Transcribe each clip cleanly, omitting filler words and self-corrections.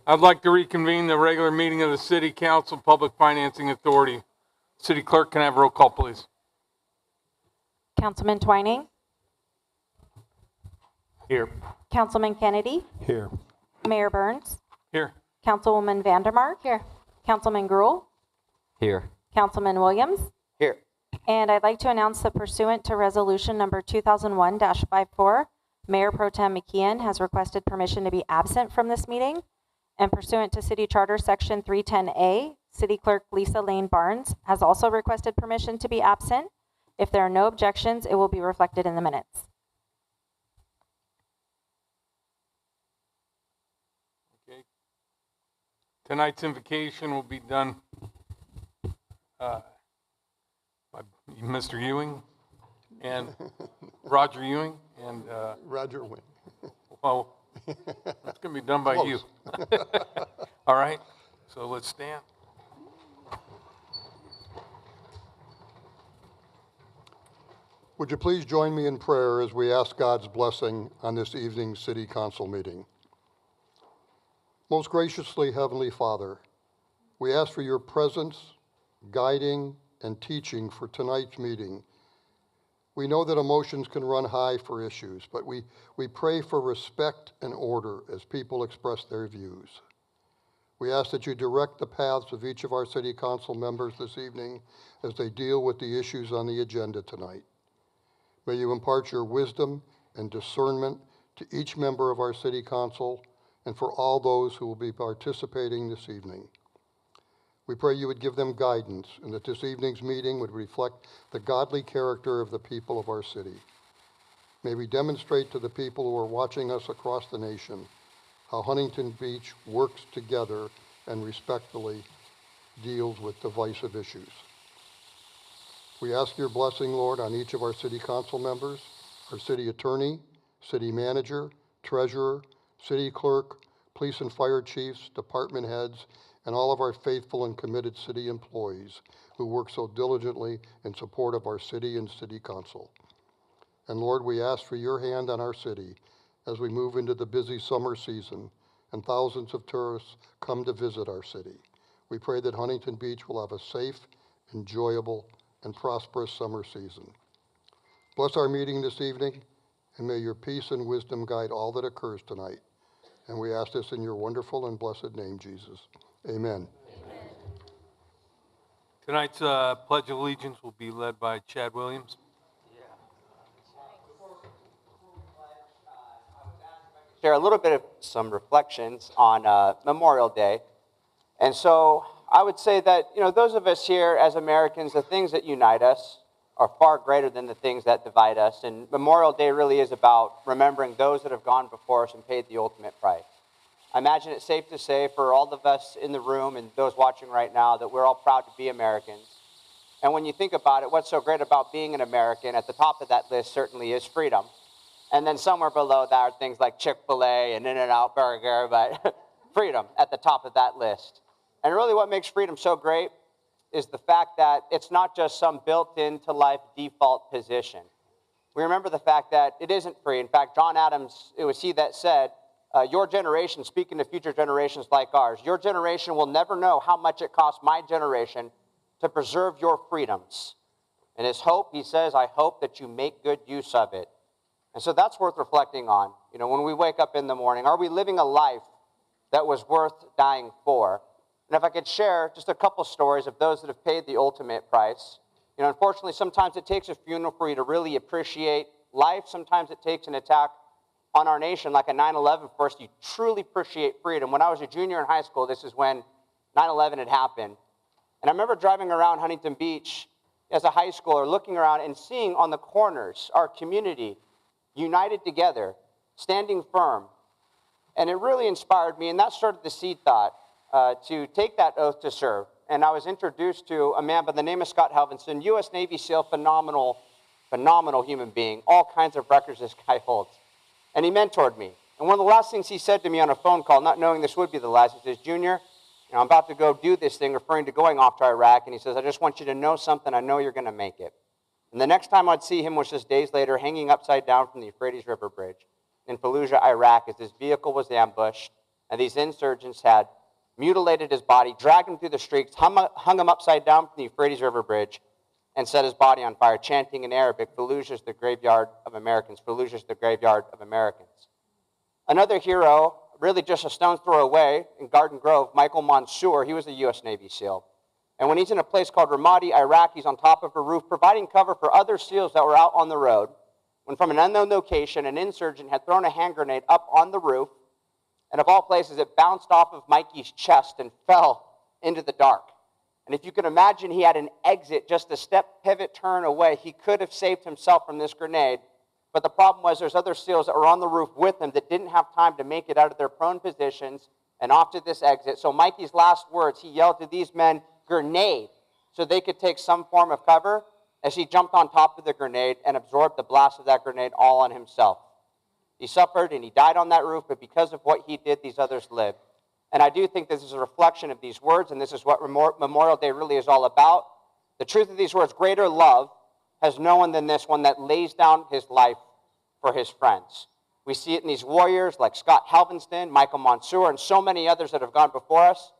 I'd like to reconvene the regular meeting of the City Council Public Financing Authority. City Clerk, can I have roll call, please? Councilman Twining, Here. Councilman Kennedy, Here. Mayor Burns, Here. Councilwoman Vandermark, here. Councilman Gruhl, Here. Councilman Williams, Here. and I'd like to announce that pursuant to resolution number 2001-54, Mayor Pro Tem McKeon has requested permission to be absent from this meeting, and pursuant to City Charter Section 310A, City Clerk Lisa Lane Barnes has also requested permission to be absent. If there are no objections, it will be reflected in the minutes. Okay. Tonight's invocation will be done by Mr. Ewing and Roger Ewing and Roger Wing. well, it's going to be done by you. All right. So let's stand. Would you please join me in prayer as we ask God's blessing on this evening's City Council meeting? Most graciously, Heavenly Father, we ask for your presence, guiding, and teaching for tonight's meeting. We know that emotions can run high for issues, but we pray for respect and order as people express their views. We ask that you direct the paths of each of our City Council members this evening as they deal with the issues on the agenda tonight. May you impart your wisdom and discernment to each member of our City Council and for all those who will be participating this evening. We pray you would give them guidance and that this evening's meeting would reflect the godly character of the people of our city. May we demonstrate to the people who are watching us across the nation how Huntington Beach works together and respectfully deals with divisive issues. We ask your blessing, Lord, on each of our City Council members, our City Attorney, City Manager, Treasurer, City Clerk, Police and Fire Chiefs, Department Heads, and all of our faithful and committed city employees who work so diligently in support of our city and City Council. And Lord, we ask for your hand on our city as we move into the busy summer season and thousands of tourists come to visit our city. We pray that Huntington Beach will have a safe, enjoyable, and prosperous summer season. Bless our meeting this evening, and may your peace and wisdom guide all that occurs tonight. And we ask this in your wonderful and blessed name, Jesus. Amen. Tonight's Pledge of Allegiance will be led by Chad Williams. Share a little bit of some reflections on Memorial Day. And so I would say that, those of us here as Americans, the things that unite us are far greater than the things that divide us. And Memorial Day really is about remembering those that have gone before us and paid the ultimate price. I imagine it's safe to say for all of us in the room and those watching right now that we're all proud to be Americans. And when you think about it, what's so great about being an American, at the top of that list certainly is freedom. And then somewhere below that are things like Chick-fil-A and In-N-Out Burger, but freedom at the top of that list. And really what makes freedom so great is the fact that it's not just some built-into life default position. We remember the fact that it isn't free. In fact, John Adams, it was he that said, your generation, speaking to future generations like ours, your generation will never know how much it cost my generation to preserve your freedoms. And his hope, he says, I hope that you make good use of it. And so that's worth reflecting on. When we wake up in the morning, are we living a life that was worth dying for? And if I could share just a couple stories of those that have paid the ultimate price. Unfortunately, sometimes it takes a funeral for you to really appreciate life. Sometimes it takes an attack on our nation, like a 9/11, for us to truly appreciate freedom. When I was a junior in high school, this is when 9/11 had happened. And I remember driving around Huntington Beach as a high schooler, looking around and seeing on the corners our community united together, standing firm. And it really inspired me, and that started the seed thought to take that oath to serve. And I was introduced to a man by the name of Scott Helvinson, U.S. Navy SEAL, phenomenal human being, all kinds of records this guy holds. And he mentored me. And one of the last things he said to me on a phone call, not knowing this would be the last, he says, Junior, I'm about to go do this thing, referring to going off to Iraq, and he says, I just want you to know something. I know you're going to make it. And the next time I'd see him was just days later, hanging upside down from the Euphrates River Bridge in Fallujah, Iraq, as his vehicle was ambushed And these insurgents had mutilated his body, dragged him through the streets, hung him upside down from the Euphrates River Bridge, and set his body on fire, chanting in Arabic, Fallujah's the graveyard of Americans, Fallujah's the graveyard of Americans. Another hero, really just a stone's throw away, in Garden Grove, Michael Mansour, he was a U.S. Navy SEAL. And when he's in a place called Ramadi, Iraq, he's on top of a roof, providing cover for other SEALs that were out on the road, when from an unknown location, an insurgent had thrown a hand grenade up on the roof, and of all places, it bounced off of Mikey's chest and fell into the dark. And if you can imagine, he had an exit just a step, pivot, turn away. He could have saved himself from this grenade. But the problem was there's other SEALs that were on the roof with him that didn't have time to make it out of their prone positions and off to this exit. So Mikey's last words, he yelled to these men, grenade, so they could take some form of cover as he jumped on top of the grenade and absorbed the blast of that grenade all on himself. He suffered and he died on that roof, but because of what he did, these others lived. And I do think this is a reflection of these words, and this is what Memorial Day really is all about. The truth of these words, greater love has no one than this one that lays down his life for his friends. We see it in these warriors like Scott Halvinston, Michael Mansour, and so many others that have gone before us.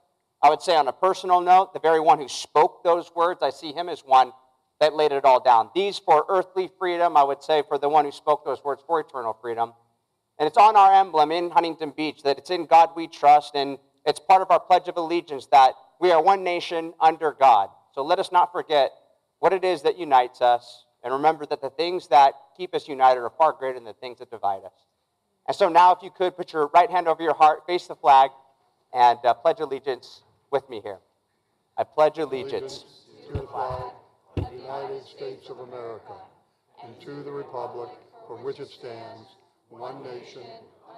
I would say on a personal note, the very one who spoke those words, I see him as one that laid it all down. These for earthly freedom, I would say for the one who spoke those words for eternal freedom. And it's on our emblem in Huntington Beach that it's in God we trust, and it's part of our Pledge of Allegiance that we are one nation under God. So let us not forget what it is that unites us, and remember that the things that keep us united are far greater than the things that divide us. And so now, if you could, put your right hand over your heart, face the flag, and pledge allegiance with me here. I pledge allegiance to the flag of the United States of America and to the republic for which it stands, one nation,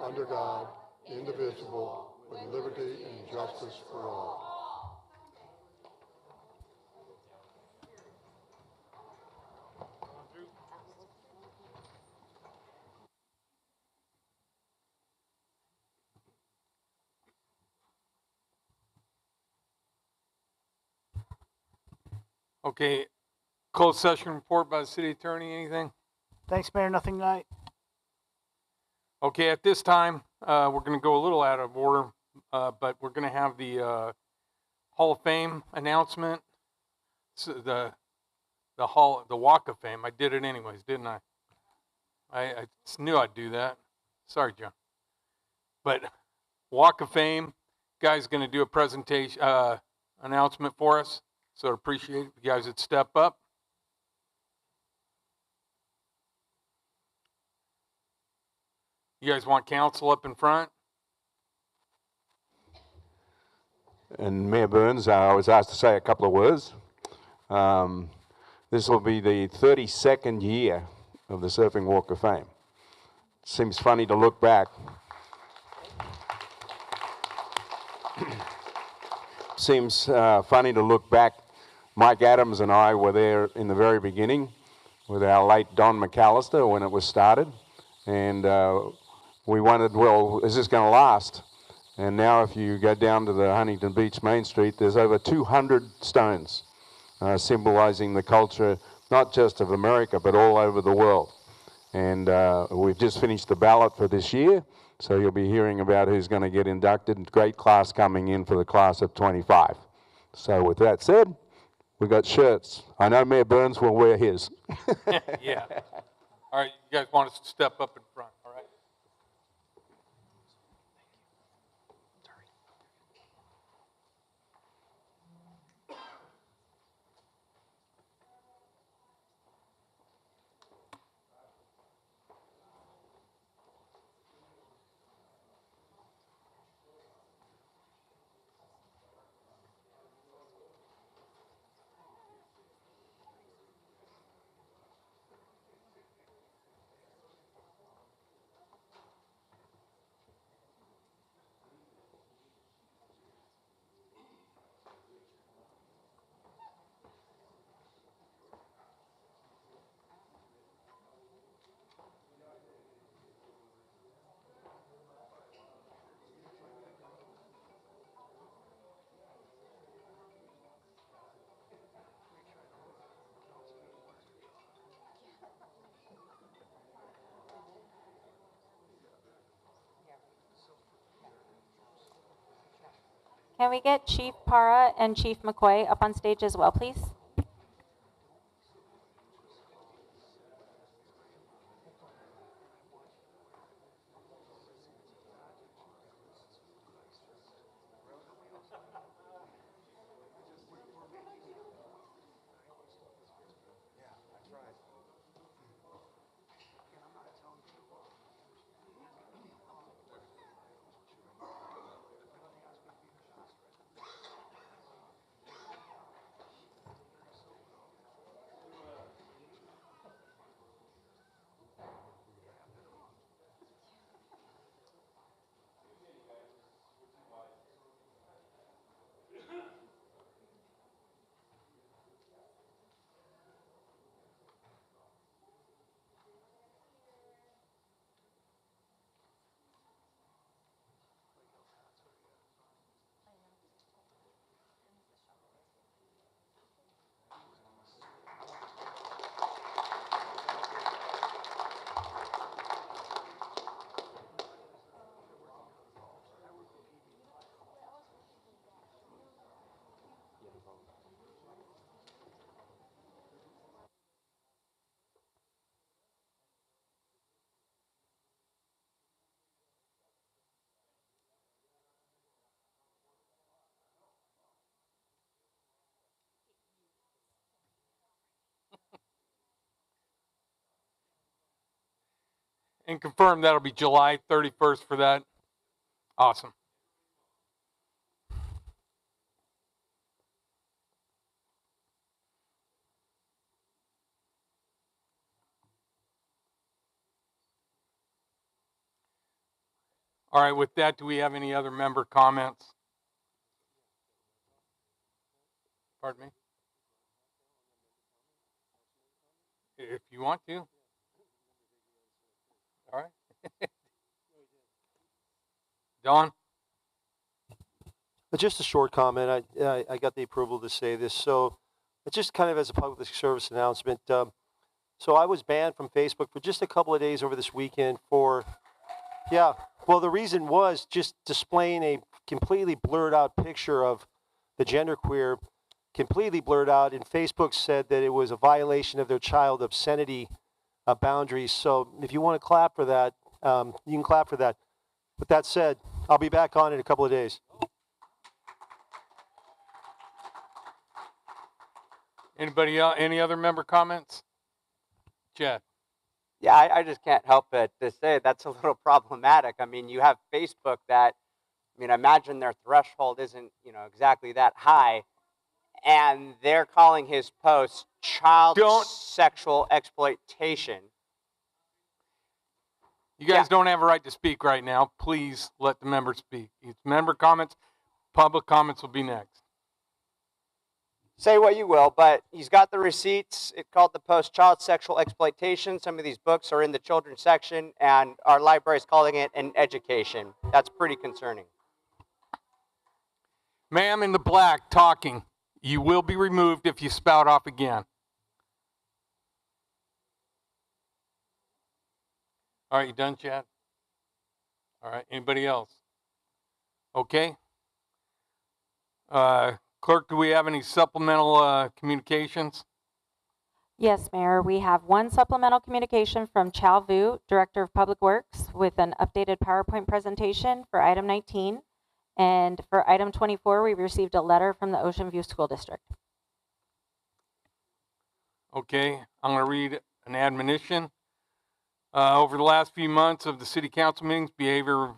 under God, indivisible, with liberty and justice for all. Okay, closed session report by the city attorney, anything? Thanks, Mayor. Nothing tonight. Okay, at this time, we're going to go a little out of order, but we're going to have the Hall of Fame announcement. So the Walk of Fame. I did it anyways, didn't I? I knew I'd do that. Sorry, John. But Walk of Fame, guy's going to do a presentation announcement for us. So I'd appreciate it if you guys would step up. You guys want council up in front? And Mayor Burns, I was asked to say a couple of words. This will be the 32nd year of the Surfing Walk of Fame. Seems funny to look back. Seems funny to look back. Mike Adams and I were there in the very beginning with our late Don McAllister when it was started. And we wondered, well, is this going to last? And now if you go down to the Huntington Beach Main Street, there's over 200 stones symbolizing the culture, not just of America, but all over the world. And we've just finished the ballot for this year, so you'll be hearing about who's going to get inducted. Great class coming in for the class of 25. So with that said, we got shirts. I know Mayor Burns will wear his. Yeah. All right, you guys want us to step up in front, all right? Can we get Chief Para and Chief McCoy up on stage as well, please? And confirm that'll be July 31st for that. Awesome. All right, with that, do we have any other member comments? Pardon me? If you want to. All right. Don? Just a short comment. I got the approval to say this. So it's just kind of as a public service announcement. So I was banned from Facebook for just a couple of days over this weekend for, yeah. Well, the reason was just displaying a completely blurred out picture of the genderqueer, completely blurred out. And Facebook said that it was a violation of their child obscenity boundaries. So if you want to clap for that, you can clap for that. With that said, I'll be back on in a couple of days. Anybody else? Any other member comments? Chad? Yeah, I just can't help but to say that's a little problematic. I mean, you have Facebook that, I mean, I imagine their threshold isn't, exactly that high, and they're calling his post child sexual exploitation. You guys don't have a right to speak right now. Please let the members speak. It's member comments. Public comments will be next. Say what you will, but he's got the receipts. It called the post child sexual exploitation. Some of these books are in the children's section, and our library is calling it an education. That's pretty concerning. Ma'am in the black talking. You will be removed if you spout off again. All right, you done, Chad? All right, anybody else? Okay. Clerk, do we have any supplemental communications? Yes, Mayor. We have one supplemental communication from Chow Vu, Director of Public Works, with an updated PowerPoint presentation for item 19. And for item 24, we received a letter from the Ocean View School District. Okay, I'm going to read an admonition. Over the last few months of the city council meetings, behavior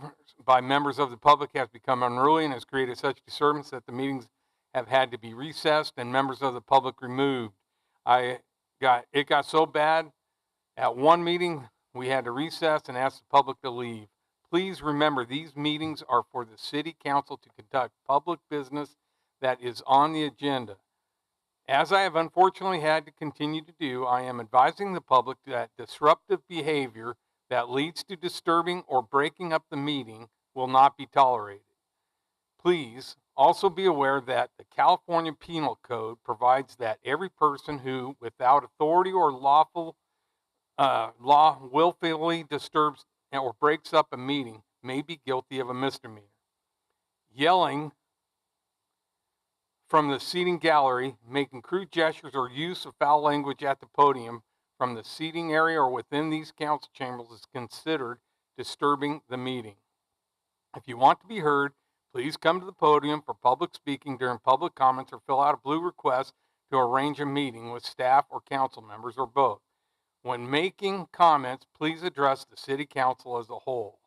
by members of the public has become unruly and has created such disturbance that the meetings have had to be recessed and members of the public removed. It got so bad at one meeting we had to recess and ask the public to leave. Please remember, these meetings are for the city council to conduct public business that is on the agenda. As I have unfortunately had to continue to do, I am advising the public that disruptive behavior that leads to disturbing or breaking up the meeting will not be tolerated. Please also be aware that the California Penal Code provides that every person who, without authority or lawful law, willfully disturbs or breaks up a meeting may be guilty of a misdemeanor. Yelling from the seating gallery, making crude gestures or use of foul language at the podium from the seating area or within these council chambers is considered disturbing the meeting. If you want to be heard, please come to the podium for public speaking during public comments or fill out a blue request to arrange a meeting with staff or council members or both. When making comments, please address the city council as a whole.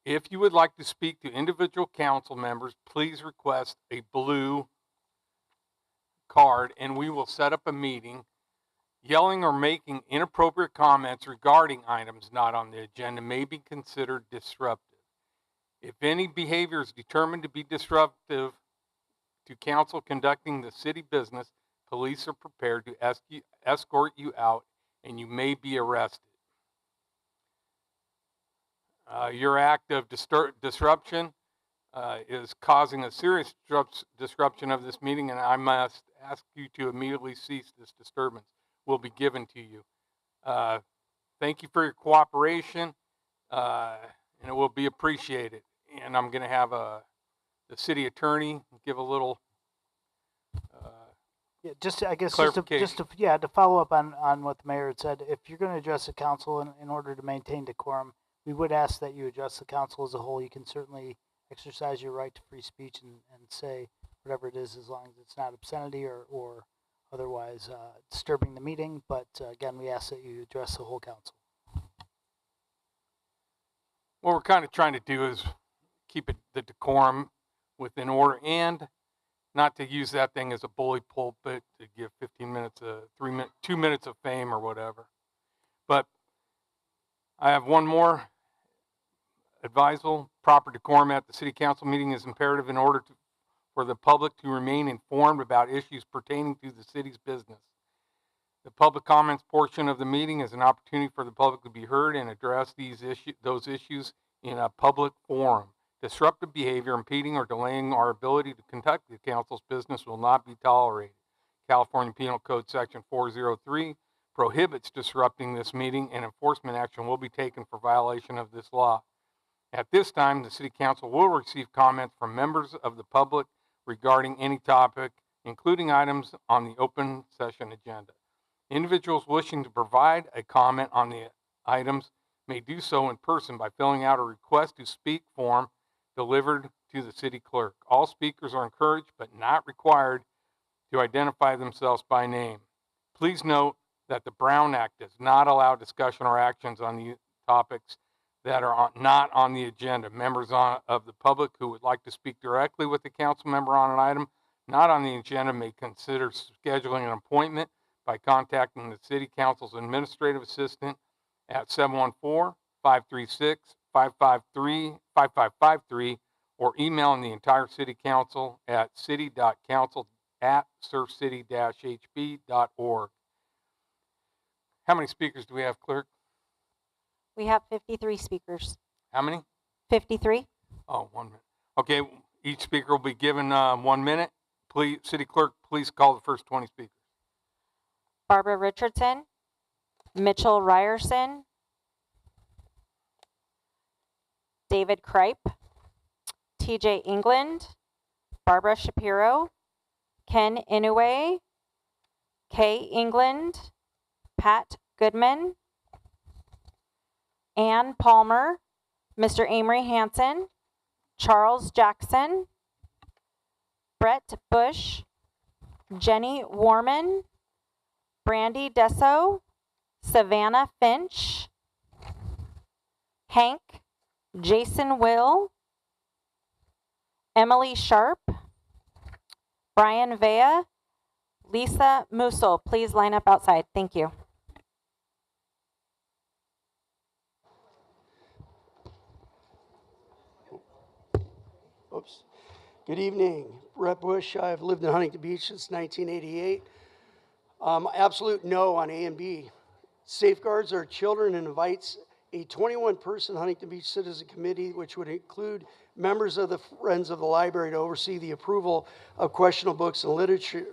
If you would like to speak to individual council members, please request a blue card and we will set up a meeting. Yelling or making inappropriate comments regarding items not on the agenda may be considered disruptive. If any behavior is determined to be disruptive to council conducting the city business, police are prepared to escort you out and you may be arrested. Your act of disruption is causing a serious disruption of this meeting, and I must ask you to immediately cease this disturbance. Will be given to you. Thank you for your cooperation, and it will be appreciated. And I'm going to have the city attorney give a little Yeah, I guess clarification. to follow up on what the mayor had said, if you're going to address the council in order to maintain decorum, we would ask that you address the council as a whole. You can certainly exercise your right to free speech and say whatever it is, as long as it's not obscenity or otherwise disturbing the meeting. But again, we ask that you address the whole council. What we're kind of trying to do is keep the decorum within order and not to use that thing as a bully pulpit to give 15 minutes, 2 minutes of fame or whatever. But I have one more advisal. Proper decorum at the city council meeting is imperative in order for the public to remain informed about issues pertaining to the city's business. The public comments portion of the meeting is an opportunity for the public to be heard and address those issues in a public forum. Disruptive behavior impeding or delaying our ability to conduct the council's business will not be tolerated. California Penal Code Section 403 prohibits disrupting this meeting, and enforcement action will be taken for violation of this law. At this time, the City Council will receive comments from members of the public regarding any topic, including items on the open session agenda. Individuals wishing to provide a comment on the items may do so in person by filling out a request to speak form delivered to the city clerk. All speakers are encouraged but not required to identify themselves by name. Please note that the Brown Act does not allow discussion or actions on the topics that are not on the agenda. Members of the public who would like to speak directly with the council member on an item not on the agenda may consider scheduling an appointment by contacting the City Council's administrative assistant at 714-536-5553 or emailing the entire City Council at city.council@surfcity-hb.org. How many speakers do we have, clerk? We have 53 speakers. How many? 53? Oh, 1 minute. Okay, each speaker will be given 1 minute. Please, City Clerk, please call the first 20 speakers. Barbara Richardson, Mitchell Ryerson, David Kripe, TJ England, Barbara Shapiro, Ken Inoue, Kay England, Pat Goodman, Ann Palmer, Mr. Amory Hansen, Charles Jackson, Brett Bush, Jenny Warman, Brandy Desso, Savannah Finch, Hank, Jason Will, Emily Sharp, Brian Vea, Lisa Musil. Please line up outside. Thank you. Oops. Good evening. Brett Bush. I've lived in Huntington Beach since 1988. Absolute no on A and B. Safeguards our children and invites a 21-person Huntington Beach Citizen Committee, which would include members of the Friends of the Library, to oversee the approval of questionable books and literature.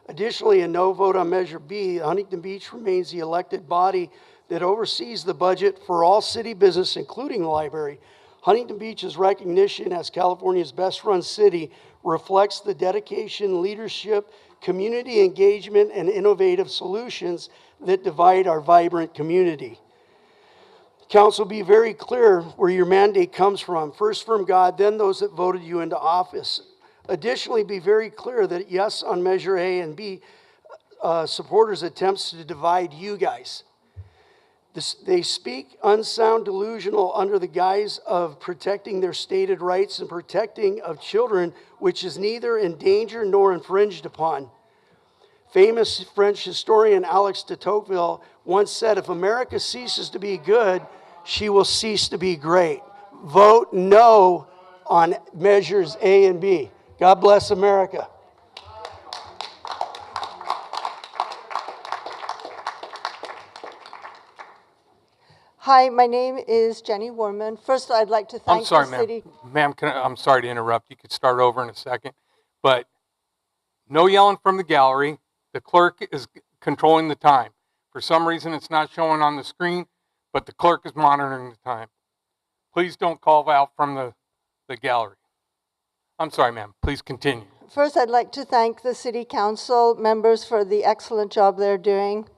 Additionally, a no vote on Measure B. Huntington Beach remains the elected body that oversees the budget for all city business, including the library. Huntington Beach's recognition as California's best-run city reflects the dedication, leadership, community engagement, and innovative solutions that divide our vibrant community. Council, be very clear where your mandate comes from. First from God, then those that voted you into office. Additionally, be very clear that yes on Measure A and B supporters' attempts to divide you guys. They speak unsound, delusional under the guise of protecting their stated rights and protecting of children, which is neither endangered nor infringed upon. Famous French historian Alex de Tocqueville once said, if America ceases to be good, she will cease to be great. Vote no on measures A and B. God bless America. Hi, my name is Jenny Warman. First, I'd like to thank I'm sorry, the city. Ma'am, I'm sorry to interrupt. You could start over in a second. But no yelling from the gallery. The clerk is controlling the time. For some reason, it's not showing on the screen, but the clerk is monitoring the time. Please don't call out from the gallery. I'm sorry, ma'am. Please continue. First, I'd like to thank the city council members for the excellent job they're doing.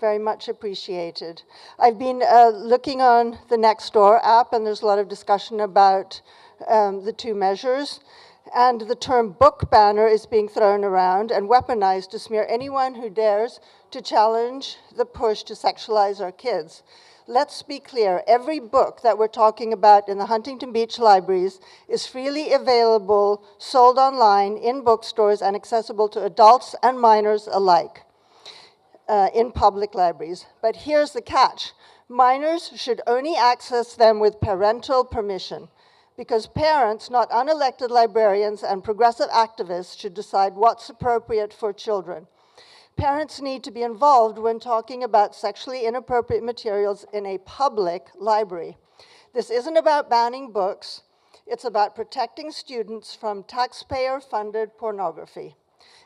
Very much appreciated. I've been looking on the Nextdoor app, and there's a lot of discussion about the two measures. And the term book banner is being thrown around and weaponized to smear anyone who dares to challenge the push to sexualize our kids. Let's be clear, every book that we're talking about in the Huntington Beach libraries is freely available, sold online, in bookstores, and accessible to adults and minors alike. In public libraries. But here's the catch. Minors should only access them with parental permission, because parents, not unelected librarians and progressive activists, should decide what's appropriate for children. Parents need to be involved when talking about sexually inappropriate materials in a public library. This isn't about banning books. It's about protecting students from taxpayer-funded pornography.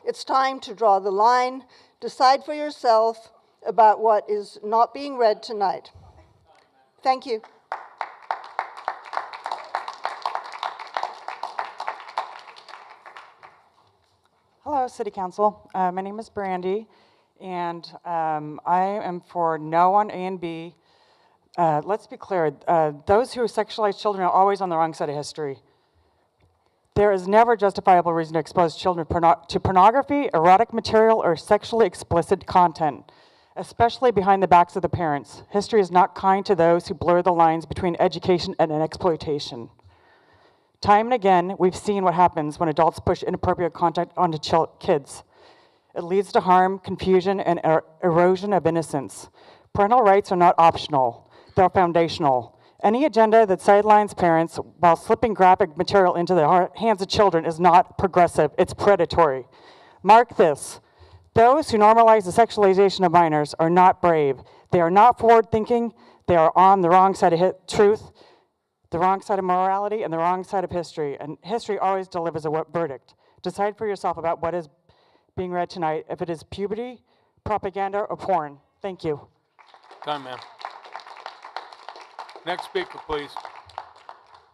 It's time to draw the line. Decide for yourself about what is not being read tonight. Thank you. Hello, City Council. My name is Brandy, and I am for no on A and B. Let's be clear, those who sexualize children are always on the wrong side of history. There is never justifiable reason to expose children to pornography, erotic material, or sexually explicit content, especially behind the backs of the parents. History is not kind to those who blur the lines between education and exploitation. Time and again, we've seen what happens when adults push inappropriate content onto kids. It leads to harm, confusion, and erosion of innocence. Parental rights are not optional, they're foundational. Any agenda that sidelines parents while slipping graphic material into the hands of children is not progressive, it's predatory. Mark this, those who normalize the sexualization of minors are not brave. They are not forward-thinking, they are on the wrong side of truth, the wrong side of morality, and the wrong side of history. And history always delivers a verdict. Decide for yourself about what is being read tonight, if it is puberty, propaganda, or porn. Thank you. Time, ma'am. Next speaker, please.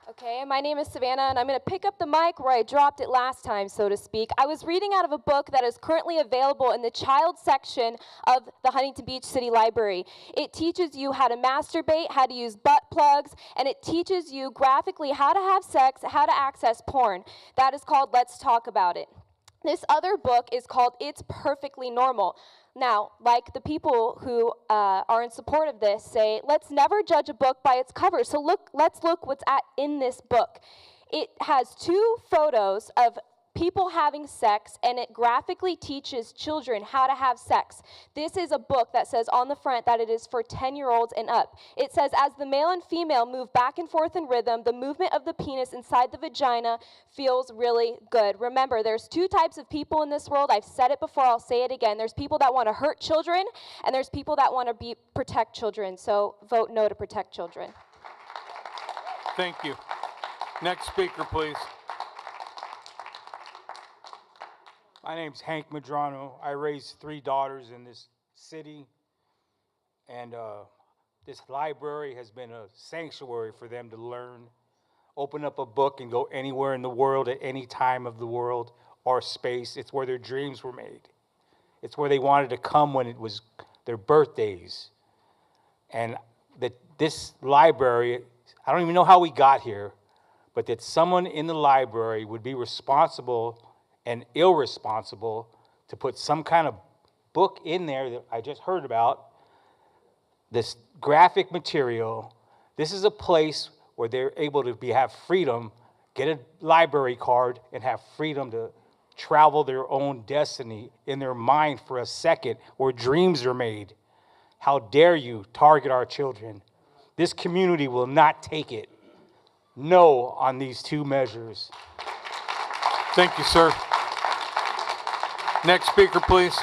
Okay, my name is Savannah, and I'm going to pick up the mic where I dropped it last time, so to speak. I was reading out of a book that is currently available in the child section of the Huntington Beach City Library. It teaches you how to masturbate, how to use butt plugs, and it teaches you graphically how to have sex, how to access porn. That is called Let's Talk About It. This other book is called It's Perfectly Normal. Now, like the people who are in support of this say, let's never judge a book by its cover. So let's look what's in this book. It has 2 photos of people having sex, and it graphically teaches children how to have sex. This is a book that says on the front that it is for 10-year-olds and up. It says, as the male and female move back and forth in rhythm, the movement of the penis inside the vagina feels really good. Remember, there's 2 types of people in this world. I've said it before, I'll say it again. There's people that want to hurt children, and there's people that want to protect children. So vote no to protect children. Thank you. Next speaker, please. My name's Hank Madrano. I raised 3 daughters in this city, and this library has been a sanctuary for them to learn open up a book and go anywhere in the world at any time of the world or space. It's where their dreams were made. It's where they wanted to come when it was their birthdays. And that this library, I don't even know how we got here, but that someone in the library would be responsible and irresponsible to put some kind of book in there that I just heard about, this graphic material. This is a place where they're able to have freedom, get a library card, and have freedom to travel their own destiny in their mind for a second, where dreams are made. How dare you target our children? This community will not take it. No on these two measures. Thank you, sir. Next speaker, please.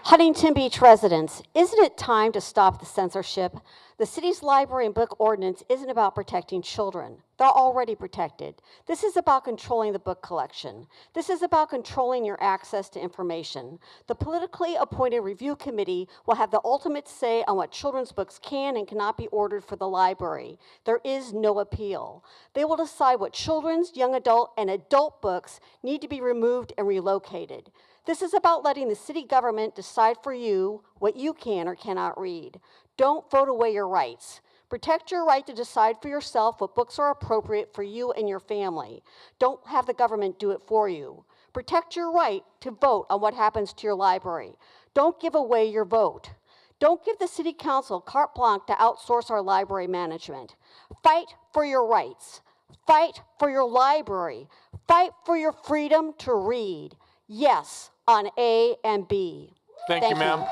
Huntington Beach residents, isn't it time to stop the censorship? The city's library and book ordinance isn't about protecting children. They're already protected. This is about controlling the book collection. This is about controlling your access to information. The politically appointed review committee will have the ultimate say on what children's books can and cannot be ordered for the library. There is no appeal. They will decide what children's, young adult, and adult books need to be removed and relocated. This is about letting the city government decide for you what you can or cannot read. Don't vote away your rights. Protect your right to decide for yourself what books are appropriate for you and your family. Don't have the government do it for you. Protect your right to vote on what happens to your library. Don't give away your vote. Don't give the city council carte blanche to outsource our library management. Fight for your rights. Fight for your library. Fight for your freedom to read. Yes, on A and B. Thank you, ma'am.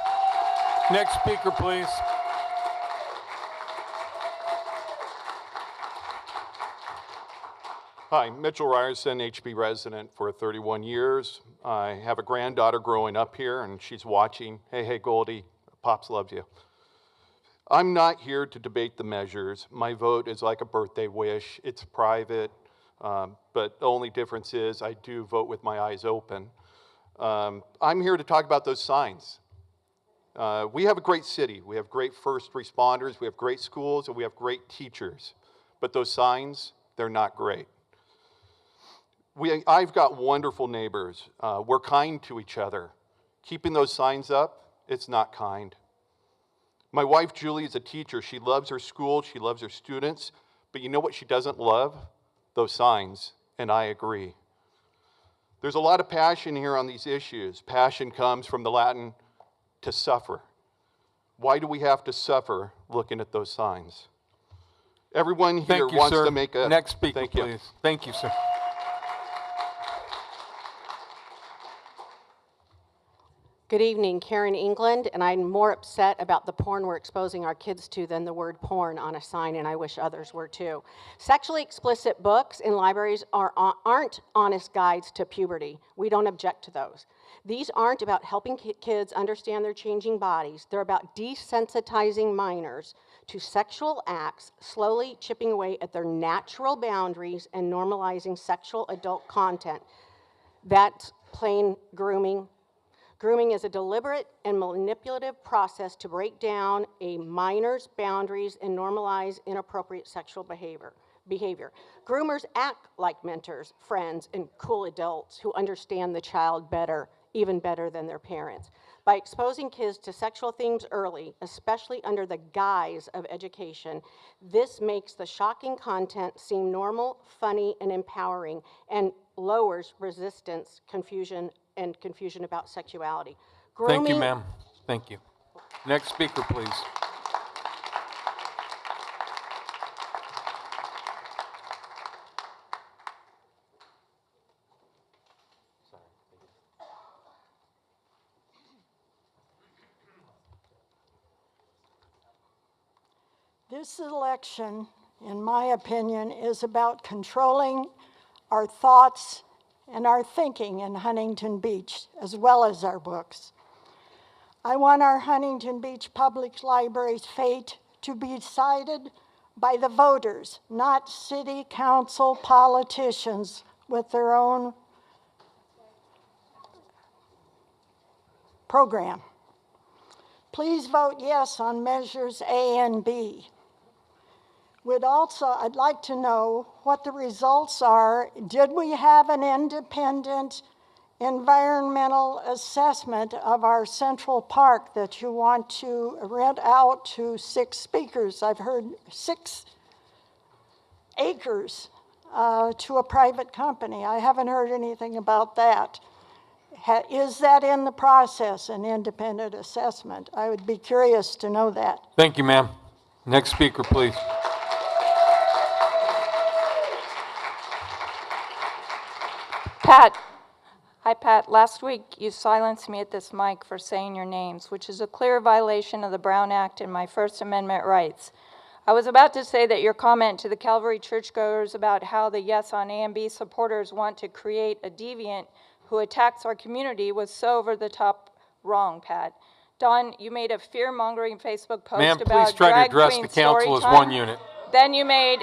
Next speaker, please. Hi, Mitchell Ryerson, HB resident for 31 years. I have a granddaughter growing up here, and she's watching. Hey, Goldie, Pops loves you. I'm not here to debate the measures. My vote is like a birthday wish. It's private, but the only difference is I do vote with my eyes open. I'm here to talk about those signs. We have a great city. We have great first responders. We have great schools, and we have great teachers. But those signs, they're not great. I've got wonderful neighbors. We're kind to each other. Keeping those signs up, it's not kind. My wife, Julie, is a teacher. She loves her school. She loves her students. But you know what she doesn't love? Those signs, and I agree. There's a lot of passion here on these issues. Passion comes from the Latin to suffer. Why do we have to suffer looking at those signs? Everyone here wants to make a... Next speaker, please. Thank you, sir. Good evening, Karen England, and I'm more upset about the porn we're exposing our kids to than the word porn on a sign, and I wish others were too. Sexually explicit books in libraries aren't honest guides to puberty. We don't object to those. These aren't about helping kids understand their changing bodies. They're about desensitizing minors to sexual acts, slowly chipping away at their natural boundaries and normalizing sexual adult content. That's plain grooming. Grooming is a deliberate and manipulative process to break down a minor's boundaries and normalize inappropriate sexual behavior. Groomers act like mentors, friends, and cool adults who understand the child better, even better than their parents. By exposing kids to sexual themes early, especially under the guise of education, this makes the shocking content seem normal, funny, and empowering, and lowers resistance, confusion about sexuality. Thank you, ma'am. Thank you. Next speaker, please. This election, in my opinion, is about controlling our thoughts and our thinking in Huntington Beach, as well as our books. I want our Huntington Beach Public Library's fate to be decided by the voters, not city council politicians with their own program. Please vote yes on measures A and B. I'd like to know what the results are. Did we have an independent environmental assessment of our Central Park that you want to rent out to 6 speakers? I've heard 6 acres to a private company. I haven't heard anything about that. Is that in the process, an independent assessment? I would be curious to know that. Thank you, ma'am. Next speaker, please. Pat. Hi, Pat. Last week, you silenced me at this mic for saying your names, which is a clear violation of the Brown Act and my First Amendment rights. I was about to say that your comment to the Calvary churchgoers about how the Yes on A and B supporters want to create a deviant who attacks our community was so over the top wrong, Pat. Don, you made a fear-mongering Facebook post Ma'am, about please try to drag address queen the council as story one time. unit. Then you made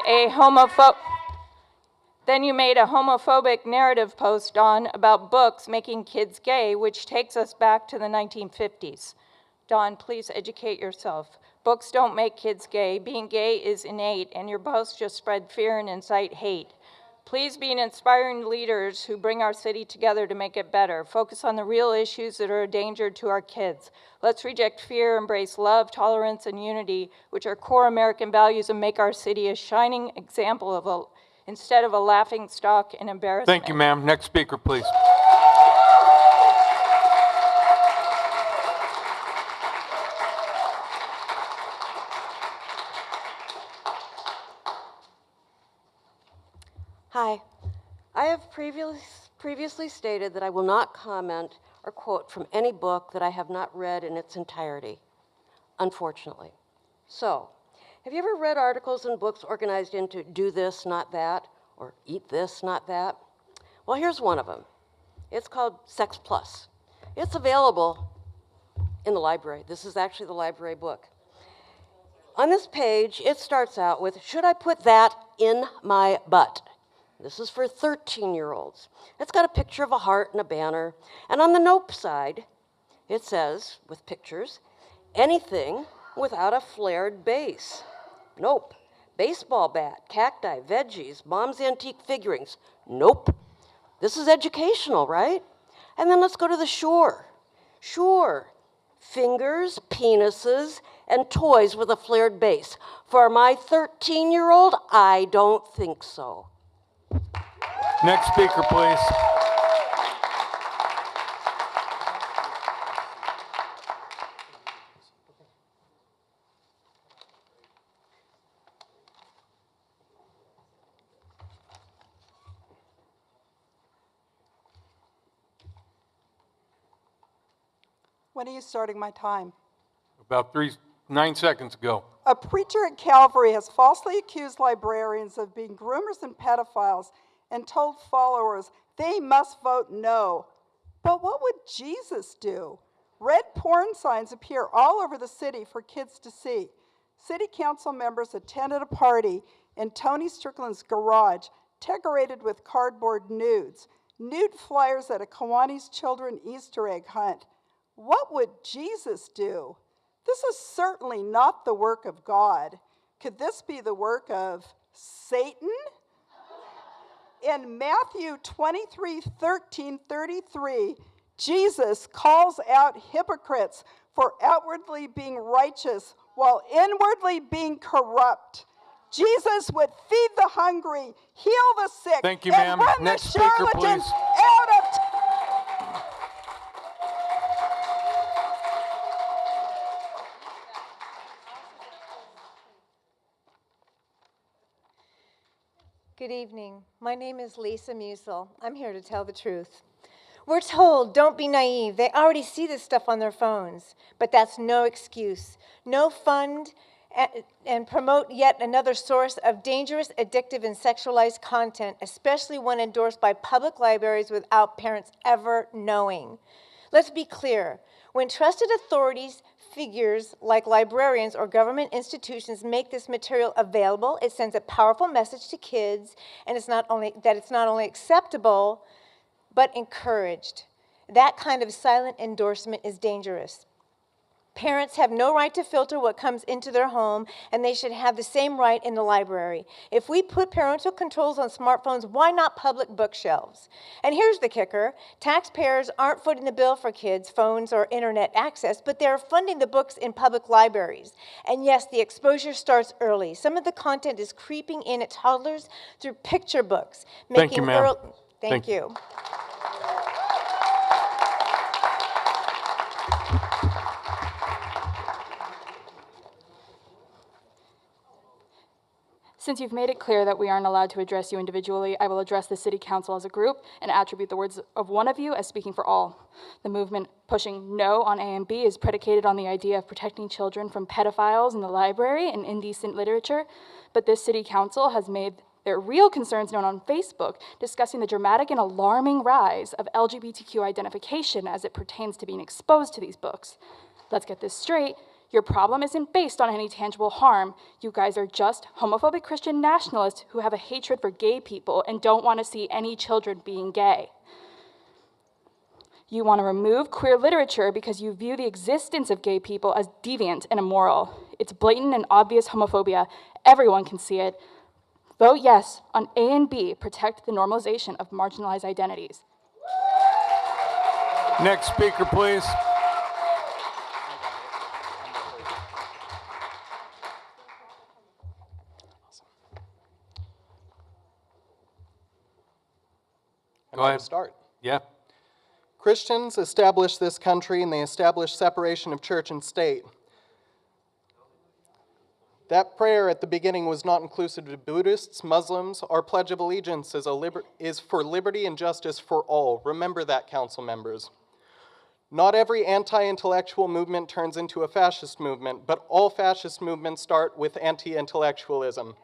a homophobic narrative post, Don, about books making kids gay, which takes us back to the 1950s. Don, please educate yourself. Books don't make kids gay. Being gay is innate, and your post just spread fear and incite hate. Please be an inspiring leaders who bring our city together to make it better. Focus on the real issues that are a danger to our kids. Let's reject fear, embrace love, tolerance, and unity, which are core American values, and make our city a shining example of instead of a laughing stock and embarrassment. Thank you, ma'am. Next speaker, please. Hi. I have previously stated that I will not comment or quote from any book that I have not read in its entirety, unfortunately. So, have you ever read articles and books organized into do this, not that, or eat this, not that? Well, here's one of them. It's called Sex Plus. It's available in the library. This is actually the library book. On this page, it starts out with, should I put that in my butt? This is for 13-year-olds. It's got a picture of a heart and a banner. And on the nope side, it says, with pictures, anything without a flared base. Nope. Baseball bat, cacti, veggies, mom's antique figurines. Nope. This is educational, right? And then let's go to the shore. Sure. Fingers, penises, and toys with a flared base. For my 13-year-old, I don't think so. Next speaker, please. When are you starting my time? About 9 seconds ago. A preacher at Calvary has falsely accused librarians of being groomers and pedophiles and told followers they must vote no. But what would Jesus do? Red porn signs appear all over the city for kids to see. City council members attended a party in Tony Strickland's garage, decorated with cardboard nudes, nude flyers at a Kiwanis children Easter egg hunt. What would Jesus do? This is certainly not the work of God. Could this be the work of Satan? In Matthew 23:13-33, Jesus calls out hypocrites for outwardly being righteous while inwardly being corrupt. Jesus would feed the hungry, heal the sick, Thank you, and ma'am. run Next the speaker, charlatans please. out of Good evening. My name is Lisa Musel. I'm here to tell the truth. We're told, don't be naive. They already see this stuff on their phones. But that's no excuse. No fund and promote yet another source of dangerous, addictive, and sexualized content, especially when endorsed by public libraries without parents ever knowing. Let's be clear. When trusted authorities, figures like librarians or government institutions make this material available, it sends a powerful message to kids, and it's not only acceptable, but encouraged. That kind of silent endorsement is dangerous. Parents have no right to filter what comes into their home, and they should have the same right in the library. If we put parental controls on smartphones, why not public bookshelves? And here's the kicker. Taxpayers aren't footing the bill for kids' phones or internet access, but they're funding the books in public libraries. And yes, the exposure starts early. Some of the content is creeping in at toddlers through picture books. Thank you, ma'am. Thank you. Since you've made it clear that we aren't allowed to address you individually, I will address the City Council as a group and attribute the words of one of you as speaking for all. The movement pushing no on A and B is predicated on the idea of protecting children from pedophiles in the library and indecent literature, but this City Council has made their real concerns known on Facebook, discussing the dramatic and alarming rise of LGBTQ identification as it pertains to being exposed to these books. Let's get this straight. Your problem isn't based on any tangible harm. You guys are just homophobic Christian nationalists who have a hatred for gay people and don't want to see any children being gay. You want to remove queer literature because you view the existence of gay people as deviant and immoral. It's blatant and obvious homophobia. Everyone can see it. Vote yes on A and B, protect the normalization of marginalized identities. Next speaker, please. Go ahead. Start. Yeah. Christians established this country and they established separation of church and state. That prayer at the beginning was not inclusive to Buddhists, Muslims. Our Pledge of Allegiance is for liberty and justice for all. Remember that, council members. Not every anti-intellectual movement turns into a fascist movement, but all fascist movements start with anti-intellectualism.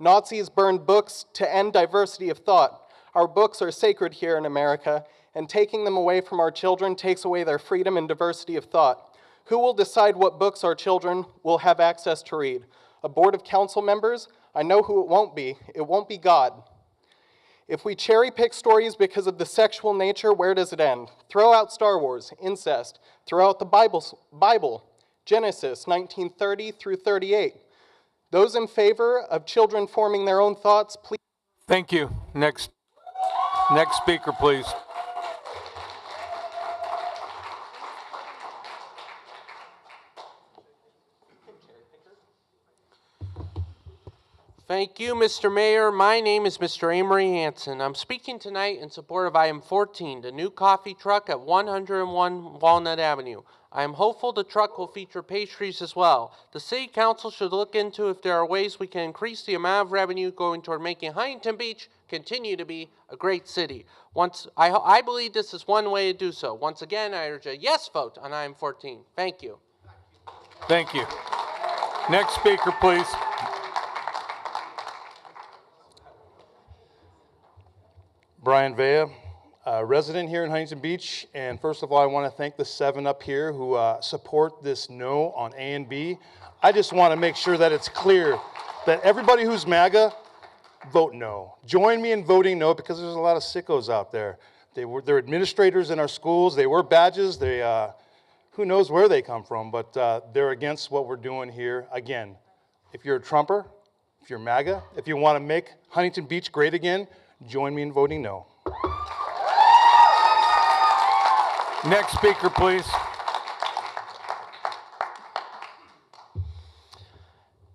Nazis burned books to end diversity of thought. Our books are sacred here in America, and taking them away from our children takes away their freedom and diversity of thought. Who will decide what books our children will have access to read? A board of council members? I know who it won't be. It won't be God. If we cherry pick stories because of the sexual nature, where does it end? Throw out Star Wars, incest. Throw out the Bible, Genesis 1930 through 38. Those in favor of children forming their own thoughts, please. Thank you. Next speaker, please. Thank you, Mr. Mayor. My name is Mr. Amory Hanson. I'm speaking tonight in support of item 14, the new coffee truck at 101 Walnut Avenue. I am hopeful the truck will feature pastries as well. The City Council should look into if there are ways we can increase the amount of revenue going toward making Huntington Beach continue to be a great city. I believe this is one way to do so. Once again, I urge a yes vote on item 14. Thank you. Thank you. Next speaker, please. Brian Vea, resident here in Huntington Beach, and first of all, I want to thank the 7 up here who support this no on A and B. I just want to make sure that it's clear that everybody who's MAGA, vote no. Join me in voting no, because there's a lot of sickos out there. They're administrators in our schools. They wear badges. Who knows where they come from, but they're against what we're doing here. Again, if you're a Trumper, if you're MAGA, if you want to make Huntington Beach great again, join me in voting no. Next speaker, please.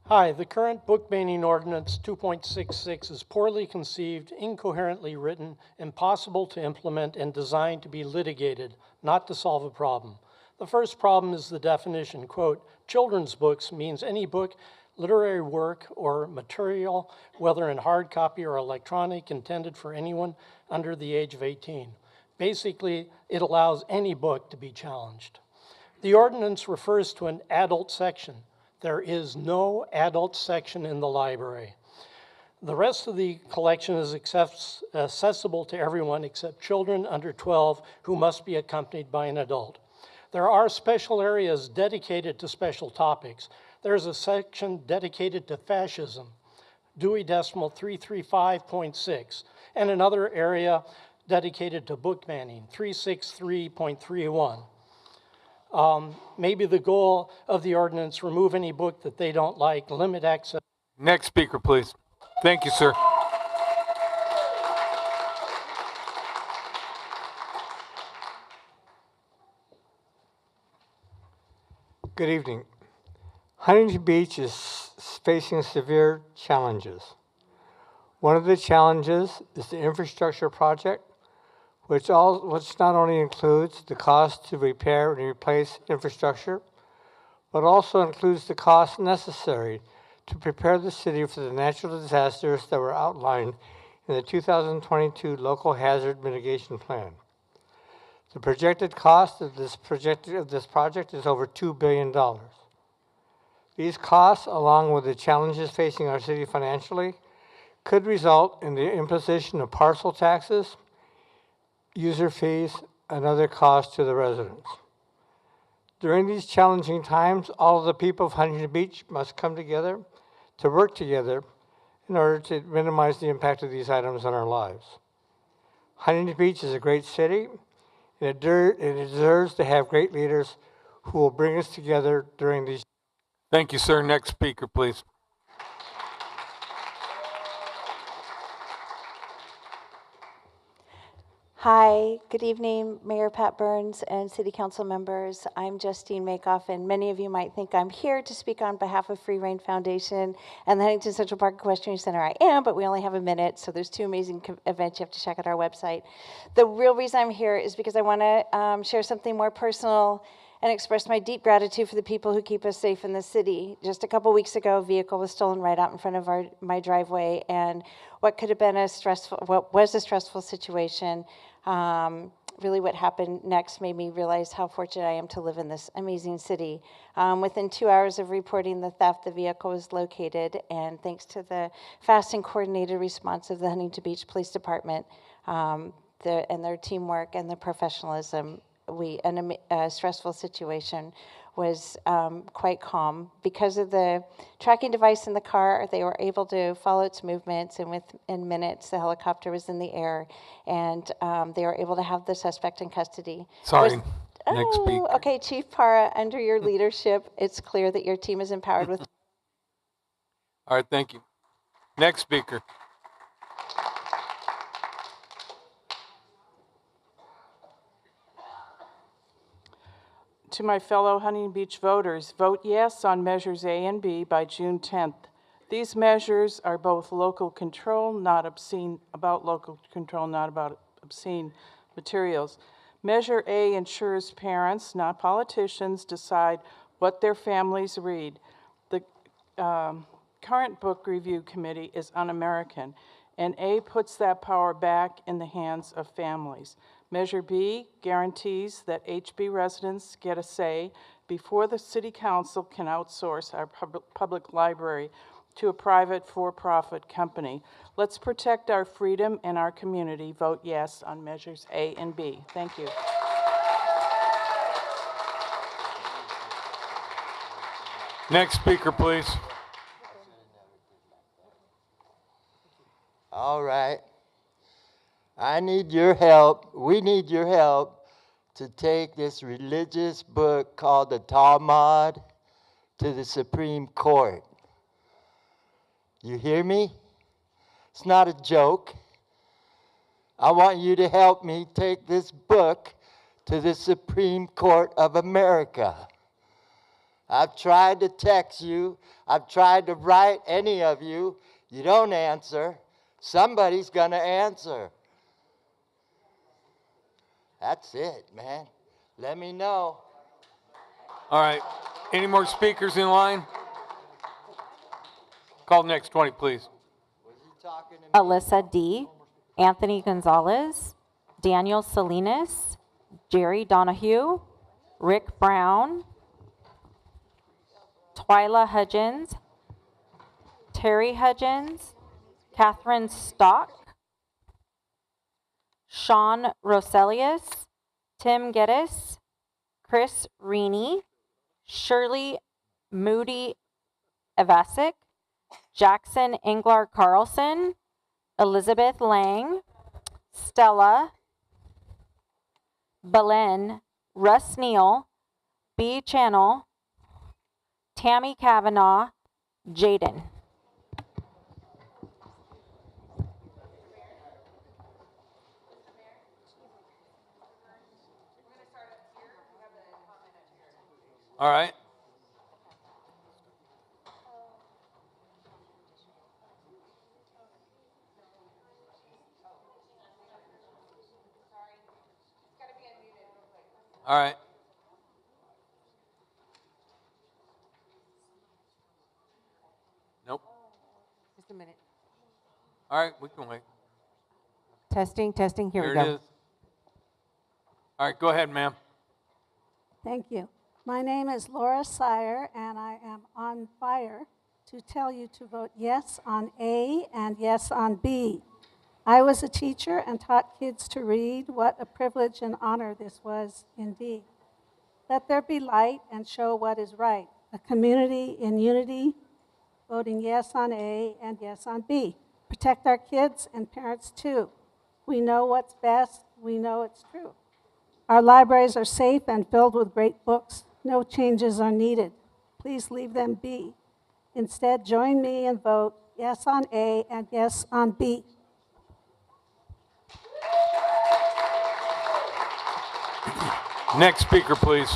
Hi, the current book banning ordinance 2.66 is poorly conceived, incoherently written, impossible to implement, and designed to be litigated, not to solve a problem. The first problem is the definition, quote, children's books means any book, literary work, or material, whether in hard copy or electronic, intended for anyone under the age of 18. Basically, it allows any book to be challenged. The ordinance refers to an adult section. There is no adult section in the library. The rest of the collection is accessible to everyone except children under 12 who must be accompanied by an adult. There are special areas dedicated to special topics. There's a section dedicated to fascism, Dewey Decimal 335.6, and another area dedicated to book banning, 363.31. Maybe the goal of the ordinance, remove any book that they don't like, limit access. Next speaker, please. Thank you, sir. Good evening. Huntington Beach is facing severe challenges. One of the challenges is the infrastructure project, which not only includes the cost to repair and replace infrastructure, but also includes the cost necessary to prepare the city for the natural disasters that were outlined in the 2022 Local Hazard Mitigation Plan. The projected cost of this project is over $2 billion. These costs, along with the challenges facing our city financially, could result in the imposition of parcel taxes, user fees, and other costs to the residents. During these challenging times, all of the people of Huntington Beach must come together to work together in order to minimize the impact of these items on our lives. Huntington Beach is a great city, and it deserves to have great leaders who will bring us together during these. Thank you, sir. Next speaker, please. Hi, good evening, Mayor Pat Burns and City Council members. I'm Justine Makoff, and many of you might think I'm here to speak on behalf of Free Reign Foundation and the Huntington Central Park Equestrian Center. I am, but we only have a minute, so there's two amazing events you have to check out our website. The real reason I'm here is because I want to share something more personal and express my deep gratitude for the people who keep us safe in the city. Just a couple weeks ago, a vehicle was stolen right out in front of my driveway, and what was a stressful situation. Really what happened next made me realize how fortunate I am to live in this amazing city. Within 2 hours of reporting the theft, the vehicle was located, and thanks to the fast and coordinated response of the Huntington Beach Police Department and their teamwork and their professionalism, a stressful situation was quite calm. Because of the tracking device in the car, they were able to follow its movements, and within minutes, the helicopter was in the air, and they were able to have the suspect in custody. Sorry, next speaker. Okay, Chief Parra, under your leadership, it's clear that your team is empowered with. All right, thank you. Next speaker. To my fellow Huntington Beach voters, vote yes on measures A and B by June 10th. These measures are both local control, not obscene materials. Measure A ensures parents, not politicians, decide what their families read. The current book review committee is un-American, and A puts that power back in the hands of families. Measure B guarantees that HB residents get a say before the City Council can outsource our public library to a private for-profit company. Let's protect our freedom and our community. Vote yes on measures A and B. Thank you. Next speaker, please. All right. I need your help. We need your help to take this religious book called the Talmud to the Supreme Court. You hear me? It's not a joke. I want you to help me take this book to the Supreme Court of America. I've tried to text you. I've tried to write any of you. You don't answer. Somebody's going to answer. That's it, man. Let me know. All right. Any more speakers in line? Call the next 20, please. Alyssa D., Anthony Gonzalez, Daniel Salinas, Jerry Donahue, Rick Brown, Twyla Hudgens, Terry Hudgens, Catherine Stock, Sean Roselius, Tim Geddes, Chris Reaney, Shirley Moody Evasic, Jackson Englar Carlson, Elizabeth Lang, Stella, Belen, Russ Neal, B. Channel, Tammy Kavanaugh, Jaden. All right. All right. Nope. Just a minute. All right, we can wait. Testing, testing, here There we go. it is. All right, go ahead, ma'am. Thank you. My name is Laura Sire, and I am on fire to tell you to vote yes on A and yes on B. I was a teacher and taught kids to read. What a privilege and honor this was indeed. Let there be light and show what is right. A community in unity, voting yes on A and yes on B. Protect our kids and parents too. We know what's best. We know it's true. Our libraries are safe and filled with great books. No changes are needed. Please leave them be. Instead, join me and vote yes on A and yes on B. Next speaker, please.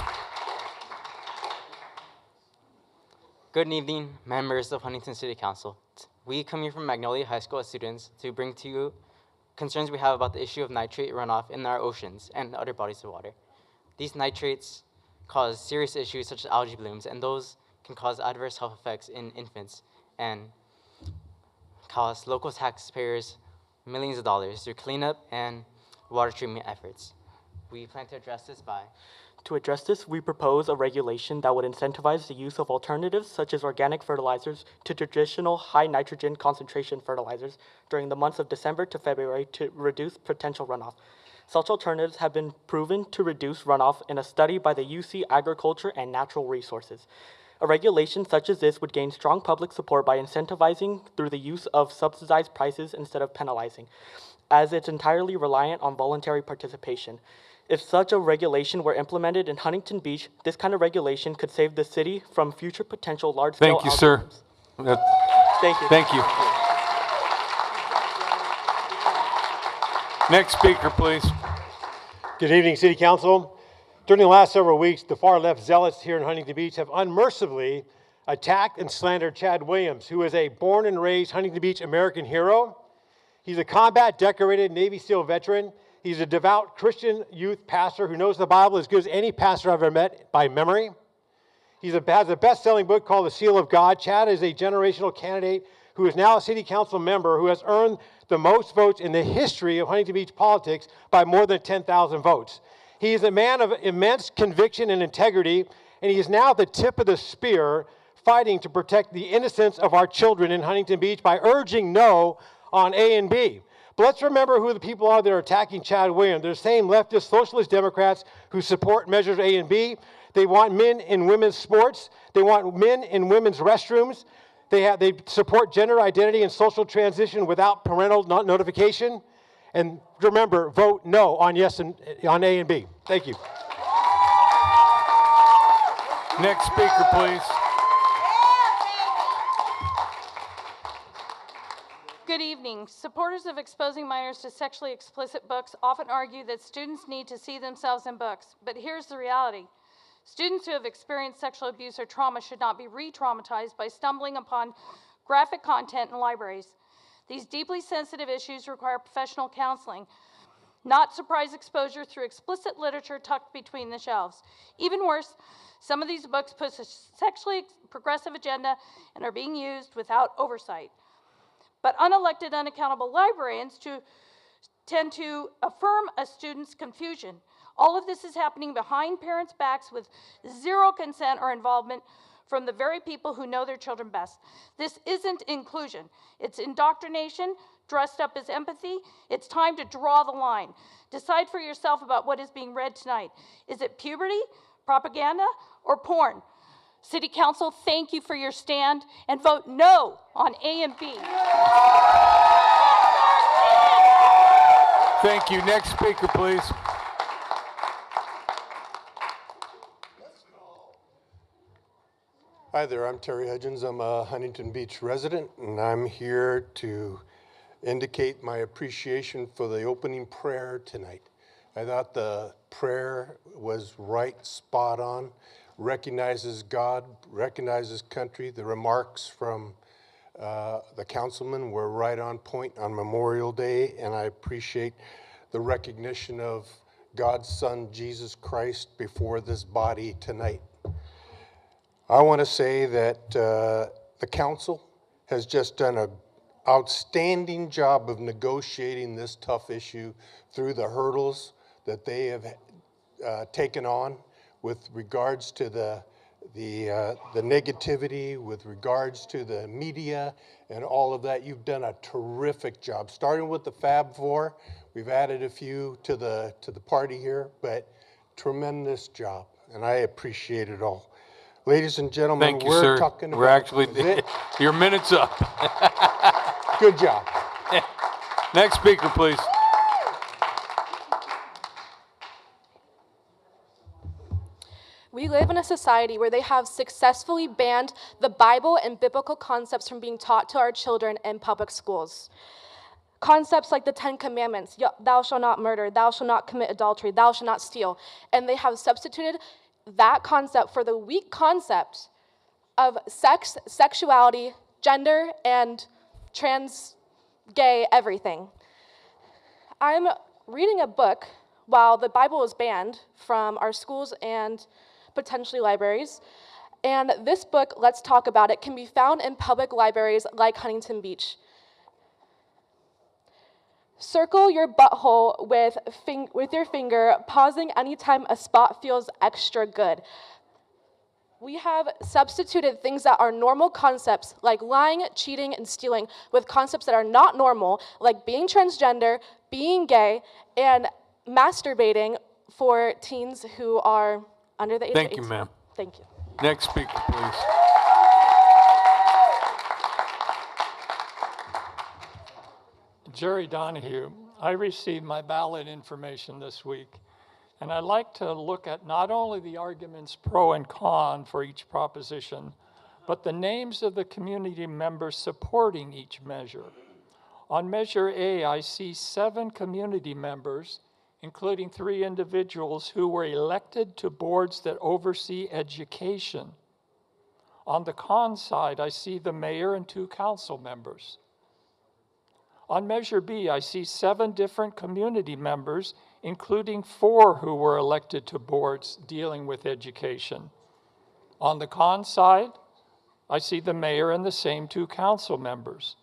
Good evening, members of Huntington City Council. We come here from Magnolia High School as students to bring to you concerns we have about the issue of nitrate runoff in our oceans and other bodies of water. These nitrates cause serious issues such as algae blooms, and those can cause adverse health effects in infants and cost local taxpayers millions of dollars through cleanup and water treatment efforts. We plan to address this by To address this, we propose a regulation that would incentivize the use of alternatives such as organic fertilizers to traditional high nitrogen concentration fertilizers during the months of December to February to reduce potential runoff. Such alternatives have been proven to reduce runoff in a study by the UC Agriculture and Natural Resources. A regulation such as this would gain strong public support by incentivizing through the use of subsidized prices instead of penalizing, as it's entirely reliant on voluntary participation. If such a regulation were implemented in Huntington Beach, this kind of regulation could save the city from future potential large-scale Thank you, sir. Thank you. Thank you. Next speaker, please. Good evening, City Council. During the last several weeks, the far-left zealots here in Huntington Beach have unmercifully attacked and slandered Chad Williams, who is a born and raised Huntington Beach American hero. He's a combat-decorated Navy SEAL veteran. He's a devout Christian youth pastor who knows the Bible as good as any pastor I've ever met by memory. He has a best-selling book called The Seal of God. Chad is a generational candidate who is now a city council member who has earned the most votes in the history of Huntington Beach politics by more than 10,000 votes. He is a man of immense conviction and integrity, and he is now at the tip of the spear fighting to protect the innocence of our children in Huntington Beach by urging no on A and B. But let's remember who the people are that are attacking Chad Williams. They're the same leftist socialist Democrats who support measures A and B. They want men in women's sports. They want men in women's restrooms. They support gender identity and social transition without parental notification. And remember, vote no on yes and on A and B. Thank you. Next speaker, please. Good evening. Supporters of exposing minors to sexually explicit books often argue that students need to see themselves in books, but here's the reality. Students who have experienced sexual abuse or trauma should not be re-traumatized by stumbling upon graphic content in libraries. These deeply sensitive issues require professional counseling, not surprise exposure through explicit literature tucked between the shelves. Even worse, some of these books push a sexually progressive agenda and are being used without oversight. But unelected, unaccountable librarians tend to affirm a student's confusion. All of this is happening behind parents' backs with zero consent or involvement from the very people who know their children best. This isn't inclusion. It's indoctrination dressed up as empathy. It's time to draw the line. Decide for yourself about what is being read tonight. Is it puberty, propaganda, or porn? City Council, thank you for your stand and vote no on A and B. Thank you. Next speaker, please. Hi there, I'm Terry Hudgens. I'm a Huntington Beach resident, and I'm here to indicate my appreciation for the opening prayer tonight. I thought the prayer was right, spot on, recognizes God, recognizes country. The remarks from the councilman were right on point on Memorial Day, and I appreciate the recognition of God's Son, Jesus Christ, before this body tonight. I want to say that the council has just done an outstanding job of negotiating this tough issue through the hurdles that they have taken on with regards to the negativity, with regards to the media and all of that. You've done a terrific job, starting with the Fab Four. We've added a few to the party here, but tremendous job, and I appreciate it all. Ladies and gentlemen, Thank you, we're sir. talking about... We're actually, your minute's up. Good job. Next speaker, please. We live in a society where they have successfully banned the Bible and biblical concepts from being taught to our children in public schools. Concepts like the 10 Commandments, thou shalt not murder, thou shalt not commit adultery, thou shalt not steal. And they have substituted that concept for the weak concept of sex, sexuality, gender, and trans, gay, everything. I'm reading a book while the Bible is banned from our schools and potentially libraries. And this book, Let's Talk About It, can be found in public libraries like Huntington Beach. Circle your butthole with your finger, pausing anytime a spot feels extra good. We have substituted things that are normal concepts, like lying, cheating, and stealing, with concepts that are not normal, like being transgender, being gay, and masturbating for teens who are under the age of 18. Thank you, ma'am. Thank you. Next speaker, please. Jerry Donahue. I received my ballot information this week, and I'd like to look at not only the arguments pro and con for each proposition, but the names of the community members supporting each measure. On Measure A, I see 7 community members, including 3 individuals who were elected to boards that oversee education. On the con side, I see the mayor and 2 council members. On Measure B, I see 7 different community members, including 4 who were elected to boards dealing with education. On the con side, I see the mayor and the same 2 council members.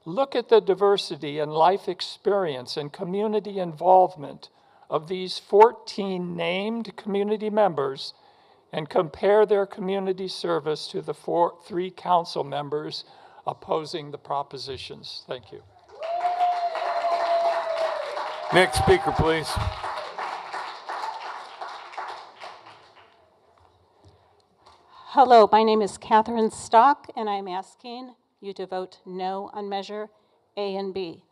Look at the diversity and life experience and community involvement of these 14 named community members and compare their community service to the 3 council members opposing the propositions. Thank you. Next speaker, please. Hello, my name is Catherine Stock, and I'm asking you to vote no on Measure A and B.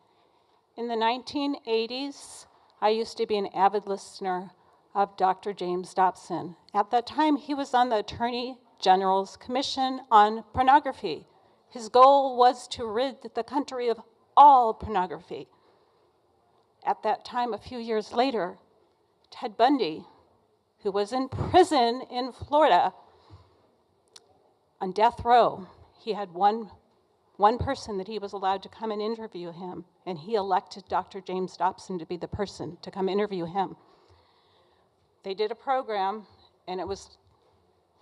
In the 1980s, I used to be an avid listener of Dr. James Dobson. At that time, he was on the Attorney General's Commission on Pornography. His goal was to rid the country of all pornography. At that time, a few years later, Ted Bundy, who was in prison in Florida on death row, he had one person that he was allowed to come and interview him, and he elected Dr. James Dobson to be the person to come interview him. They did a program, and it was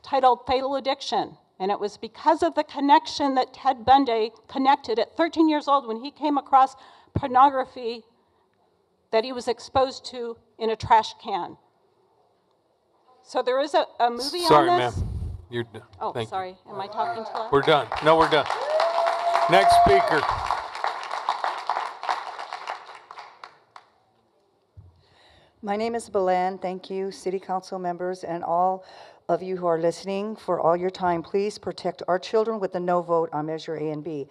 titled Fatal Addiction, and it was because of the connection that Ted Bundy connected at 13 years old when he came across pornography that he was exposed to in a trash can. So there is a movie Sorry, on this. ma'am. You're done. Oh, Thank sorry. Am I talking too loud? We're done. No, we're done. Next speaker. My name is Belan. Thank you, City Council members, and all of you who are listening for all your time. Please protect our children with a no vote on Measure A and B.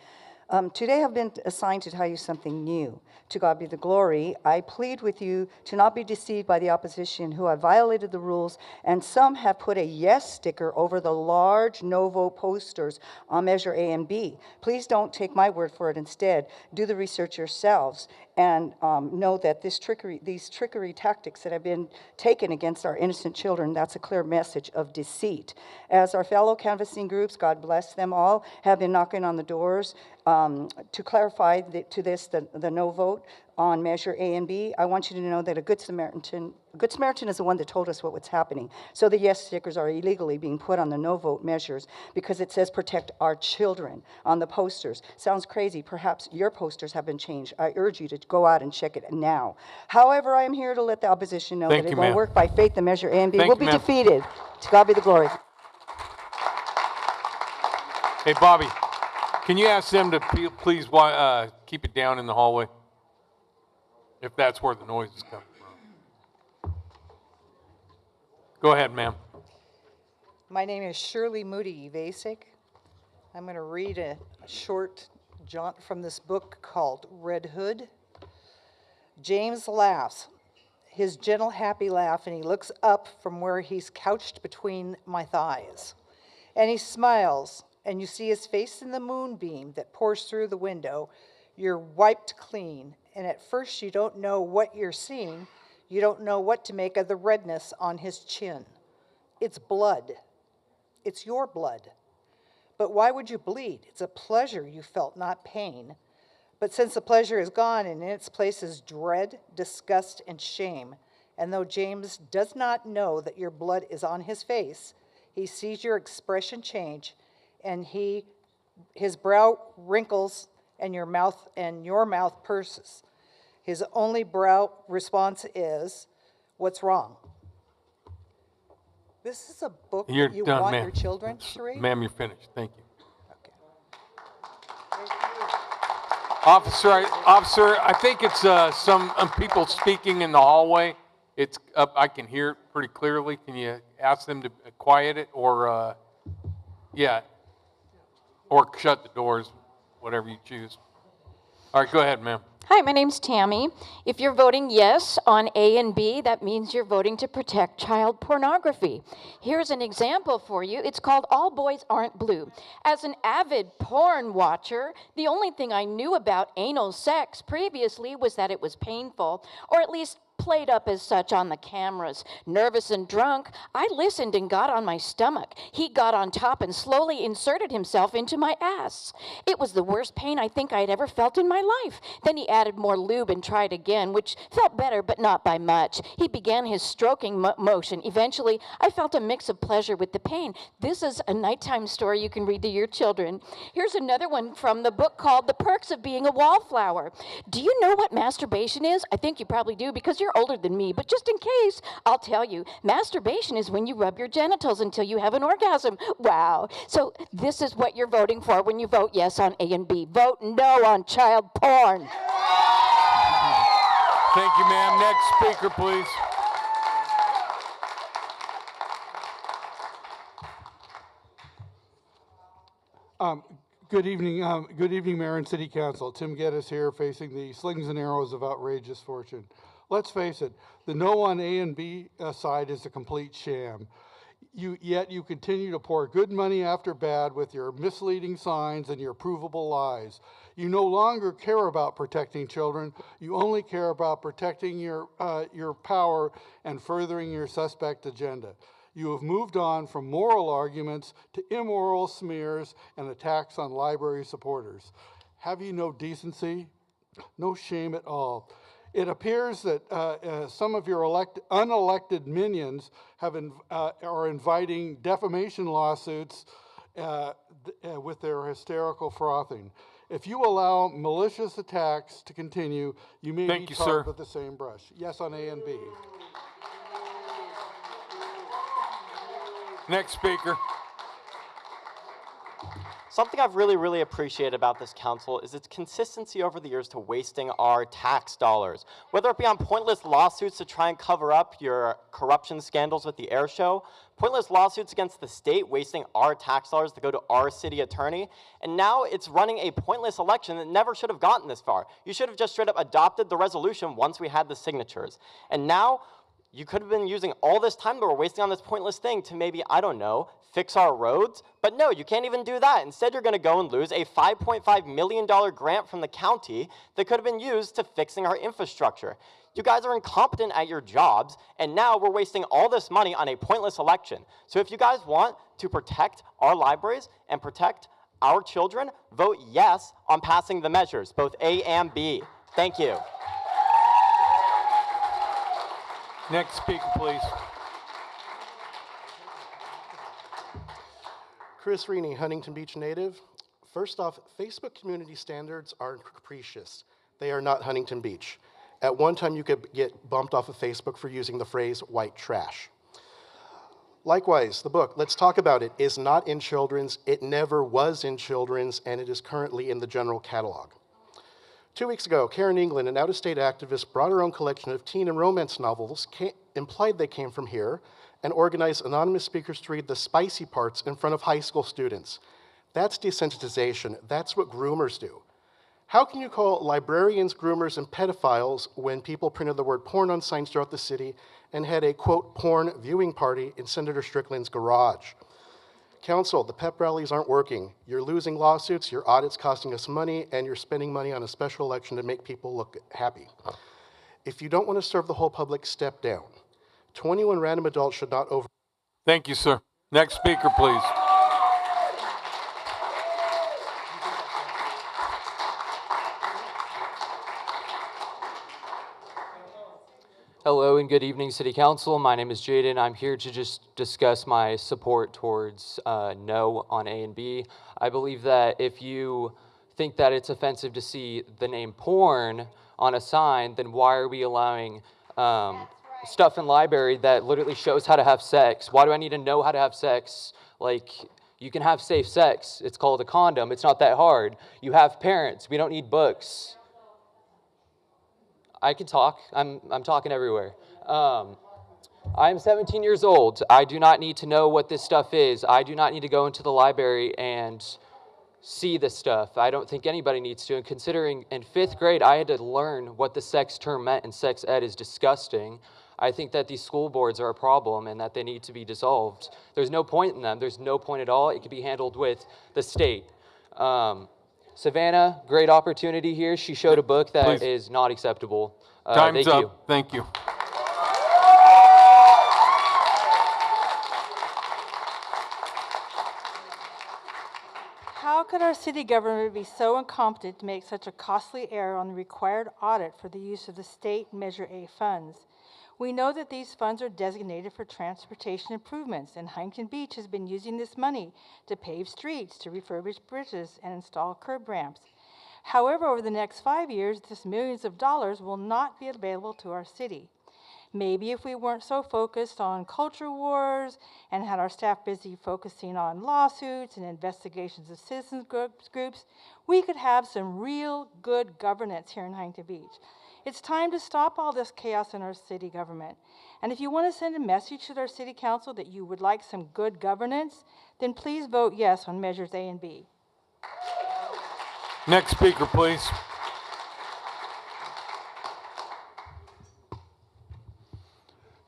Today I've been assigned to tell you something new. To God be the glory. I plead with you to not be deceived by the opposition who have violated the rules, and some have put a yes sticker over the large no vote posters on Measure A and B. Please don't take my word for it. Instead, do the research yourselves and know that these trickery tactics that have been taken against our innocent children, that's a clear message of deceit. As our fellow canvassing groups, God bless them all, have been knocking on the doors to clarify the no vote on Measure A and B, I want you to know that a Good Samaritan is the one that told us what was happening. So the yes stickers are illegally being put on the no vote measures because it says protect our children on the posters. Sounds crazy. Perhaps your posters have been changed. I urge you to go out and check it now. However, I am here to let the opposition know that it will work by faith. The Measure A and B will be defeated. To God be the glory. Hey, Bobby, can you ask them to please keep it down in the hallway? If that's where the noise is coming from. Go ahead, ma'am. My name is Shirley Moody Evasic. I'm going to read a short jaunt from this book called Red Hood. James laughs, his gentle, happy laugh, and he looks up from where he's couched between my thighs. And he smiles, and you see his face in the moonbeam that pours through the window. You're wiped clean, and at first you don't know what you're seeing. You don't know what to make of the redness on his chin. It's blood. It's your blood. But why would you bleed? It's a pleasure you felt, not pain. But since the pleasure is gone, and in its place is dread, disgust, and shame, and though James does not know that your blood is on his face, he sees your expression change, and his brow wrinkles, and your mouth purses. His only brow response is, "What's wrong?" This is a book that you want your children to read? Ma'am, you're finished. Thank you. Okay. Officer, I think it's some people speaking in the hallway. It's up. I can hear it pretty clearly. Can you ask them to quiet it or, or shut the doors, whatever you choose. All right, go ahead, ma'am. Hi, my name's Tammy. If you're voting yes on A and B, that means you're voting to protect child pornography. Here's an example for you. It's called All Boys Aren't Blue. As an avid porn watcher, the only thing I knew about anal sex previously was that it was painful, or at least played up as such on the cameras. Nervous and drunk, I listened and got on my stomach. He got on top and slowly inserted himself into my ass. It was the worst pain I think I'd ever felt in my life. Then he added more lube and tried again, which felt better, but not by much. He began his stroking motion. Eventually, I felt a mix of pleasure with the pain. This is a nighttime story you can read to your children. Here's another one from the book called The Perks of Being a Wallflower. Do you know what masturbation is? I think you probably do because you're older than me, but just in case, I'll tell you. Masturbation is when you rub your genitals until you have an orgasm. Wow. So this is what you're voting for when you vote yes on A and B. Vote no on child porn. Thank you, ma'am. Next speaker, please. Good evening, Mayor and City Council. Tim Geddes here, facing the slings and arrows of outrageous fortune. Let's face it, the no on A and B side is a complete sham. Yet you continue to pour good money after bad with your misleading signs and your provable lies. You no longer care about protecting children. You only care about protecting your power and furthering your suspect agenda. You have moved on from moral arguments to immoral smears and attacks on library supporters. Have you no decency? No shame at all. It appears that some of your unelected minions are inviting defamation lawsuits with their hysterical frothing. If you allow malicious attacks to continue, you may be tarred with the same brush. Yes on A and B. Next speaker. Something I've really appreciated about this council is its consistency over the years to wasting our tax dollars. Whether it be on pointless lawsuits to try and cover up your corruption scandals with the air show, pointless lawsuits against the state wasting our tax dollars to go to our city attorney, and now it's running a pointless election that never should have gotten this far. You should have just straight up adopted the resolution once we had the signatures. And now, you could have been using all this time that we're wasting on this pointless thing to maybe, I don't know, fix our roads. But no, you can't even do that. Instead, you're going to go and lose a $5.5 million grant from the county that could have been used to fixing our infrastructure. You guys are incompetent at your jobs, and now we're wasting all this money on a pointless election. So if you guys want to protect our libraries and protect our children, vote yes on passing the measures, both A and B. Thank you. Next speaker, please. Chris Reaney, Huntington Beach native. First off, Facebook community standards are capricious. They are not Huntington Beach. At one time, you could get bumped off of Facebook for using the phrase white trash. Likewise, the book, Let's Talk About It, is not in children's. It never was in children's, and it is currently in the general catalog. 2 weeks ago, Karen England, an out-of-state activist, brought her own collection of teen and romance novels, implied they came from here, and organized anonymous speakers to read the spicy parts in front of high school students. That's desensitization. That's what groomers do. How can you call librarians groomers and pedophiles when people printed the word porn on signs throughout the city and had a, quote, porn viewing party in Senator Strickland's garage? Council, the pep rallies aren't working. You're losing lawsuits, your audit's costing us money, and you're spending money on a special election to make people look happy. If you don't want to serve the whole public, step down. 21 random adults should not over... Thank you, sir. Next speaker, please. Hello and good evening, City Council. My name is Jaden. I'm here to just discuss my support towards no on A and B. I believe that if you think that it's offensive to see the name porn on a sign, then why are we allowing stuff in library that literally shows how to have sex? Why do I need to know how to have sex? Like, you can have safe sex. It's called a condom. It's not that hard. You have parents. We don't need books. I can talk. I'm talking everywhere. I'm 17 years old. I do not need to know what this stuff is. I do not need to go into the library and see this stuff. I don't think anybody needs to. And considering in 5th grade, I had to learn what the sex term meant, and sex ed is disgusting. I think that these school boards are a problem and that they need to be dissolved. There's no point in them. There's no point at all. It can be handled with the state. Savannah, great opportunity here. She showed a book that is not acceptable. Time's thank up. you. Thank you. How could our city government be so incompetent to make such a costly error on the required audit for the use of the state Measure A funds? We know that these funds are designated for transportation improvements, and Huntington Beach has been using this money to pave streets, to refurbish bridges, and install curb ramps. However, over the next 5 years, this millions of dollars will not be available to our city. Maybe if we weren't so focused on culture wars and had our staff busy focusing on lawsuits and investigations of citizens groups, we could have some real good governance here in Huntington Beach. It's time to stop all this chaos in our city government. And if you want to send a message to our city council that you would like some good governance, then please vote yes on measures A and B. Next speaker, please.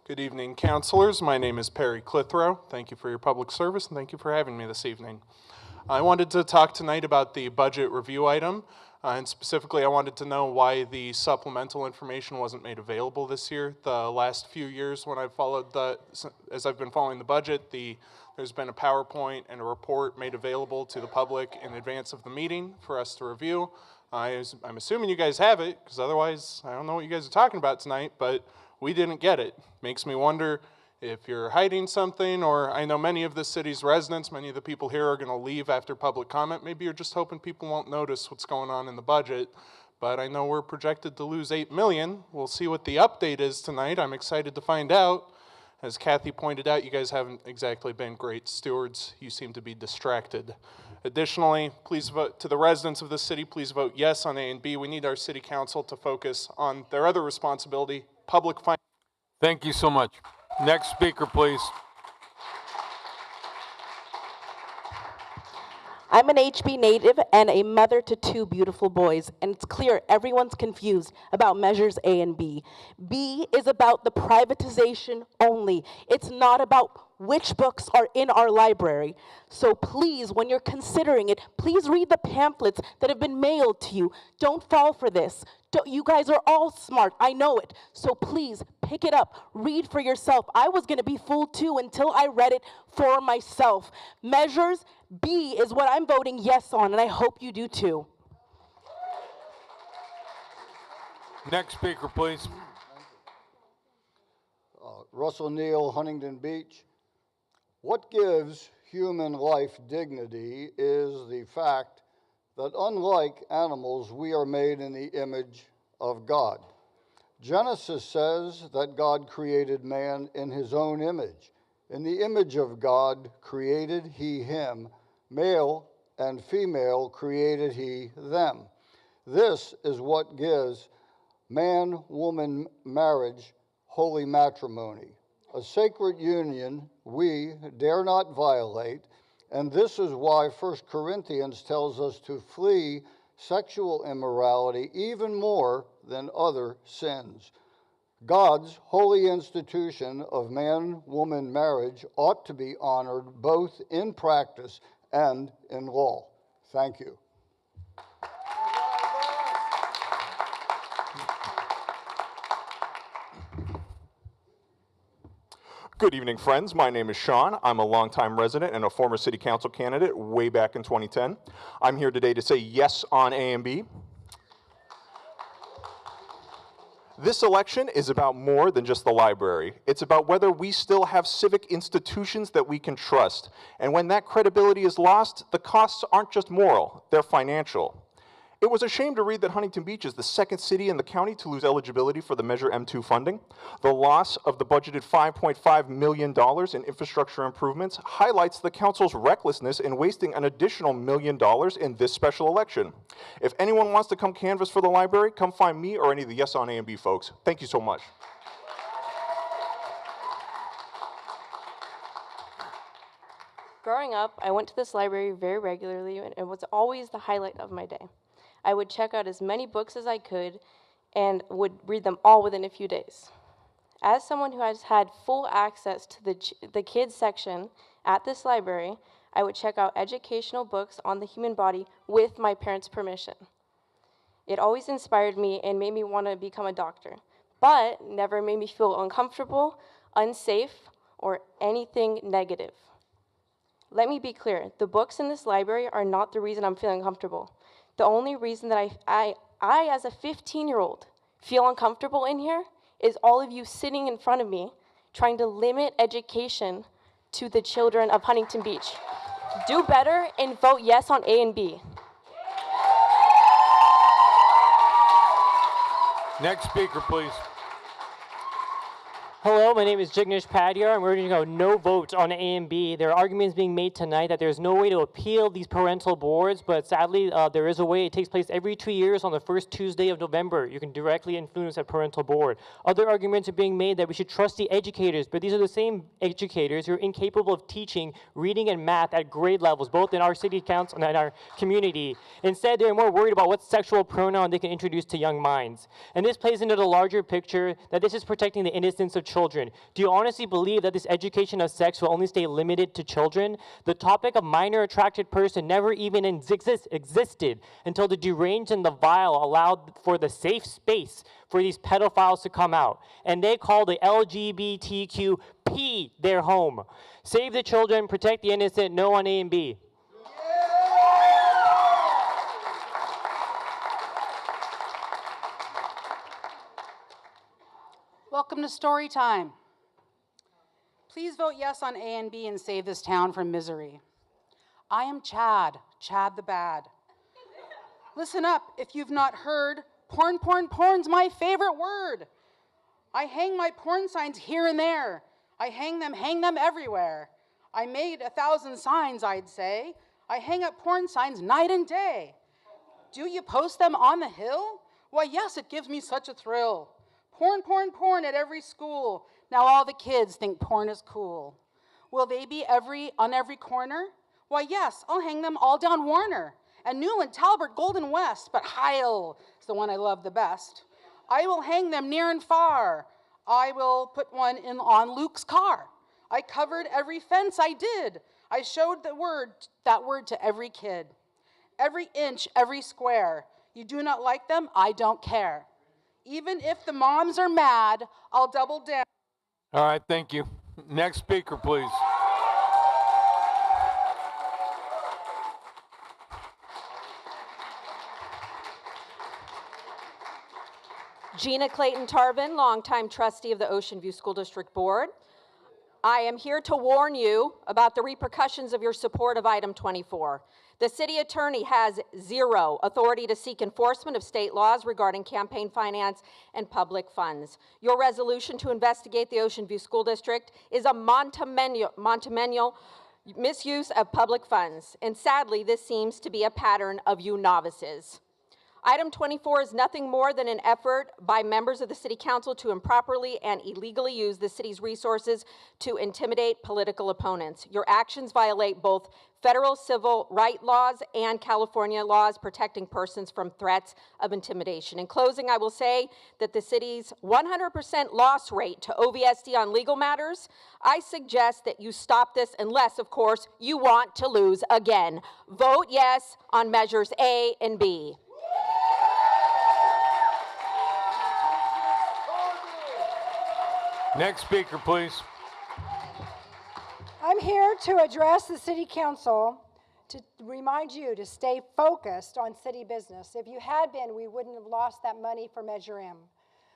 Good evening, councilors. My name is Perry Clithrow. Thank you for your public service, and thank you for having me this evening. I wanted to talk tonight about the budget review item, and specifically I wanted to know why the supplemental information wasn't made available this year. The last few years when I've followed as I've been following the budget, there's been a PowerPoint and a report made available to the public in advance of the meeting for us to review. I'm assuming you guys have it, because otherwise I don't know what you guys are talking about tonight, but we didn't get it. Makes me wonder if you're hiding something, or I know many of the city's residents, many of the people here are going to leave after public comment. Maybe you're just hoping people won't notice what's going on in the budget. But I know we're projected to lose $8 million. We'll see what the update is tonight. I'm excited to find out. As Kathy pointed out, you guys haven't exactly been great stewards. You seem to be distracted Additionally, please vote to the residents of the city, please vote yes on A and B. We need our city council to focus on their other responsibility, public finance. Thank you so much. Next speaker, please. I'm an HB native and a mother to 2 beautiful boys, and it's clear everyone's confused about measures A and B. B is about the privatization only. It's not about which books are in our library. So please, when you're considering it, please read the pamphlets that have been mailed to you. Don't fall for this. You guys are all smart, I know it. So please, pick it up, read for yourself. I was gonna be fooled too until I read it for myself. Measures B is what I'm voting yes on, and I hope you do too. Next speaker, please. Russell Neal, Huntington Beach. What gives human life dignity is the fact that unlike animals, we are made in the image of God. Genesis says that God created man in his own image. In the image of God created he him, male and female created he them. This is what gives man-woman marriage holy matrimony, a sacred union we dare not violate, and this is why 1 Corinthians tells us to flee sexual immorality even more than other sins. God's holy institution of man-woman marriage ought to be honored both in practice and in law. Thank you. Good evening, friends. My name is Sean. I'm a longtime resident and a former city council candidate way back in 2010. I'm here today to say yes on A and B. This election is about more than just the library. It's about whether we still have civic institutions that we can trust. And when that credibility is lost, the costs aren't just moral, they're financial. It was a shame to read that Huntington Beach is the second city in the county to lose eligibility for the Measure M2 funding. The loss of the budgeted $5.5 million in infrastructure improvements highlights the council's recklessness in wasting an additional $1 million in this special election. If anyone wants to come canvass for the library, come find me or any of the Yes on A and B folks. Thank you so much. Growing up, I went to this library very regularly, and it was always the highlight of my day. I would check out as many books as I could and would read them all within a few days. As someone who has had full access to the kids section at this library, I would check out educational books on the human body with my parents' permission. It always inspired me and made me want to become a doctor, but never made me feel uncomfortable, unsafe, or anything negative. Let me be clear, the books in this library are not the reason I'm feeling comfortable. The only reason that I as a 15-year-old, feel uncomfortable in here is all of you sitting in front of me trying to limit education to the children of Huntington Beach. Do better and vote yes on A and B. Next speaker, please. Hello, my name is Jignesh Padyar, and we're going to go no vote on A and B. There are arguments being made tonight that there's no way to appeal these parental boards, but sadly, there is a way. It takes place every 2 years on the first Tuesday of November. You can directly influence that parental board. Other arguments are being made that we should trust the educators, but these are the same educators who are incapable of teaching reading and math at grade levels, both in our city council and in our community. Instead, they're more worried about what sexual pronoun they can introduce to young minds. And this plays into the larger picture that this is protecting the innocence of children. Do you honestly believe that this education of sex will only stay limited to children? The topic of minor attracted person never even existed until the deranged and the vile allowed for the safe space for these pedophiles to come out. And they call the LGBTQP their home. Save the children, protect the innocent, no on A and B. Welcome to story time. Please vote yes on A and B and save this town from misery. I am Chad the bad. Listen up, if you've not heard, porn's my favorite word. I hang my porn signs here and there. I hang them everywhere. I made 1,000 signs, I'd say. I hang up porn signs night and day. Do you post them on the hill? Why, yes, it gives me such a thrill. Porn, porn, porn at every school. Now all the kids think porn is cool. Will they be on every corner? Why, yes, I'll hang them all down Warner. And Newland, Talbot, Golden West, but Heil is the one I love the best. I will hang them near and far. I will put one on Luke's car. I covered every fence I did. I showed that word to every kid. Every inch, every square. You do not like them? I don't care. Even if the moms are mad, I'll double down. All right, thank you. Next speaker, please. Gina Clayton Tarvin, longtime trustee of the Ocean View School District Board. I am here to warn you about the repercussions of your support of item 24. The city attorney has zero authority to seek enforcement of state laws regarding campaign finance and public funds. Your resolution to investigate the Ocean View School District is a monumental misuse of public funds, and sadly, this seems to be a pattern of you novices. Item 24 is nothing more than an effort by members of the City Council to improperly and illegally use the city's resources to intimidate political opponents. Your actions violate both federal civil rights laws and California laws protecting persons from threats of intimidation. In closing, I will say that the city's 100% loss rate to OVSD on legal matters, I suggest that you stop this unless, of course, you want to lose again. Vote yes on measures A and B. Next speaker, please. I'm here to address the City Council to remind you to stay focused on city business. If you had been, we wouldn't have lost that money for Measure M.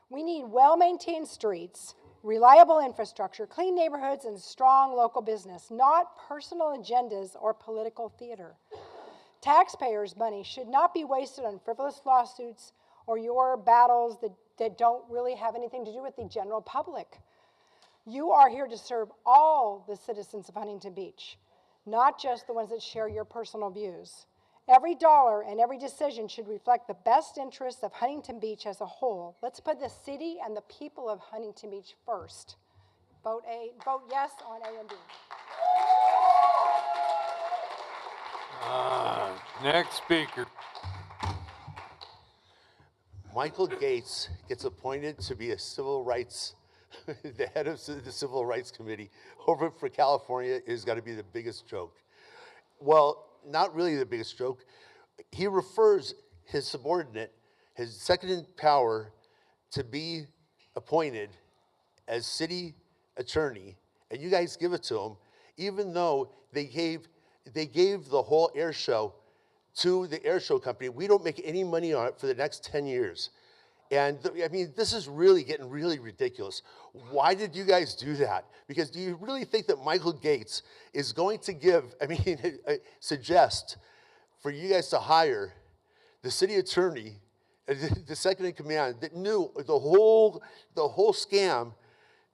We need well-maintained streets, reliable infrastructure, clean neighborhoods, and strong local business, not personal agendas or political theater. Taxpayers' money should not be wasted on frivolous lawsuits or your battles that don't really have anything to do with the general public. You are here to serve all the citizens of Huntington Beach, not just the ones that share your personal views. Every dollar and every decision should reflect the best interests of Huntington Beach as a whole. Let's put the city and the people of Huntington Beach first. Vote yes on A and B. Next speaker. Michael Gates gets appointed to be a civil rights, the head of the Civil Rights Committee over for California is got to be the biggest joke. Well, not really the biggest joke. He refers his subordinate, his second in power, to be appointed as city attorney, and you guys give it to him, even though they gave the whole air show to the air show company. We don't make any money on it for the next 10 years. And I mean, this is really getting really ridiculous. Why did you guys do that? Because do you really think that Michael Gates is going to suggest for you guys to hire the city attorney, the second in command, that knew the whole scam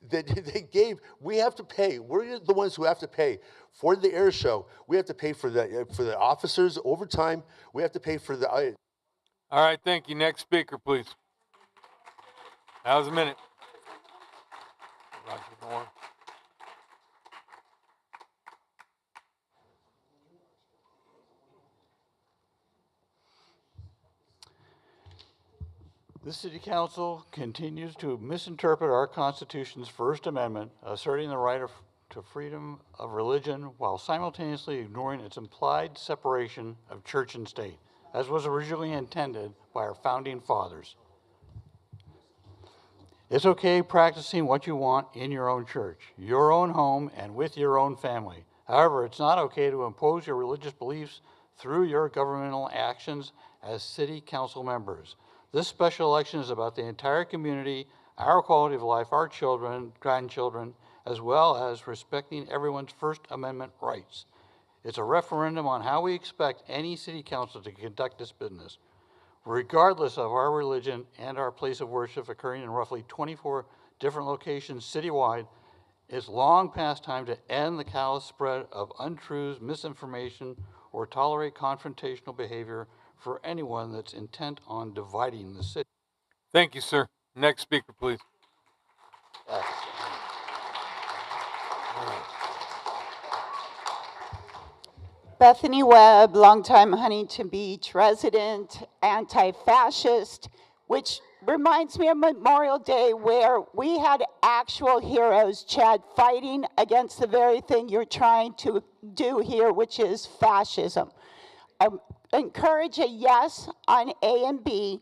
that they gave? We have to pay. We're the ones who have to pay for the air show. We have to pay for the officers overtime. We have to pay for the. All right, thank you. Next speaker, please. That was a minute. Roger Moore. The City Council continues to misinterpret our Constitution's First Amendment, asserting the right to freedom of religion while simultaneously ignoring its implied separation of church and state, as was originally intended by our founding fathers. It's okay practicing what you want in your own church, your own home, and with your own family. However, it's not okay to impose your religious beliefs through your governmental actions as city council members. This special election is about the entire community, our quality of life, our children, grandchildren, as well as respecting everyone's First Amendment rights. It's a referendum on how we expect any city council to conduct this business. Regardless of our religion and our place of worship occurring in roughly 24 different locations citywide, it's long past time to end the callous spread of untruths, misinformation, or tolerate confrontational behavior for anyone that's intent on dividing the city. Thank you, sir. Next speaker, please. Bethany Webb, longtime Huntington Beach resident, anti-fascist, which reminds me of Memorial Day where we had actual heroes, Chad, fighting against the very thing you're trying to do here, which is fascism. I encourage a yes on A and B,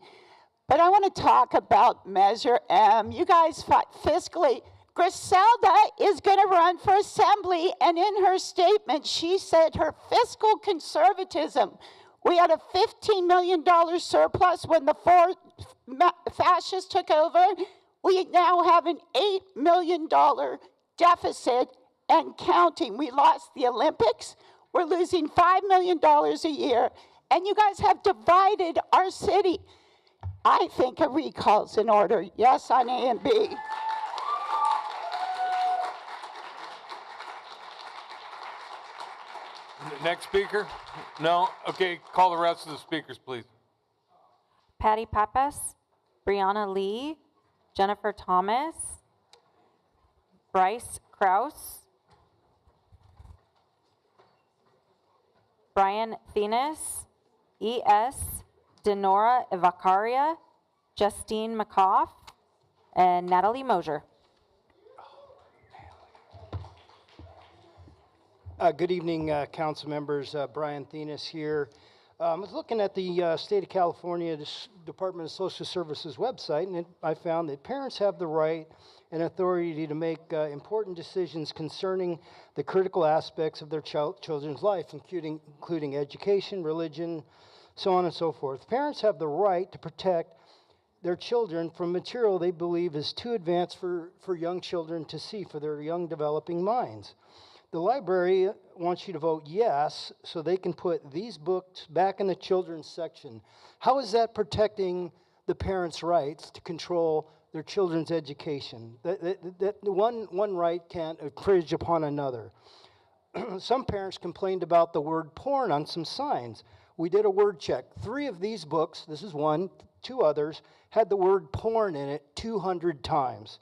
but I want to talk about Measure M. You guys fought fiscally. Griselda is going to run for assembly, and in her statement, she said her fiscal conservatism. We had a $15 million surplus when the four fascists took over. We now have an $8 million deficit and counting. We lost the Olympics. We're losing $5 million a year, and you guys have divided our city. I think a recall's in order. Yes on A and B. Next speaker? No? Okay, call the rest of the speakers, please. Patty Pappas, Brianna Lee, Jennifer Thomas, Bryce Kraus, Brian Thenis, E.S. Denora Ivakaria, Justine McCoff, and Natalie Mosier. Good evening, council members. Brian Thenis here. I was looking at the State of California Department of Social Services website, and I found that parents have the right and authority to make important decisions concerning the critical aspects of their children's life, including education, religion, so on and so forth. Parents have the right to protect their children from material they believe is too advanced for young children to see, for their young developing minds. The library wants you to vote yes so they can put these books back in the children's section. How is that protecting the parents' rights to control their children's education? That one right can't infringe upon another. Some parents complained about the word porn on some signs. We did a word check. 3 of these books, this is one, 2 others, had the word porn in it 200 times.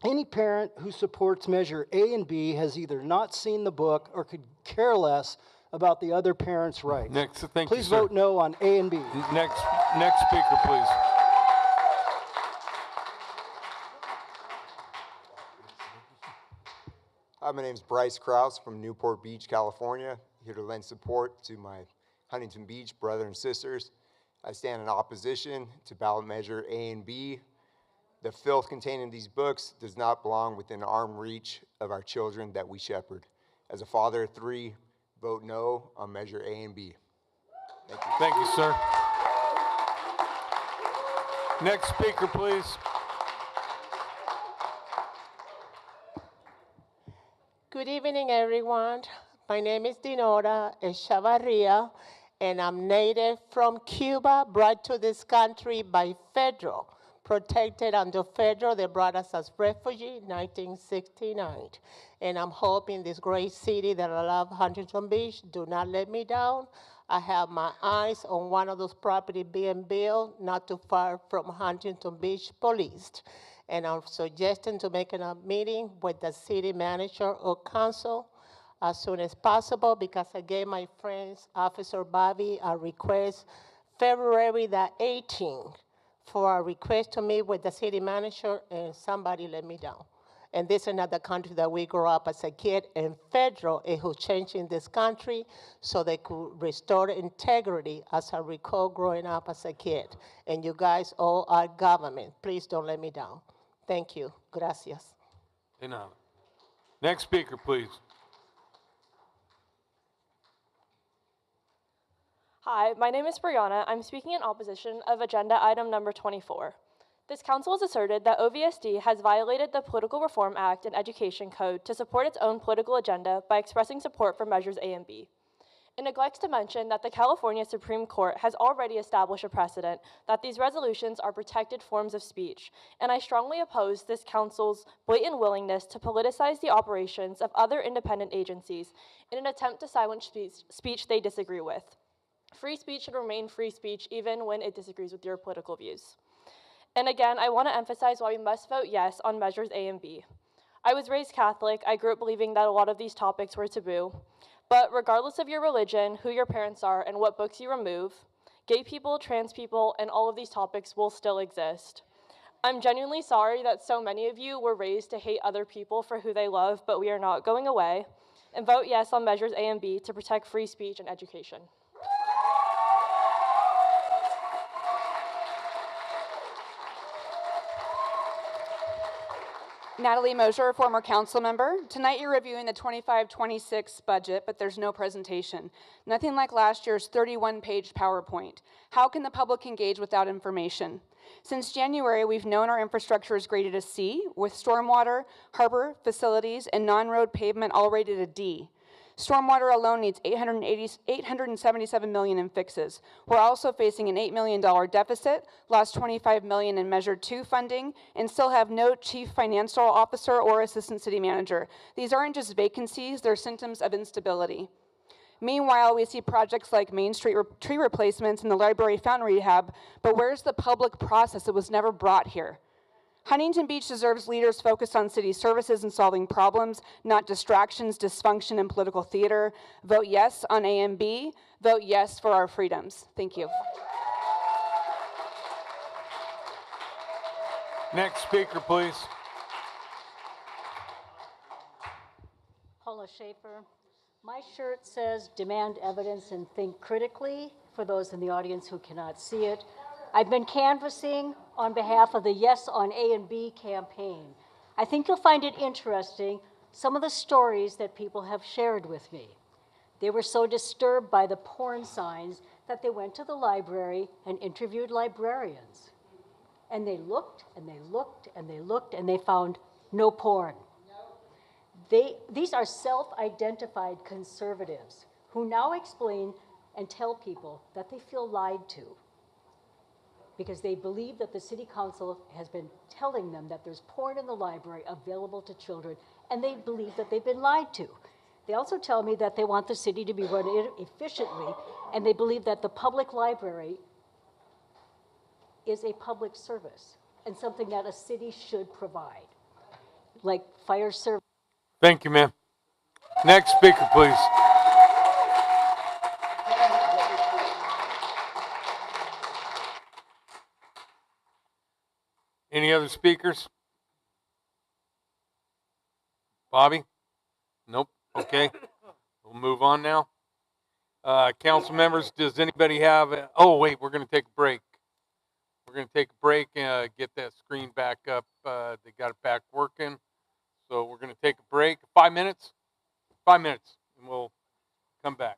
Any parent who supports Measure A and B has either not seen the book or could care less about the other parent's rights. Next, thank Please you, sir. vote no on A and B. Next speaker, please. Hi, my name is Bryce Kraus from Newport Beach, California, here to lend support to my Huntington Beach brothers and sisters. I stand in opposition to ballot measure A and B. The filth contained in these books does not belong within arm's reach of our children that we shepherd. As a father of 3, vote no on measure A and B. Thank you. Thank you, sir. Next speaker, please. Good evening, everyone. My name is Dinora Echavarria, and I'm native from Cuba, brought to this country by federal. Protected under federal, they brought us as refugees in 1969. And I'm hoping this great city that I love, Huntington Beach, do not let me down. I have my eyes on one of those properties being built not too far from Huntington Beach Police. And I'm suggesting to make a meeting with the city manager or council as soon as possible, because I gave my friends, Officer Bobby, a request February the 18th. For a request to meet with the city manager, and somebody let me down. And this is another country that we grew up as a kid, and federal is who's changing this country so they could restore integrity, as I recall growing up as a kid. And you guys all are government. Please don't let me down. Thank you. Gracias. Next speaker, please. Hi, my name is Brianna. I'm speaking in opposition of agenda item number 24. This council has asserted that OVSD has violated the Political Reform Act and Education Code to support its own political agenda by expressing support for measures A and B. It neglects to mention that the California Supreme Court has already established a precedent that these resolutions are protected forms of speech, and I strongly oppose this council's blatant willingness to politicize the operations of other independent agencies in an attempt to silence speech they disagree with. Free speech should remain free speech even when it disagrees with your political views. And again, I want to emphasize why we must vote yes on measures A and B. I was raised Catholic. I grew up believing that a lot of these topics were taboo. But regardless of your religion, who your parents are, and what books you remove, gay people, trans people, and all of these topics will still exist. I'm genuinely sorry that so many of you were raised to hate other people for who they love, but we are not going away. And vote yes on measures A and B to protect free speech and education. Natalie Mosier, former council member. Tonight you're reviewing the 25-26 budget, but there's no presentation. Nothing like last year's 31-page PowerPoint. How can the public engage without information? Since January, we've known our infrastructure is graded a C, with stormwater, harbor, facilities, and non-road pavement all rated a D. Stormwater alone needs $877 million in fixes. We're also facing an $8 million deficit, lost $25 million in Measure 2 funding, and still have no chief financial officer or assistant city manager. These aren't just vacancies, they're symptoms of instability. Meanwhile, we see projects like Main Street tree replacements and the library fountain rehab, but where's the public process? It was never brought here. Huntington Beach deserves leaders focused on city services and solving problems, not distractions, dysfunction, and political theater. Vote yes on A and B. Vote yes for our freedoms. Thank you. Next speaker, please. Paula Schaefer. My shirt says demand evidence and think critically, for those in the audience who cannot see it. I've been canvassing on behalf of the Yes on A and B campaign. I think you'll find it interesting, some of the stories that people have shared with me. They were so disturbed by the porn signs that they went to the library and interviewed librarians. And they looked, and they looked, and they looked, and they found no porn. These are self-identified conservatives who now explain and tell people that they feel lied to, because they believe that the city council has been telling them that there's porn in the library available to children, and they believe that they've been lied to. They also tell me that they want the city to be run efficiently, and they believe that the public library is a public service and something that a city should provide, like fire service. Thank you, ma'am. Next speaker, please. Any other speakers? Bobby? Nope. Okay. We'll move on now. Council members, does anybody have... oh, wait, we're going to take a break. We're going to take a break and get that screen back up. They got it back working. So we're going to take a break. 5 minutes? 5 minutes, and we'll come back.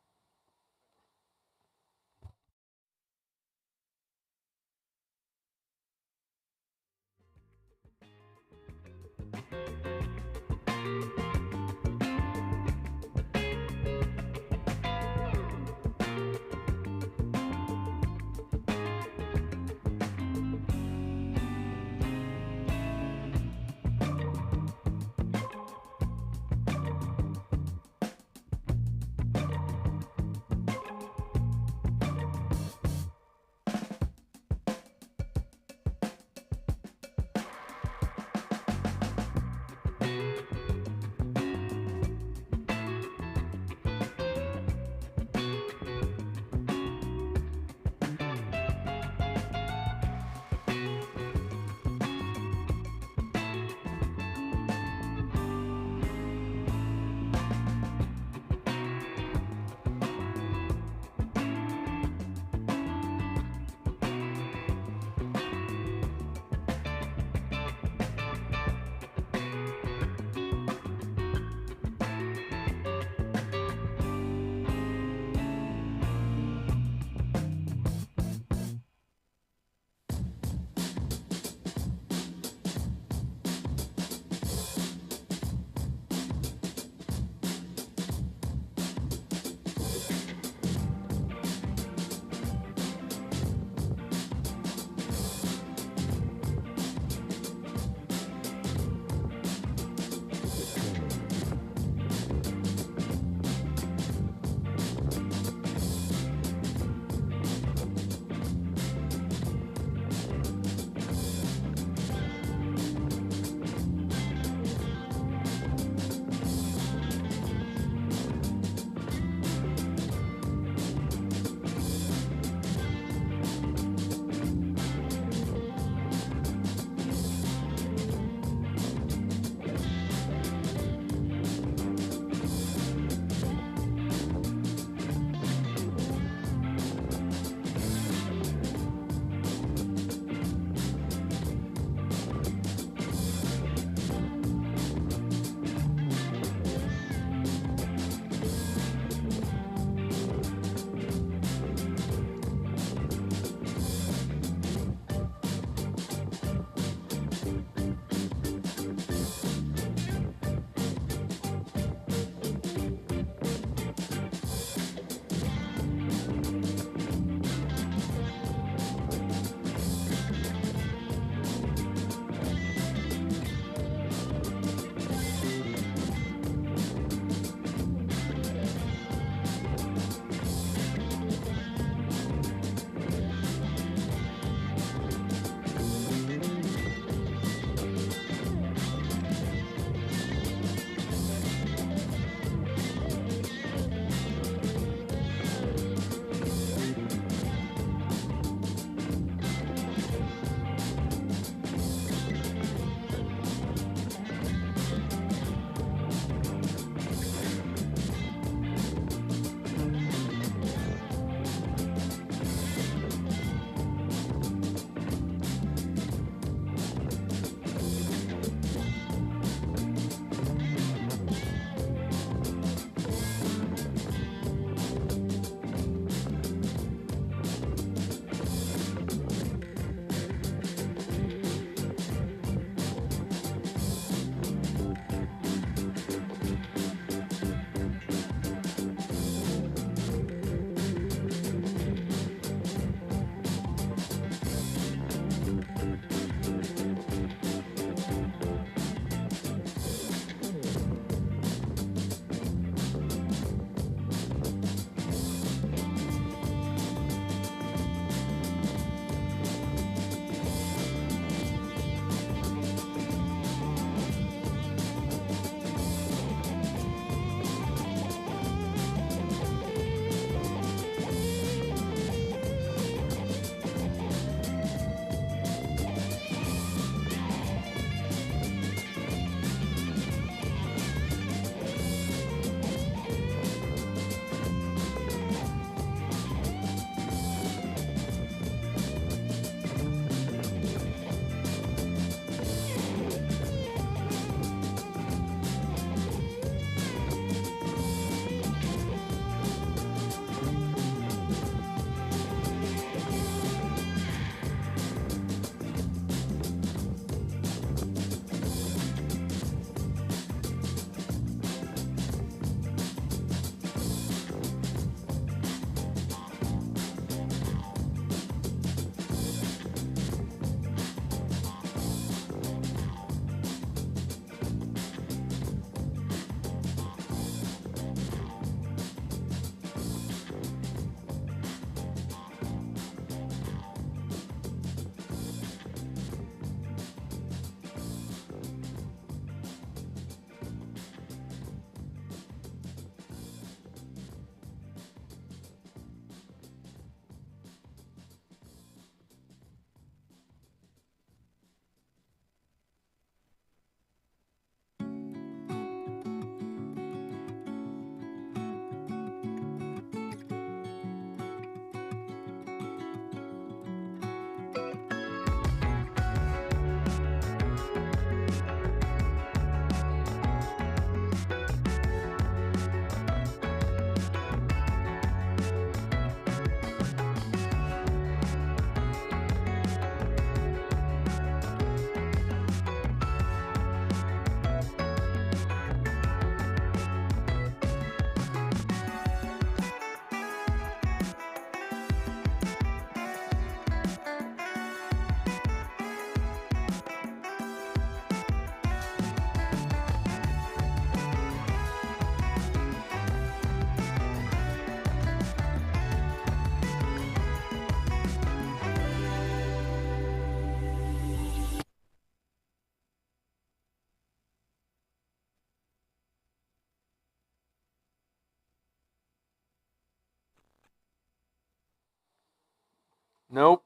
Nope.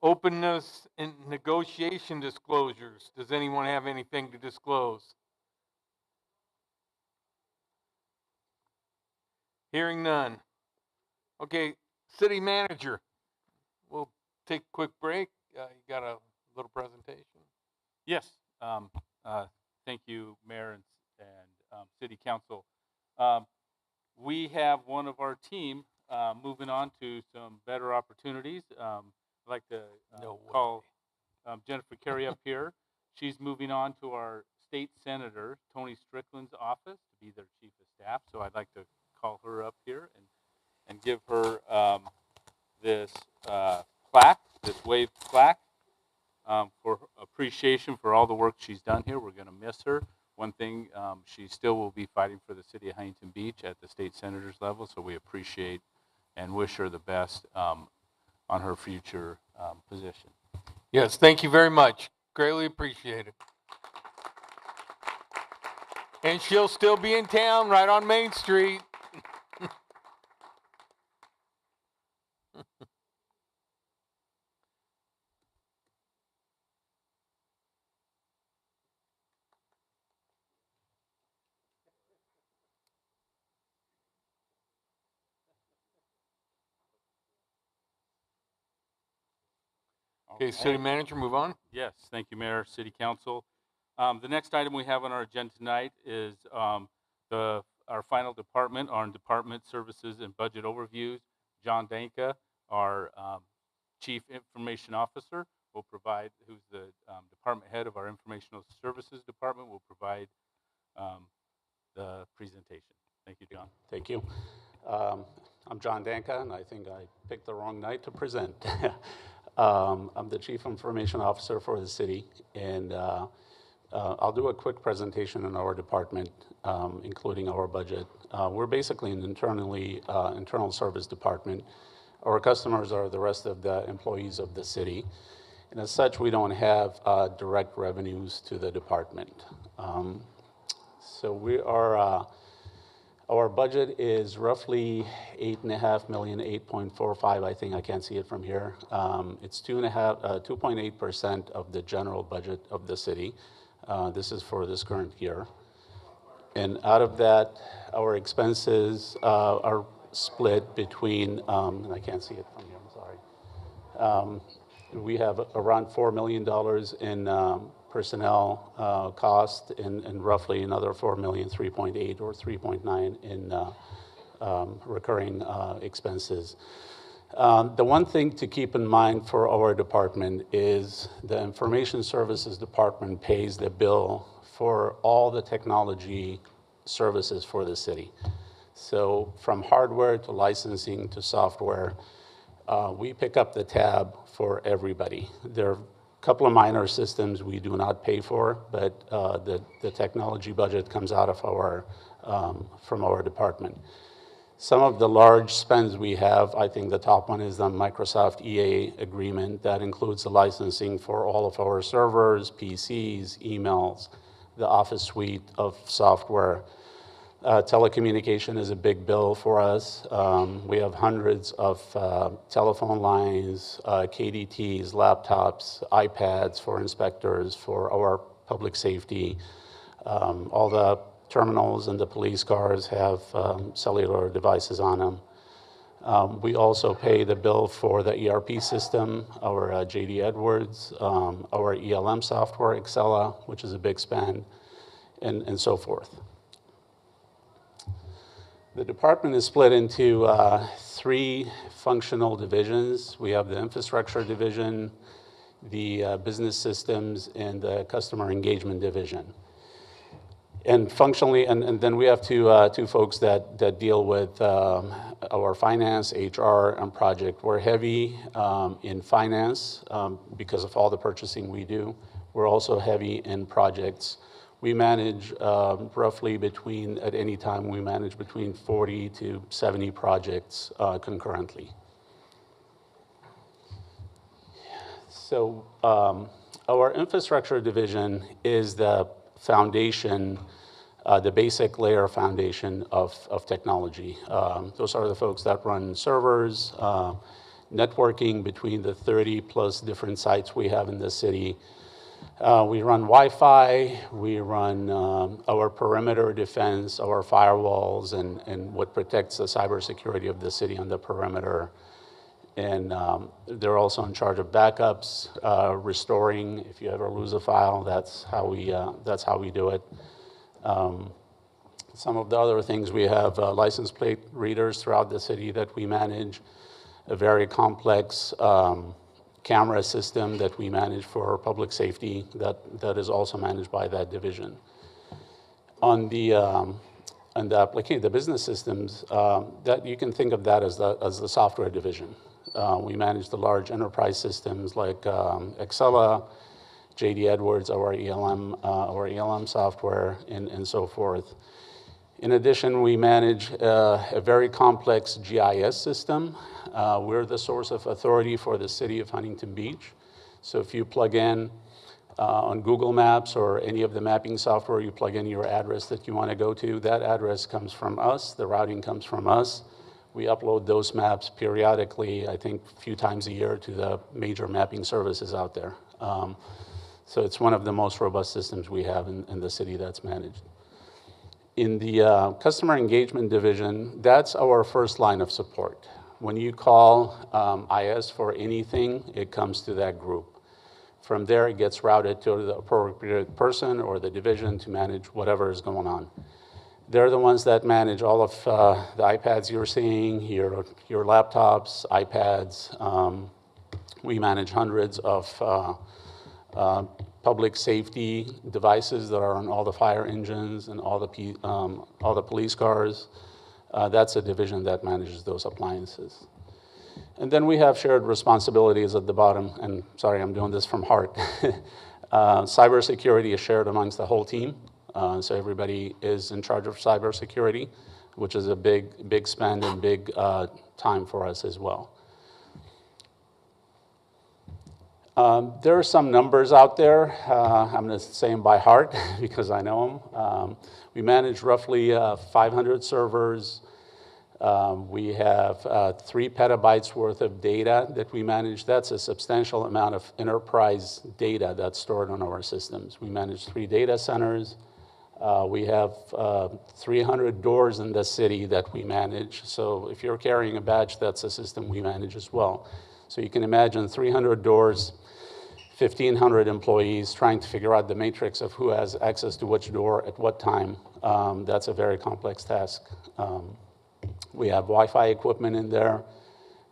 Openness and negotiation disclosures. Does anyone have anything to disclose? Hearing none. Okay, city manager. We'll take a quick break. You got a little presentation? Yes. Thank you, Mayor and City Council. We have one of our team moving on to some better opportunities. I'd like to call Jennifer Carey up here. She's moving on to our state senator, Tony Strickland's office, to be their chief of staff. So I'd like to call her up here and give her this plaque, this wave plaque, for appreciation for all the work she's done here. We're going to miss her. One thing, she still will be fighting for the city of Huntington Beach at the state senator's level, so we appreciate and wish her the best on her future position. Yes, thank you very much. Greatly appreciated. And she'll still be in town right on Main Street. Okay, city manager, move on. Yes, thank you, Mayor, City Council. The next item we have on our agenda tonight is our final department on department services and budget overviews. John Danka, our Chief Information Officer, will provide, who's the department head of our Informational Services Department, will provide the presentation. Thank you, John. Thank you. I'm John Danka, and I think I picked the wrong night to present. I'm the Chief Information Officer for the city, and I'll do a quick presentation on our department, including our budget. We're basically an internal service department. Our customers are the rest of the employees of the city, and as such, we don't have direct revenues to the department. So we are. Our budget is roughly $8.5 million, 8.45. I think I can't see it from here. It's 2.8% of the general budget of the city. This is for this current year. And out of that, our expenses are split between, and I can't see it from here, I'm sorry. We have around $4 million in personnel cost and roughly another $4 million, 3.8 or 3.9 in recurring expenses. The one thing to keep in mind for our department is the Information Services Department pays the bill for all the technology services for the city. So from hardware to licensing to software, we pick up the tab for everybody. There are a couple of minor systems we do not pay for, but the technology budget comes out of our, from our department. Some of the large spends we have, I think the top one is the Microsoft EA agreement. That includes the licensing for all of our servers, PCs, emails, the Office suite of software. Telecommunication is a big bill for us. We have hundreds of telephone lines, KDTs, laptops, iPads for inspectors, for our public safety. All the terminals and the police cars have cellular devices on them. We also pay the bill for the ERP system, our JD Edwards, our ELM software, Excella, which is a big spend, and so forth. The department is split into 3 functional divisions. We have the infrastructure division, the business systems, and the customer engagement division. And functionally, and then we have two folks that deal with our finance, HR, and project. We're heavy in finance because of all the purchasing we do. We're also heavy in projects. We manage roughly at any time, we manage between 40 to 70 projects concurrently. So our infrastructure division is the foundation, the basic layer foundation of technology. Those are the folks that run servers, networking between the 30+ different sites we have in the city. We run Wi-Fi, we run our perimeter defense, our firewalls, and what protects the cybersecurity of the city on the perimeter. And they're also in charge of backups, restoring. If you ever lose a file, that's how we do it. Some of the other things, we have license plate readers throughout the city that we manage, a very complex camera system that we manage for public safety that is also managed by that division. On the business systems, that you can think of that as the software division. We manage the large enterprise systems like Excella, JD Edwards, our ELM software, and so forth. In addition, we manage a very complex GIS system. We're the source of authority for the city of Huntington Beach. So if you plug in on Google Maps or any of the mapping software, you plug in your address that you want to go to, that address comes from us, the routing comes from us. We upload those maps periodically, I think a few times a year, to the major mapping services out there. So it's one of the most robust systems we have in the city that's managed. In the customer engagement division, that's our first line of support. When you call IS for anything, it comes to that group. From there, it gets routed to the appropriate person or the division to manage whatever is going on. They're the ones that manage all of the iPads you're seeing, your laptops, iPads. We manage hundreds of public safety devices that are on all the fire engines and all the police cars. That's a division that manages those appliances. And then we have shared responsibilities at the bottom, and sorry, I'm doing this from heart. Cybersecurity is shared amongst the whole team, so everybody is in charge of cybersecurity, which is a big spend and big time for us as well. There are some numbers out there. I'm going to say them by heart because I know them. We manage roughly 500 servers. We have 3 petabytes worth of data that we manage. That's a substantial amount of enterprise data that's stored on our systems. We manage 3 data centers. We have 300 doors in the city that we manage. So if you're carrying a badge, that's a system we manage as well. So you can imagine 300 doors, 1,500 employees trying to figure out the matrix of who has access to which door at what time. That's a very complex task. We have Wi-Fi equipment in there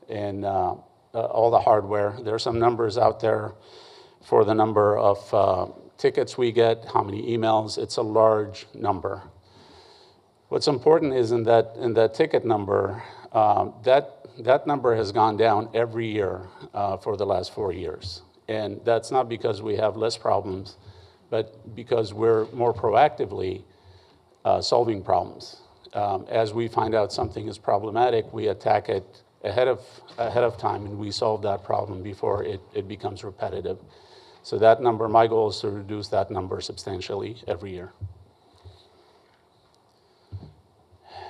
and all the hardware. There are some numbers out there for the number of tickets we get, how many emails. It's a large number. What's important is in that ticket number, that number has gone down every year for the last 4 years. And that's not because we have less problems, but because we're more proactively solving problems. As we find out something is problematic, we attack it ahead of time, and we solve that problem before it becomes repetitive. So that number, my goal is to reduce that number substantially every year.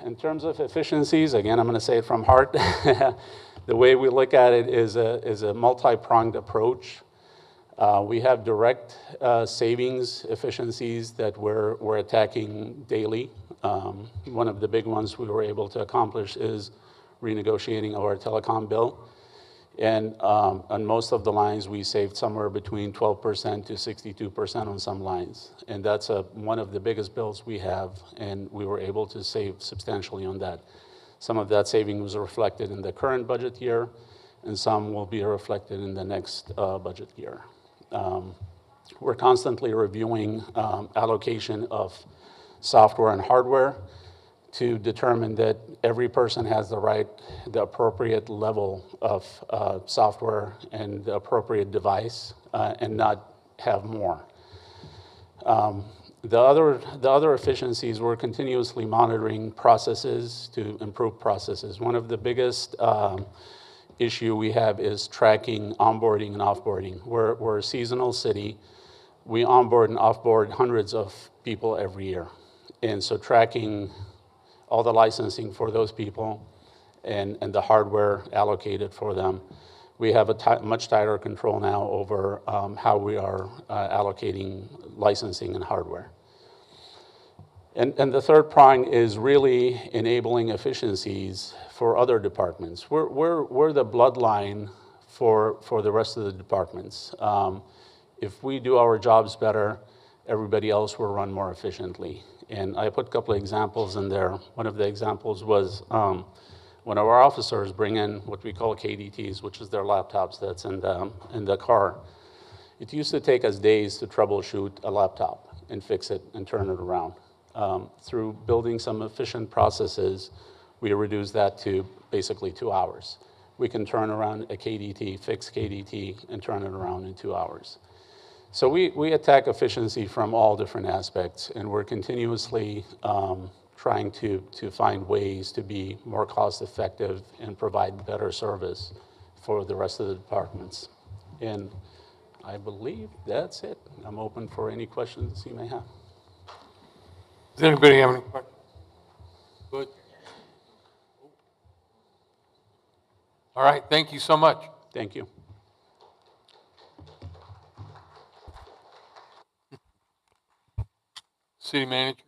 In terms of efficiencies, again, I'm going to say it from heart. The way we look at it is a multi-pronged approach. We have direct savings efficiencies that we're attacking daily. One of the big ones we were able to accomplish is renegotiating our telecom bill. And on most of the lines, we saved somewhere between 12% to 62% on some lines. And that's one of the biggest bills we have, and we were able to save substantially on that. Some of that saving was reflected in the current budget year, and some will be reflected in the next budget year. We're constantly reviewing allocation of software and hardware to determine that every person has the appropriate level of software and the appropriate device, and not have more. The other efficiencies, we're continuously monitoring processes to improve processes. One of the biggest issue we have is tracking onboarding and offboarding. We're a seasonal city. We onboard and offboard hundreds of people every year. And so tracking all the licensing for those people and the hardware allocated for them. We have a much tighter control now over how we are allocating licensing and hardware. And the third prong is really enabling efficiencies for other departments. We're the bloodline for the rest of the departments. If we do our jobs better, everybody else will run more efficiently. And I put a couple of examples in there. One of the examples was one of our officers bring in what we call KDTs, which is their laptops that's in the car. It used to take us days to troubleshoot a laptop and fix it and turn it around. Through building some efficient processes, we reduced that to basically 2 hours. We can turn around a KDT, fix KDT, and turn it around in 2 hours. So we attack efficiency from all different aspects, and we're continuously trying to find ways to be more cost effective and provide better service for the rest of the departments. And I believe that's it. I'm open for any questions you may have. Does anybody have any questions? Good. All right, thank you so much. Thank you. City manager?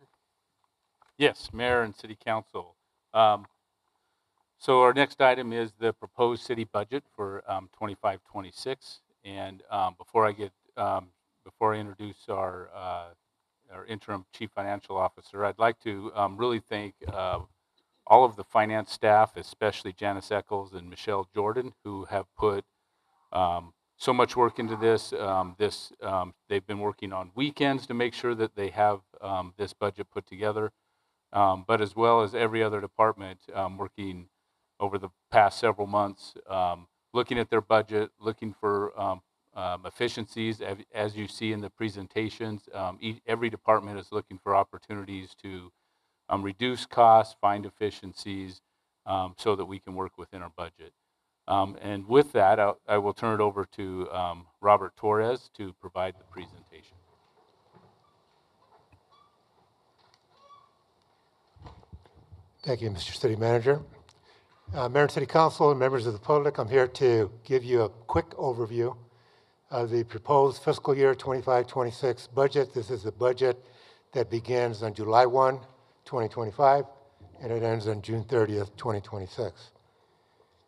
Yes, Mayor and City Council. So our next item is the proposed city budget for 25-26. And before I introduce our interim chief financial officer, I'd like to really thank all of the finance staff, especially Janice Eccles and Michelle Jordan, who have put so much work into this. They've been working on weekends to make sure that they have this budget put together, but as well as every other department working over the past several months, looking at their budget, looking for efficiencies. As you see in the presentations, every department is looking for opportunities to reduce costs, find efficiencies, so that we can work within our budget. And with that, I will turn it over to Robert Torres to provide the presentation. Thank you, Mr. City Manager. Mayor and City Council and members of the public, I'm here to give you a quick overview of the proposed fiscal year 25-26 budget. This is the budget that begins on July 1, 2025, and it ends on June 30th, 2026.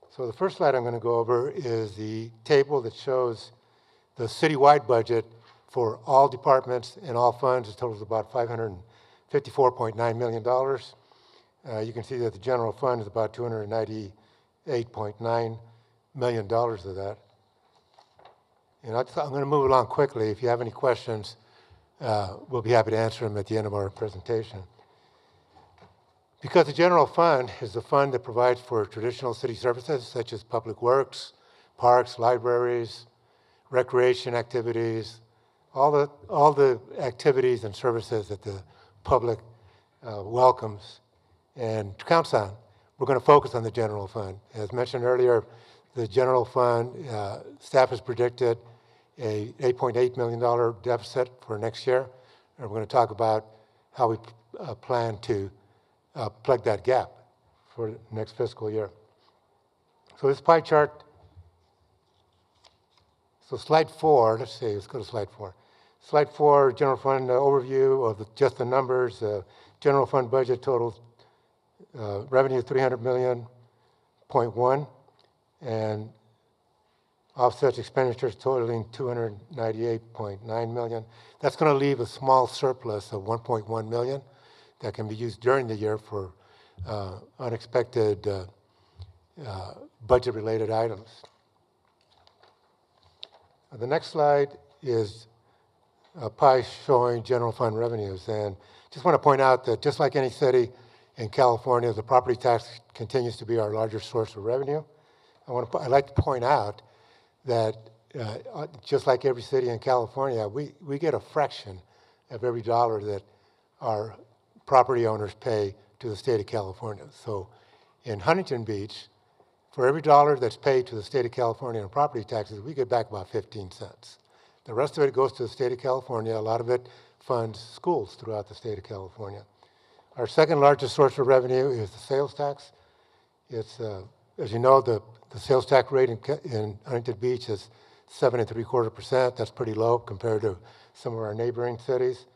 So the first slide I'm going to go over is the table that shows the citywide budget for all departments and all funds. It totals about $554.9 million. You can see that the general fund is about $298.9 million of that. And I'm going to move along quickly. If you have any questions, we'll be happy to answer them at the end of our presentation. Because the general fund is the fund that provides for traditional city services such as public works, parks, libraries, recreation activities, all the activities and services that the public welcomes and counts on. We're going to focus on the general fund. As mentioned earlier, the general fund, staff has predicted a $8.8 million deficit for next year, and we're going to talk about how we plan to plug that gap for next fiscal year. So this pie chart, so slide 4, let's go to slide 4. Slide 4, general fund overview of just the numbers. General fund budget totals revenue $300.1 million, and offsets expenditures totaling $298.9 million. That's going to leave a small surplus of $1.1 million that can be used during the year for unexpected budget-related items. The next slide is a pie showing general fund revenues. And just want to point out that just like any city in California, the property tax continues to be our largest source of revenue. I'd like to point out that just like every city in California, we get a fraction of every dollar that our property owners pay to the state of California. So in Huntington Beach, for every dollar that's paid to the state of California in property taxes, we get back about 15 cents. The rest of it goes to the state of California. A lot of it funds schools throughout the state of California. Our second largest source of revenue is the sales tax. It's, as you know, the sales tax rate in Huntington Beach is 7.75%. That's pretty low compared to some of our neighboring cities.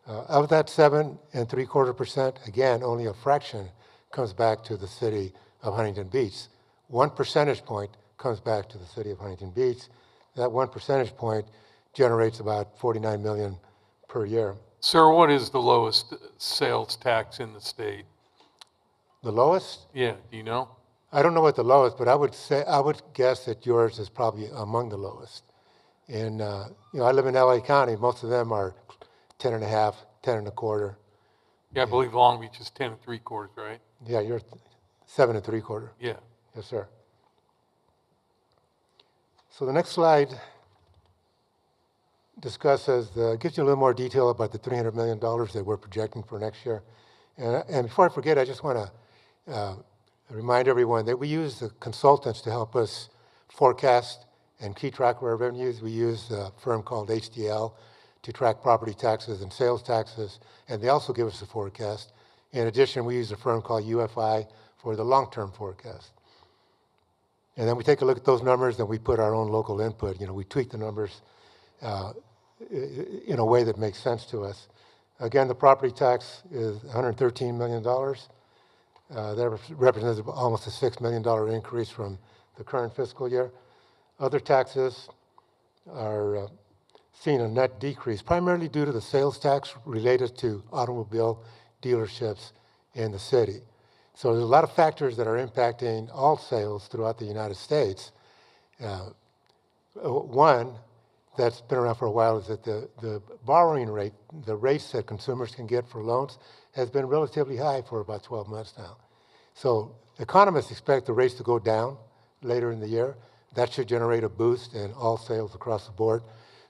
Of that 7.75%, again, only a fraction comes back to the city of Huntington Beach. 1 percentage point comes back to the city of Huntington Beach. That 1 percentage point generates about $49 million per year. Sir, what is the lowest sales tax in the state? The lowest? Yeah, do you know? I don't know what the lowest, but I would guess that yours is probably among the lowest. And I live in LA County. Most of them are 10.5, 10.25. Yeah, I believe Long Beach is 10.75, right? Yeah, you're 7.75. Yeah. Yes, sir. So the next slide discusses, gives you a little more detail about the $300 million that we're projecting for next year. And before I forget, I just want to remind everyone that we use the consultants to help us forecast and keep track of our revenues. We use a firm called HDL to track property taxes and sales taxes, and they also give us a forecast. In addition, we use a firm called UFI for the long-term forecast. And then we take a look at those numbers, and we put our own local input. We tweak the numbers in a way that makes sense to us. Again, the property tax is $113 million. That represents almost a $6 million increase from the current fiscal year. Other taxes are seeing a net decrease, primarily due to the sales tax related to automobile dealerships in the city. So there's a lot of factors that are impacting all sales throughout the United States. One that's been around for a while is that the borrowing rate, the rates that consumers can get for loans, has been relatively high for about 12 months now. So economists expect the rates to go down later in the year. That should generate a boost in all sales across the board.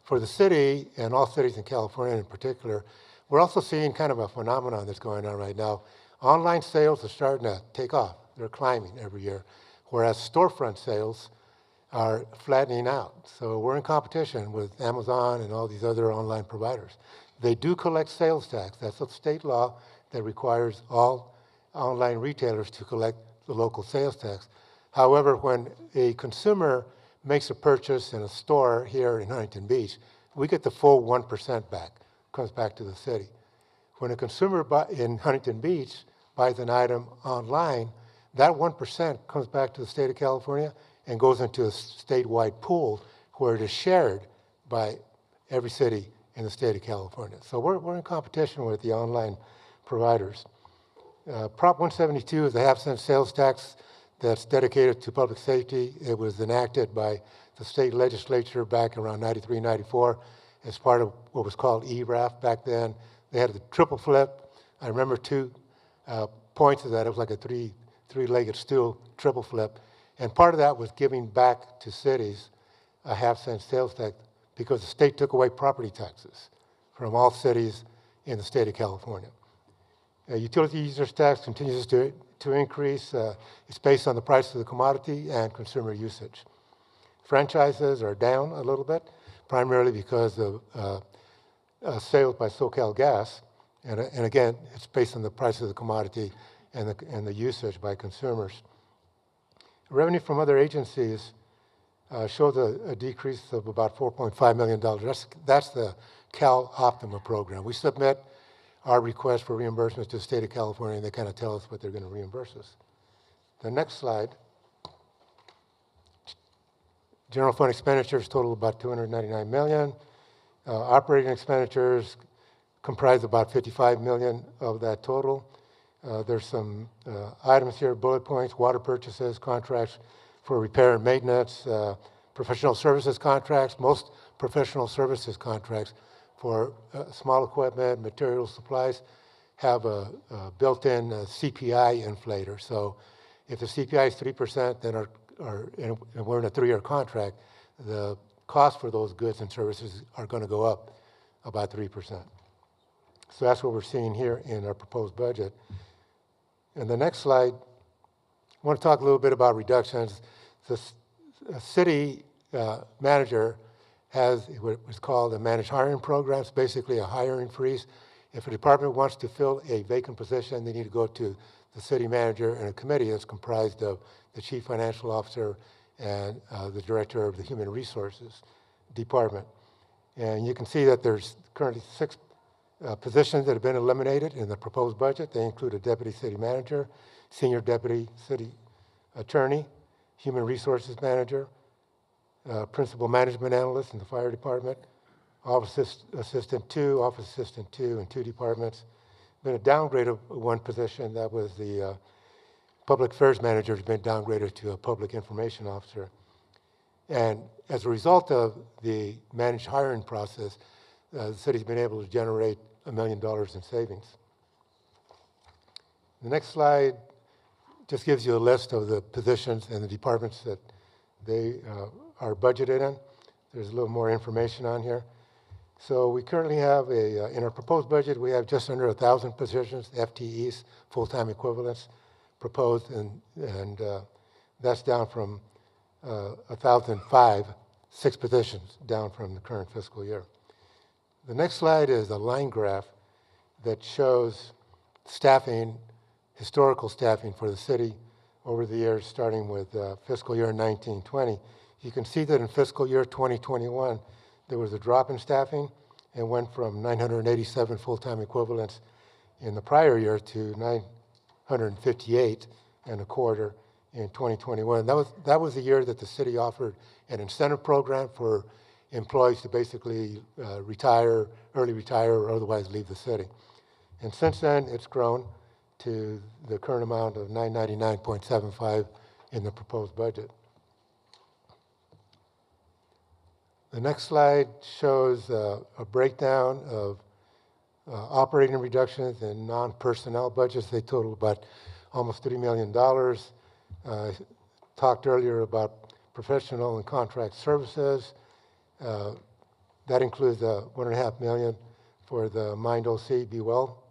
For the city, and all cities in California in particular, we're also seeing kind of a phenomenon that's going on right now. Online sales are starting to take off. They're climbing every year, whereas storefront sales are flattening out. So we're in competition with Amazon and all these other online providers. They do collect sales tax. That's a state law that requires all online retailers to collect the local sales tax. However, when a consumer makes a purchase in a store here in Huntington Beach, we get the full 1% back, comes back to the city. When a consumer in Huntington Beach buys an item online, that 1% comes back to the state of California and goes into a statewide pool where it is shared by every city in the state of California. So we're in competition with the online providers. Prop 172 is a half-cent sales tax that's dedicated to public safety. It was enacted by the state legislature back around 93, 94 as part of what was called ERAF back then. They had the triple flip. I remember 2 points of that. It was like a three-legged stool triple flip. And part of that was giving back to cities a half-cent sales tax because the state took away property taxes from all cities in the state of California. Utility users tax continues to increase. It's based on the price of the commodity and consumer usage. Franchises are down a little bit, primarily because of sales by SoCal Gas. And again, it's based on the price of the commodity and the usage by consumers. Revenue from other agencies shows a decrease of about $4.5 million. That's the Cal Optima program. We submit our request for reimbursements to the state of California, and they kind of tell us what they're going to reimburse us. The next slide. General fund expenditures total about $299 million. Operating expenditures comprise about $55 million of that total. There's some items here, bullet points, water purchases, contracts for repair and maintenance, professional services contracts. Most professional services contracts for small equipment, materials, supplies have a built-in CPI inflator. So if the CPI is 3%, then and we're in a 3-year contract, the cost for those goods and services are going to go up about 3%. So that's what we're seeing here in our proposed budget. And the next slide, I want to talk a little bit about reductions. The city manager has what's called a managed hiring program. It's basically a hiring freeze. If a department wants to fill a vacant position, they need to go to the city manager, and a committee that's comprised of the chief financial officer and the director of the human resources department. And you can see that there's currently 6 positions that have been eliminated in the proposed budget. They include a deputy city manager, senior deputy city attorney, human resources manager, principal management analyst in the fire department, office assistant 2, office assistant 2 in 2 departments. Been a downgrade of 1 position. That was the public affairs manager has been downgraded to a public information officer. And as a result of the managed hiring process, the city's been able to generate $1 million in savings. The next slide just gives you a list of the positions and the departments that they are budgeted in. There's a little more information on here. So we currently have in our proposed budget, we have just under 1,000 positions, FTEs, full-time equivalents, proposed, and that's down from 1,005, 6 positions down from the current fiscal year. The next slide is a line graph that shows staffing, historical staffing for the city over the years, starting with fiscal year 1920. You can see that in fiscal year 2021, there was a drop in staffing and went from 987 full-time equivalents in the prior year to 958 and a quarter in 2021. That was the year that the city offered an incentive program for employees to basically retire, early retire, or otherwise leave the city. And since then, it's grown to the current amount of 999.75 in the proposed budget. The next slide shows a breakdown of operating reductions and non-personnel budgets. They total about almost $3 million. Talked earlier about professional and contract services. That includes $1.5 million for the Mind OC Be Well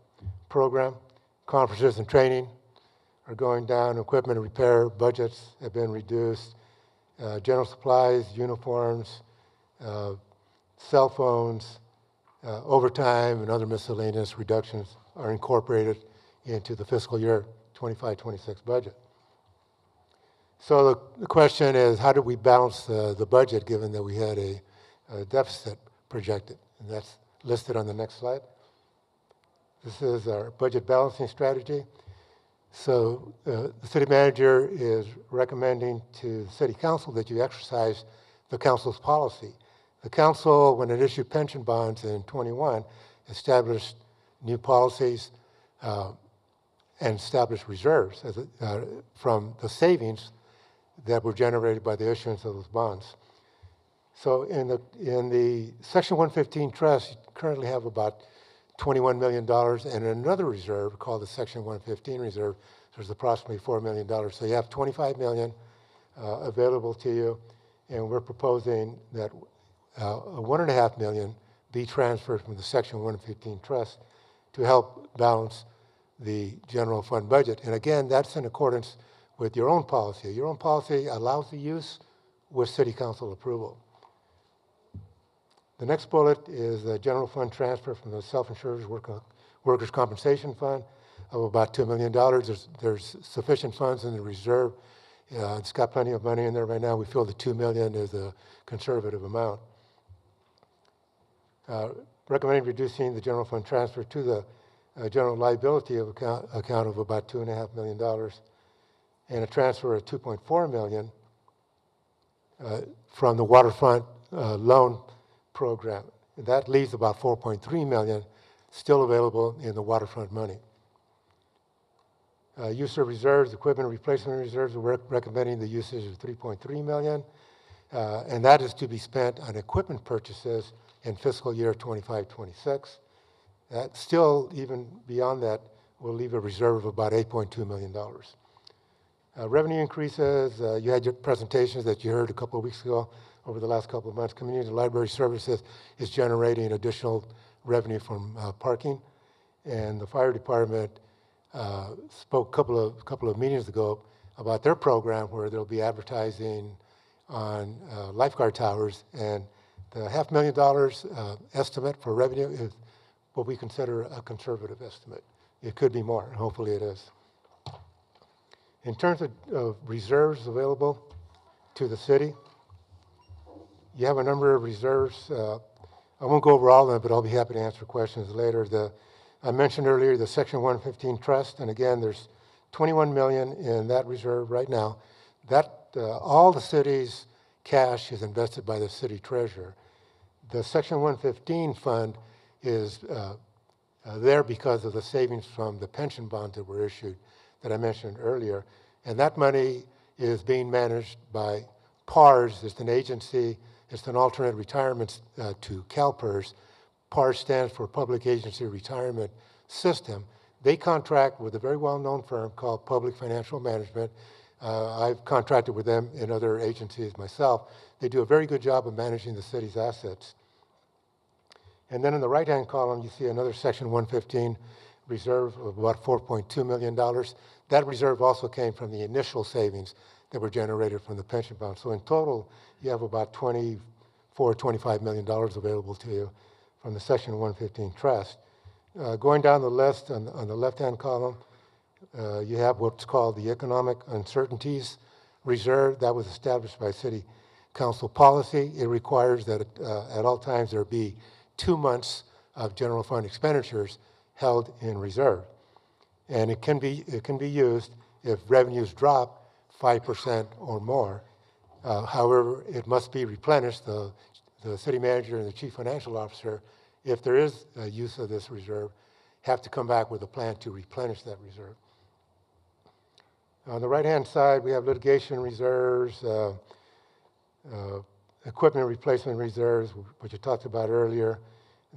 program. Conferences and training are going down. Equipment and repair budgets have been reduced. General supplies, uniforms, cell phones, overtime, and other miscellaneous reductions are incorporated into the fiscal year 25-26 budget. So the question is, how do we balance the budget given that we had a deficit projected? And that's listed on the next slide. This is our budget balancing strategy. So the city manager is recommending to the city council that you exercise the council's policy. The council, when it issued pension bonds in 21, established new policies and established reserves from the savings that were generated by the issuance of those bonds. So in the Section 115 trust, you currently have about $21 million, and another reserve called the Section 115 reserve, there's approximately $4 million. So you have $25 million available to you, and we're proposing that $1.5 million be transferred from the Section 115 trust to help balance the general fund budget. And again, that's in accordance with your own policy. Your own policy allows the use with city council approval. The next bullet is the general fund transfer from the self-insured workers' compensation fund of about $2 million. There's sufficient funds in the reserve. It's got plenty of money in there right now. We feel the $2 million is a conservative amount. Recommending reducing the general fund transfer to the general liability account of about $2.5 million, and a transfer of $2.4 million from the waterfront loan program. And that leaves about $4.3 million still available in the waterfront money. Use of reserves, equipment replacement reserves, we're recommending the usage of $3.3 million, and that is to be spent on equipment purchases in fiscal year 25-26. That still, even beyond that, will leave a reserve of about $8.2 million. Revenue increases, you had your presentations that you heard a couple of weeks ago. Over the last couple of months, community library services is generating additional revenue from parking, and the fire department spoke a couple of meetings ago about their program where they'll be advertising on lifeguard towers, and the $500,000 estimate for revenue is what we consider a conservative estimate. It could be more, and hopefully it is. In terms of reserves available to the city, you have a number of reserves. I won't go over all of them, but I'll be happy to answer questions later. I mentioned earlier the Section 115 trust, and again, there's 21 million in that reserve right now. All the city's cash is invested by the city treasurer. The Section 115 fund is there because of the savings from the pension bonds that were issued that I mentioned earlier. And that money is being managed by PARS. It's an agency, it's an alternate retirement to CalPERS. PARS stands for Public Agency Retirement System. They contract with a very well-known firm called Public Financial Management. I've contracted with them in other agencies myself. They do a very good job of managing the city's assets. And then in the right-hand column, you see another Section 115 reserve of about $4.2 million. That reserve also came from the initial savings that were generated from the pension bond. So in total, you have about $24, $25 million available to you from the Section 115 trust. Going down the list on the left-hand column, you have what's called the Economic Uncertainties Reserve. That was established by City Council policy. It requires that at all times there be 2 months of general fund expenditures held in reserve. And it can be used if revenues drop 5% or more. However, it must be replenished. The city manager and the chief financial officer, if there is a use of this reserve, have to come back with a plan to replenish that reserve. On the right-hand side, we have litigation reserves, equipment replacement reserves, which I talked about earlier.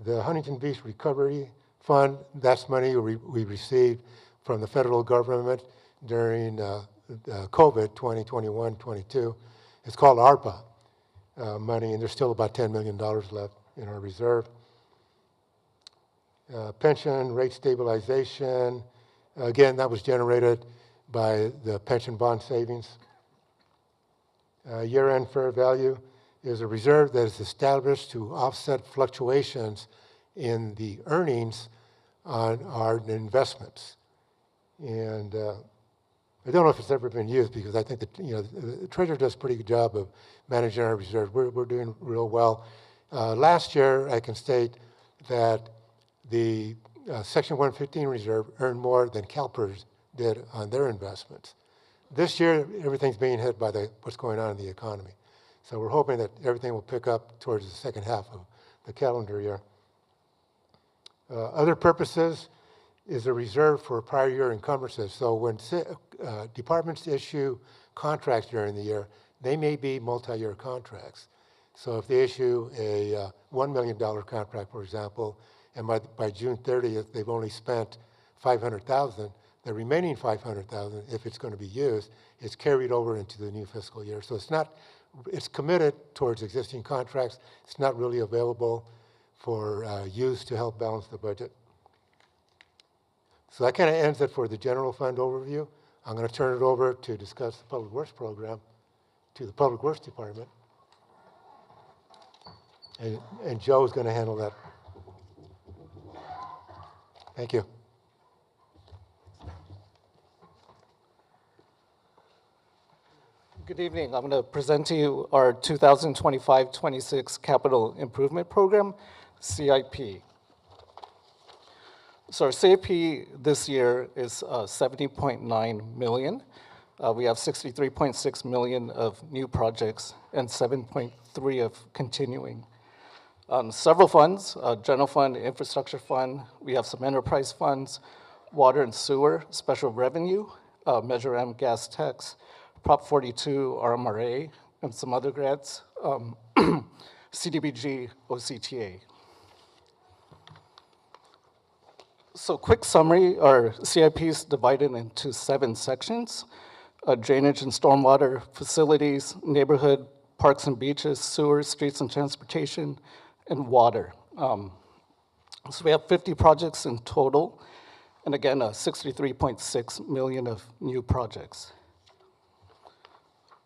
The Huntington Beach Recovery Fund, that's money we received from the federal government during COVID 2021-22. It's called ARPA money, and there's still about $10 million left in our reserve. Pension rate stabilization, again, that was generated by the pension bond savings. Year-end fair value is a reserve that is established to offset fluctuations in the earnings on our investments. And I don't know if it's ever been used because I think that the treasurer does a pretty good job of managing our reserves. We're doing real well. Last year, I can state that the Section 115 reserve earned more than CalPERS did on their investments. This year, everything's being hit by what's going on in the economy. So we're hoping that everything will pick up towards the second half of the calendar year. Other purposes is a reserve for prior year encumbrances. So when departments issue contracts during the year, they may be multi-year contracts. So if they issue a $1 million contract, for example, and by June 30th, they've only spent $500,000, the remaining $500,000, if it's going to be used, is carried over into the new fiscal year. So it's committed towards existing contracts. It's not really available for use to help balance the budget. So that kind of ends it for the general fund overview. I'm going to turn it over to discuss the Public Works program to the Public Works Department. And Joe is going to handle that. Thank you. Good evening. I'm going to present to you our 2025-26 Capital Improvement Program, CIP. So our CIP this year is $70.9 million. We have $63.6 million of new projects and $7.3 of continuing. Several funds, general fund, infrastructure fund. We have some enterprise funds, water and sewer, special revenue, Measure M gas tax, Prop 42 RMRA, and some other grants, CDBG, OCTA. So quick summary, our CIP is divided into 7 sections: drainage and stormwater, facilities, neighborhood, parks and beaches, sewers, streets and transportation, and water. So we have 50 projects in total, and again, 63.6 million of new projects.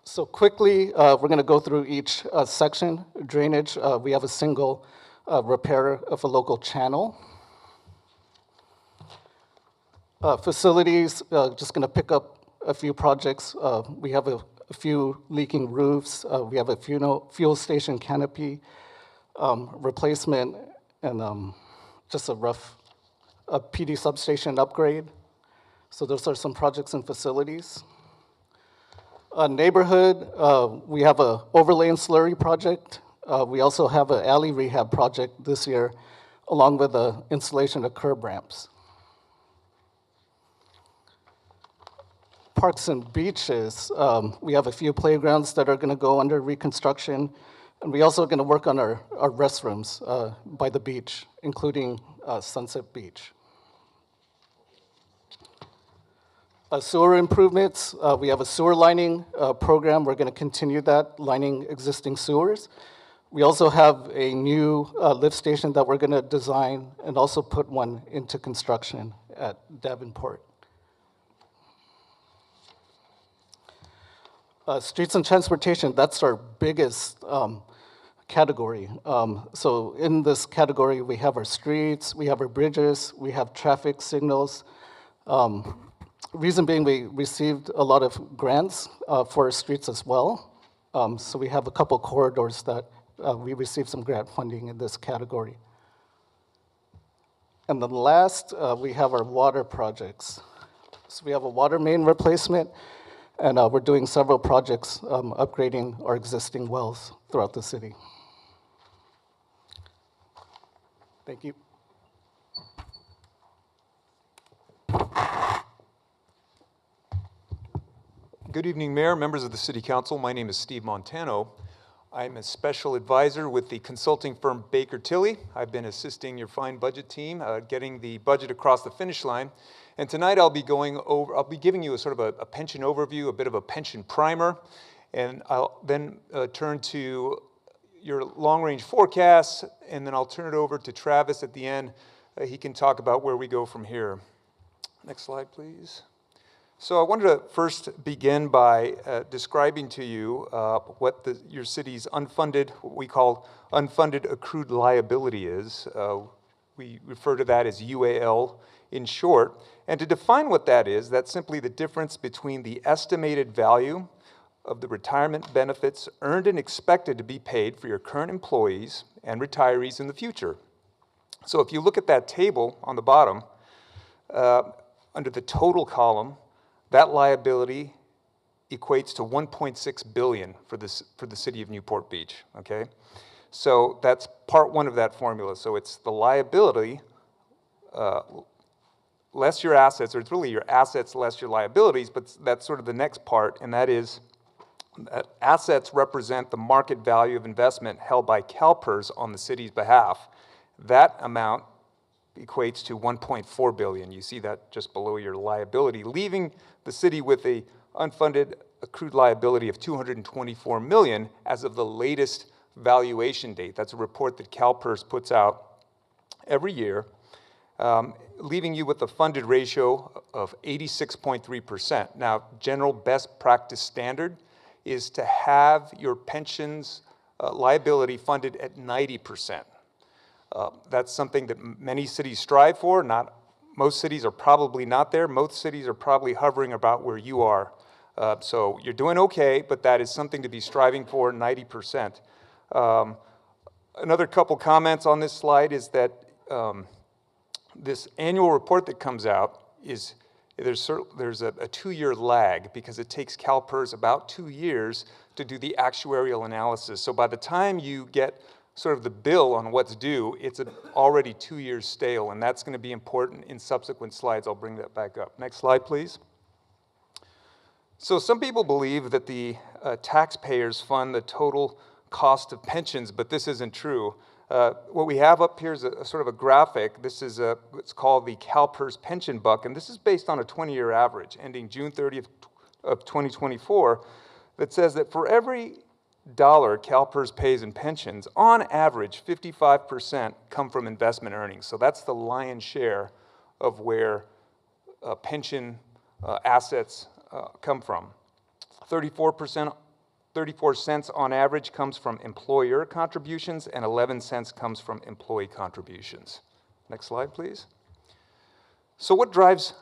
So quickly, we're going to go through each section. Drainage, we have a single repair of a local channel. Facilities, just going to pick up a few projects. We have a few leaking roofs. We have a fuel station canopy replacement, and just a rough PD substation upgrade. So those are some projects and facilities. Neighborhood, we have a overlay and slurry project. We also have an alley rehab project this year, along with the installation of curb ramps. Parks and beaches, we have a few playgrounds that are going to go under reconstruction, and we also are going to work on our restrooms by the beach, including Sunset Beach. Sewer improvements, we have a sewer lining program. We're going to continue that, lining existing sewers. We also have a new lift station that we're going to design and also put one into construction at Davenport. Streets and transportation, that's our biggest category. So in this category, we have our streets, we have our bridges, we have traffic signals. Reason being, we received a lot of grants for our streets as well. So we have a couple corridors that we received some grant funding in this category. And then last, we have our water projects. So we have a water main replacement, and we're doing several projects upgrading our existing wells throughout the city. Thank you. Good evening, Mayor, members of the City Council. My name is Steve Montano. I'm a special advisor with the consulting firm Baker Tilly. I've been assisting your fine budget team getting the budget across the finish line. And tonight I'll be giving you a sort of a pension overview, a bit of a pension primer, and I'll then turn to your long-range forecasts, and then I'll turn it over to Travis at the end. He can talk about where we go from here. Next slide, please. So I wanted to first begin by describing to you what your city's unfunded, what we call unfunded accrued liability is. We refer to that as UAL in short. And to define what that is, that's simply the difference between the estimated value of the retirement benefits earned and expected to be paid for your current employees and retirees in the future. So if you look at that table on the bottom, under the total column, that liability equates to $1.6 billion for the city of Newport Beach, okay? So that's part one of that formula. So it's the liability less your assets, or it's really your assets less your liabilities, but that's sort of the next part, and that is that assets represent the market value of investment held by CalPERS on the city's behalf. That amount equates to $1.4 billion. You see that just below your liability, leaving the city with a unfunded accrued liability of $224 million as of the latest valuation date. That's a report that CalPERS puts out every year, leaving you with a funded ratio of 86.3%. Now, general best practice standard is to have your pensions liability funded at 90%. That's something that many cities strive for. Most cities are probably not there. Most cities are probably hovering about where you are. So you're doing okay, but that is something to be striving for, 90%. Another couple comments on this slide is that this annual report that comes out is, there's a 2-year lag because it takes CalPERS about 2 years to do the actuarial analysis. So by the time you get sort of the bill on what's due, it's already 2 years stale, and that's going to be important in subsequent slides. I'll bring that back up. Next slide, please. So some people believe that the taxpayers fund the total cost of pensions, but this isn't true. What we have up here is a sort of a graphic. This is what's called the CalPERS pension buck, and this is based on a 20-year average ending June 30th of 2024 that says that for every dollar CalPERS pays in pensions, on average, 55% come from investment earnings. So that's the lion's share of where pension assets come from. 34 cents on average comes from employer contributions, and 11 cents comes from employee contributions. Next slide, please. So what drives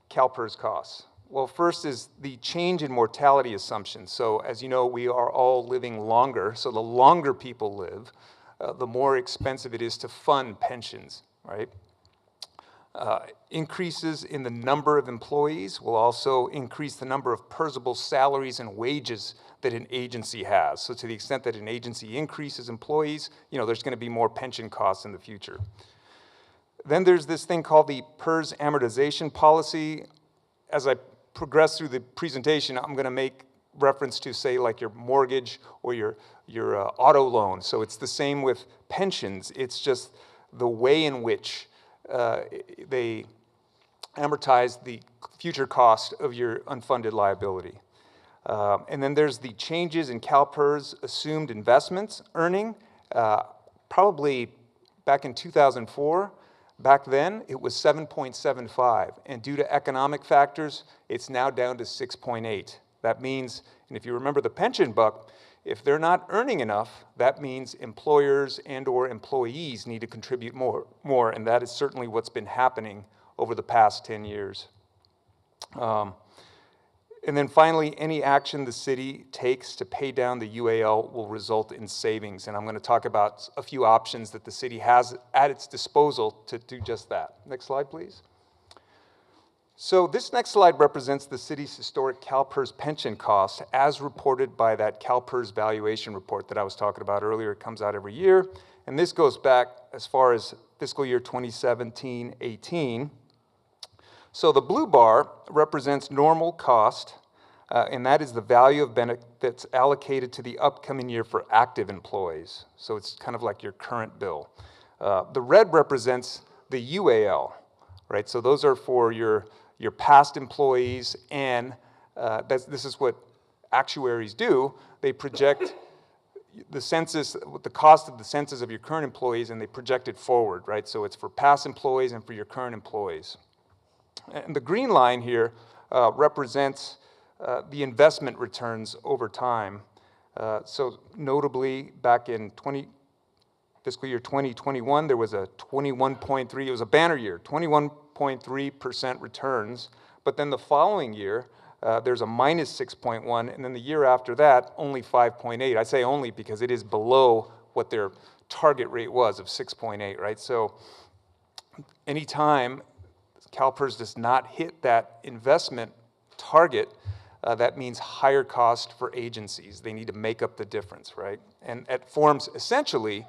CalPERS costs? Well, first is the change in mortality assumptions. So as you know, we are all living longer. So the longer people live, the more expensive it is to fund pensions, right? Increases in the number of employees will also increase the number of personable salaries and wages that an agency has. So to the extent that an agency increases employees, there's going to be more pension costs in the future. Then there's this thing called the PERS amortization policy. As I progress through the presentation, I'm going to make reference to, say, like your mortgage or your auto loan. So it's the same with pensions. It's just the way in which they amortize the future cost of your unfunded liability. And then there's the changes in CalPERS assumed investments earning, probably back in 2004. Back then, it was 7.75, and due to economic factors, it's now down to 6.8. That means, and if you remember the pension buck, if they're not earning enough, that means employers and or employees need to contribute more, and that is certainly what's been happening over the past 10 years. And then finally, any action the city takes to pay down the UAL will result in savings, and I'm going to talk about a few options that the city has at its disposal to do just that. Next slide, please. So this next slide represents the city's historic CalPERS pension cost as reported by that CalPERS valuation report that I was talking about earlier. It comes out every year, and this goes back as far as fiscal year 2017-18. So the blue bar represents normal cost, and that is the value of benefits allocated to the upcoming year for active employees. So it's kind of like your current bill. The red represents the UAL, right? So those are for your past employees, and this is what actuaries do. They project the census, the cost of the census of your current employees, and they project it forward, right? So it's for past employees and for your current employees. And the green line here represents the investment returns over time. So notably, back in fiscal year 2021, there was a 21.3, it was a banner year, 21.3% returns. But then the following year, there's a minus 6.1, and then the year after that, only 5.8. I say only because it is below what their target rate was of 6.8, right? So anytime CalPERS does not hit that investment target, that means higher cost for agencies. They need to make up the difference, right? And it forms essentially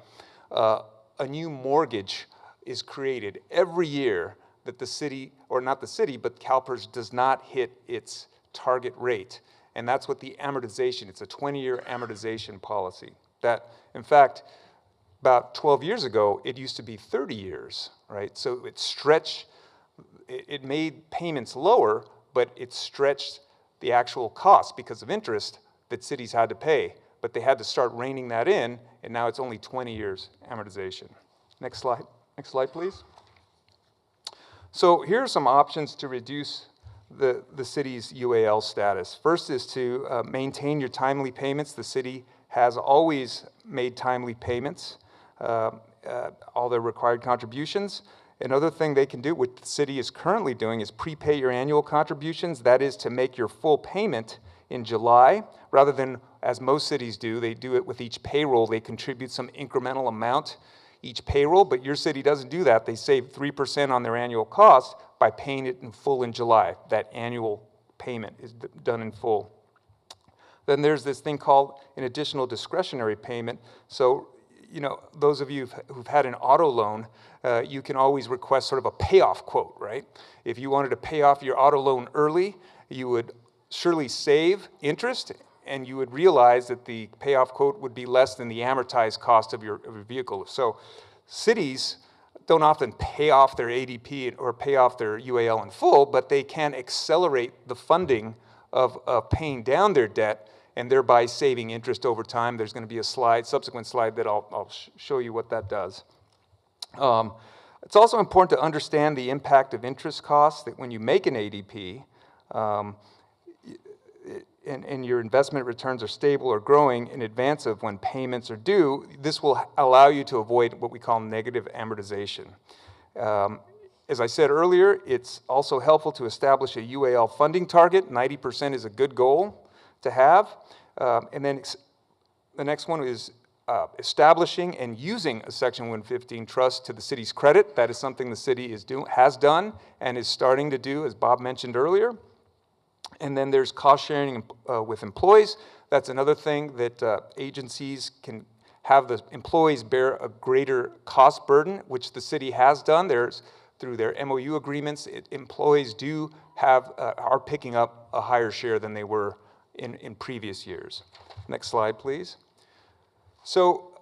a new mortgage is created every year that the city, or not the city, but CalPERS does not hit its target rate. And that's what the amortization, it's a 20-year amortization policy. That, in fact, about 12 years ago, it used to be 30 years, right? So it stretched, it made payments lower, but it stretched the actual cost because of interest that cities had to pay. But they had to start reining that in, and now it's only 20 years amortization. Next slide. Next slide, please. So here are some options to reduce the city's UAL status. First is to maintain your timely payments. The city has always made timely payments, all the required contributions. Another thing they can do, what the city is currently doing, is prepay your annual contributions. That is to make your full payment in July, rather than, as most cities do, they do it with each payroll. They contribute some incremental amount each payroll, but your city doesn't do that. They save 3% on their annual cost by paying it in full in July. That annual payment is done in full. Then there's this thing called an additional discretionary payment. So, those of you who've had an auto loan, you can always request sort of a payoff quote, right? If you wanted to pay off your auto loan early, you would surely save interest, and you would realize that the payoff quote would be less than the amortized cost of your vehicle. So cities don't often pay off their ADP or pay off their UAL in full, but they can accelerate the funding of paying down their debt and thereby saving interest over time. There's going to be a subsequent slide that I'll show you what that does. It's also important to understand the impact of interest costs, that when you make an ADP, and your investment returns are stable or growing in advance of when payments are due, this will allow you to avoid what we call negative amortization. as I said earlier, it's also helpful to establish a UAL funding target. 90% is a good goal to have. And then the next one is establishing and using a Section 115 trust to the city's credit. That is something the city has done and is starting to do, as Bob mentioned earlier. And then there's cost sharing with employees. That's another thing that agencies can have the employees bear a greater cost burden, which the city has done. Through their MOU agreements, employees are picking up a higher share than they were in previous years. Next slide, please. So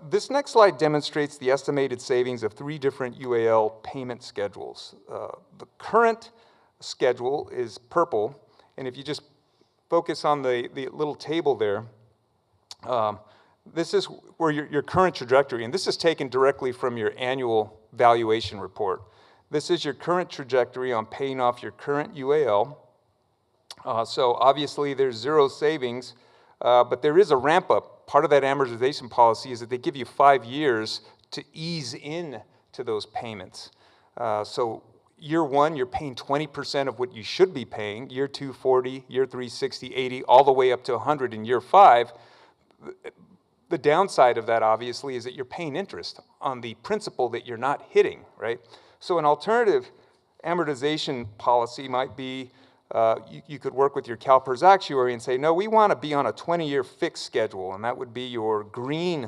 this next slide demonstrates the estimated savings of 3 different UAL payment schedules. The current schedule is purple, and if you just focus on the little table there, this is where your current trajectory, and this is taken directly from your annual valuation report. This is your current trajectory on paying off your current UAL. So obviously there's 0 savings, but there is a ramp up. Part of that amortization policy is that they give you 5 years to ease in to those payments. So year 1, you're paying 20% of what you should be paying. Year 2, 40. Year 3, 60, 80, all the way up to 100 in year 5. The downside of that, obviously, is that you're paying interest on the principal that you're not hitting, right? So an alternative amortization policy might be you could work with your CalPERS actuary and say, no, we want to be on a 20-year fixed schedule, and that would be your green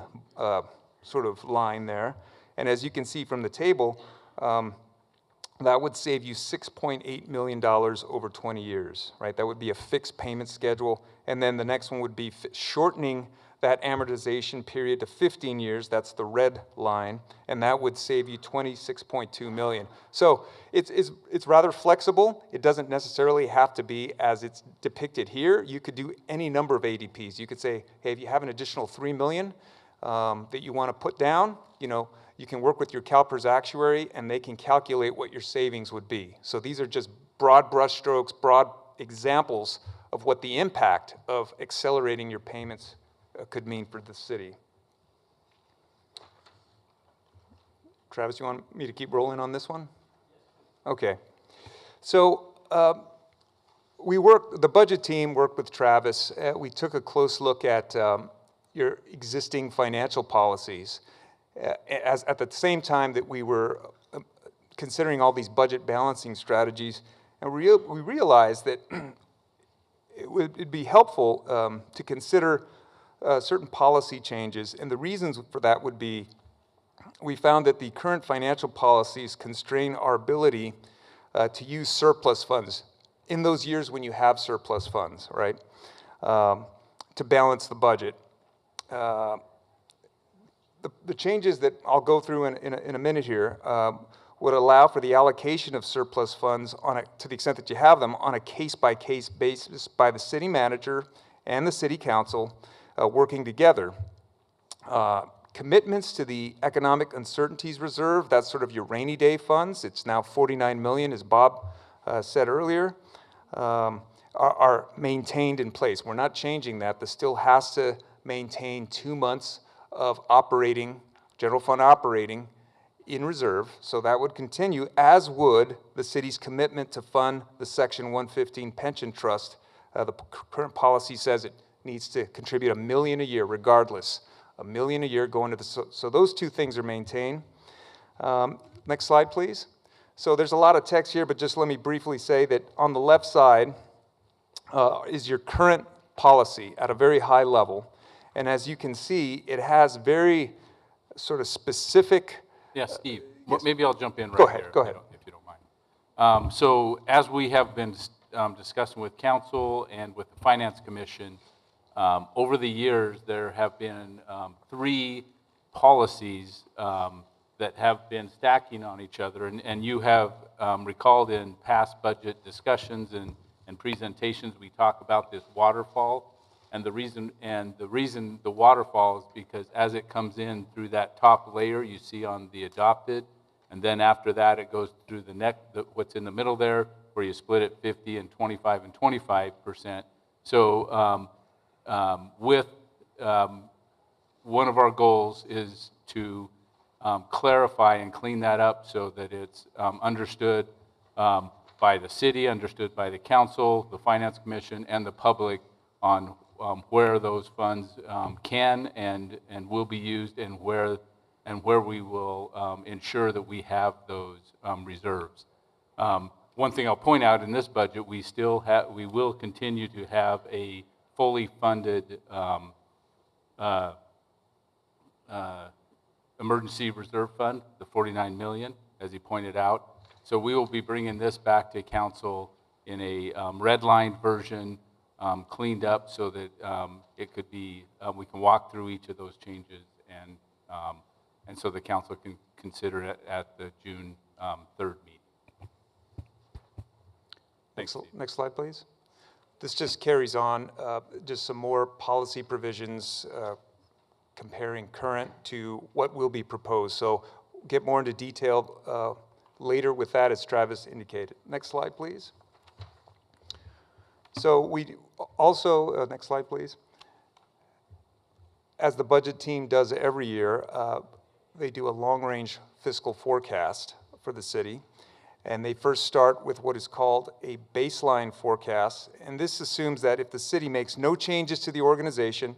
sort of line there. And as you can see from the table, that would save you $6.8 million over 20 years, right? That would be a fixed payment schedule. And then the next one would be shortening that amortization period to 15 years. That's the red line. And that would save you $26.2 million. So it's rather flexible. It doesn't necessarily have to be as it's depicted here. You could do any number of ADPs. You could say, hey, if you have an additional $3 million that you want to put down, you can work with your CalPERS actuary, and they can calculate what your savings would be. So these are just broad brushstrokes, broad examples of what the impact of accelerating your payments could mean for the city. Travis, you want me to keep rolling on this one? Okay. So the budget team worked with Travis. We took a close look at your existing financial policies. At the same time that we were considering all these budget balancing strategies, and we realized that it'd be helpful to consider certain policy changes, and the reasons for that would be, we found that the current financial policies constrain our ability to use surplus funds in those years when you have surplus funds, right, to balance the budget. The changes that I'll go through in a minute here would allow for the allocation of surplus funds to the extent that you have them on a case-by-case basis by the city manager and the city council working together. Commitments to the economic uncertainties reserve, that's sort of your rainy day funds. It's now $49 million, as Bob said earlier, are maintained in place. We're not changing that. The still has to maintain 2 months of operating, general fund operating in reserve. So that would continue, as would the city's commitment to fund the Section 115 pension trust. The current policy says it needs to contribute $1 million a year regardless. $1 million a year going to the, so those 2 things are maintained. Next slide, please. So there's a lot of text here, but just let me briefly say that on the left side is your current policy at a very high level. And as you can see, it has very sort of specific. Yes, Steve, maybe I'll jump in right Go ahead, there, go ahead. if you don't mind. So as we have been discussing with council and with the Finance Commission, over the years, there have been 3 policies that have been stacking on each other. And you have recalled in past budget discussions and presentations, we talk about this waterfall. And the reason the waterfall is because as it comes in through that top layer you see on the adopted, and then after that it goes through what's in the middle there, where you split it 50 and 25 and 25%. So one of our goals is to clarify and clean that up so that it's understood by the city, understood by the council, the finance commission, and the public on where those funds can and will be used, and where we will ensure that we have those reserves. One thing I'll point out in this budget, we will continue to have a fully funded emergency reserve fund, the 49 million, as he pointed out. So we will be bringing this back to council in a redlined version, cleaned up so that it could be, we can walk through each of those changes and so the council can consider it at the June 3rd meeting. Next slide, please. This just carries on just some more policy provisions comparing current to what will be proposed. So get more into detail later with that, as Travis indicated. Next slide, please. So we also, next slide, please. As the budget team does every year, they do a long-range fiscal forecast for the city. And they first start with what is called a baseline forecast. And this assumes that if the city makes no changes to the organization,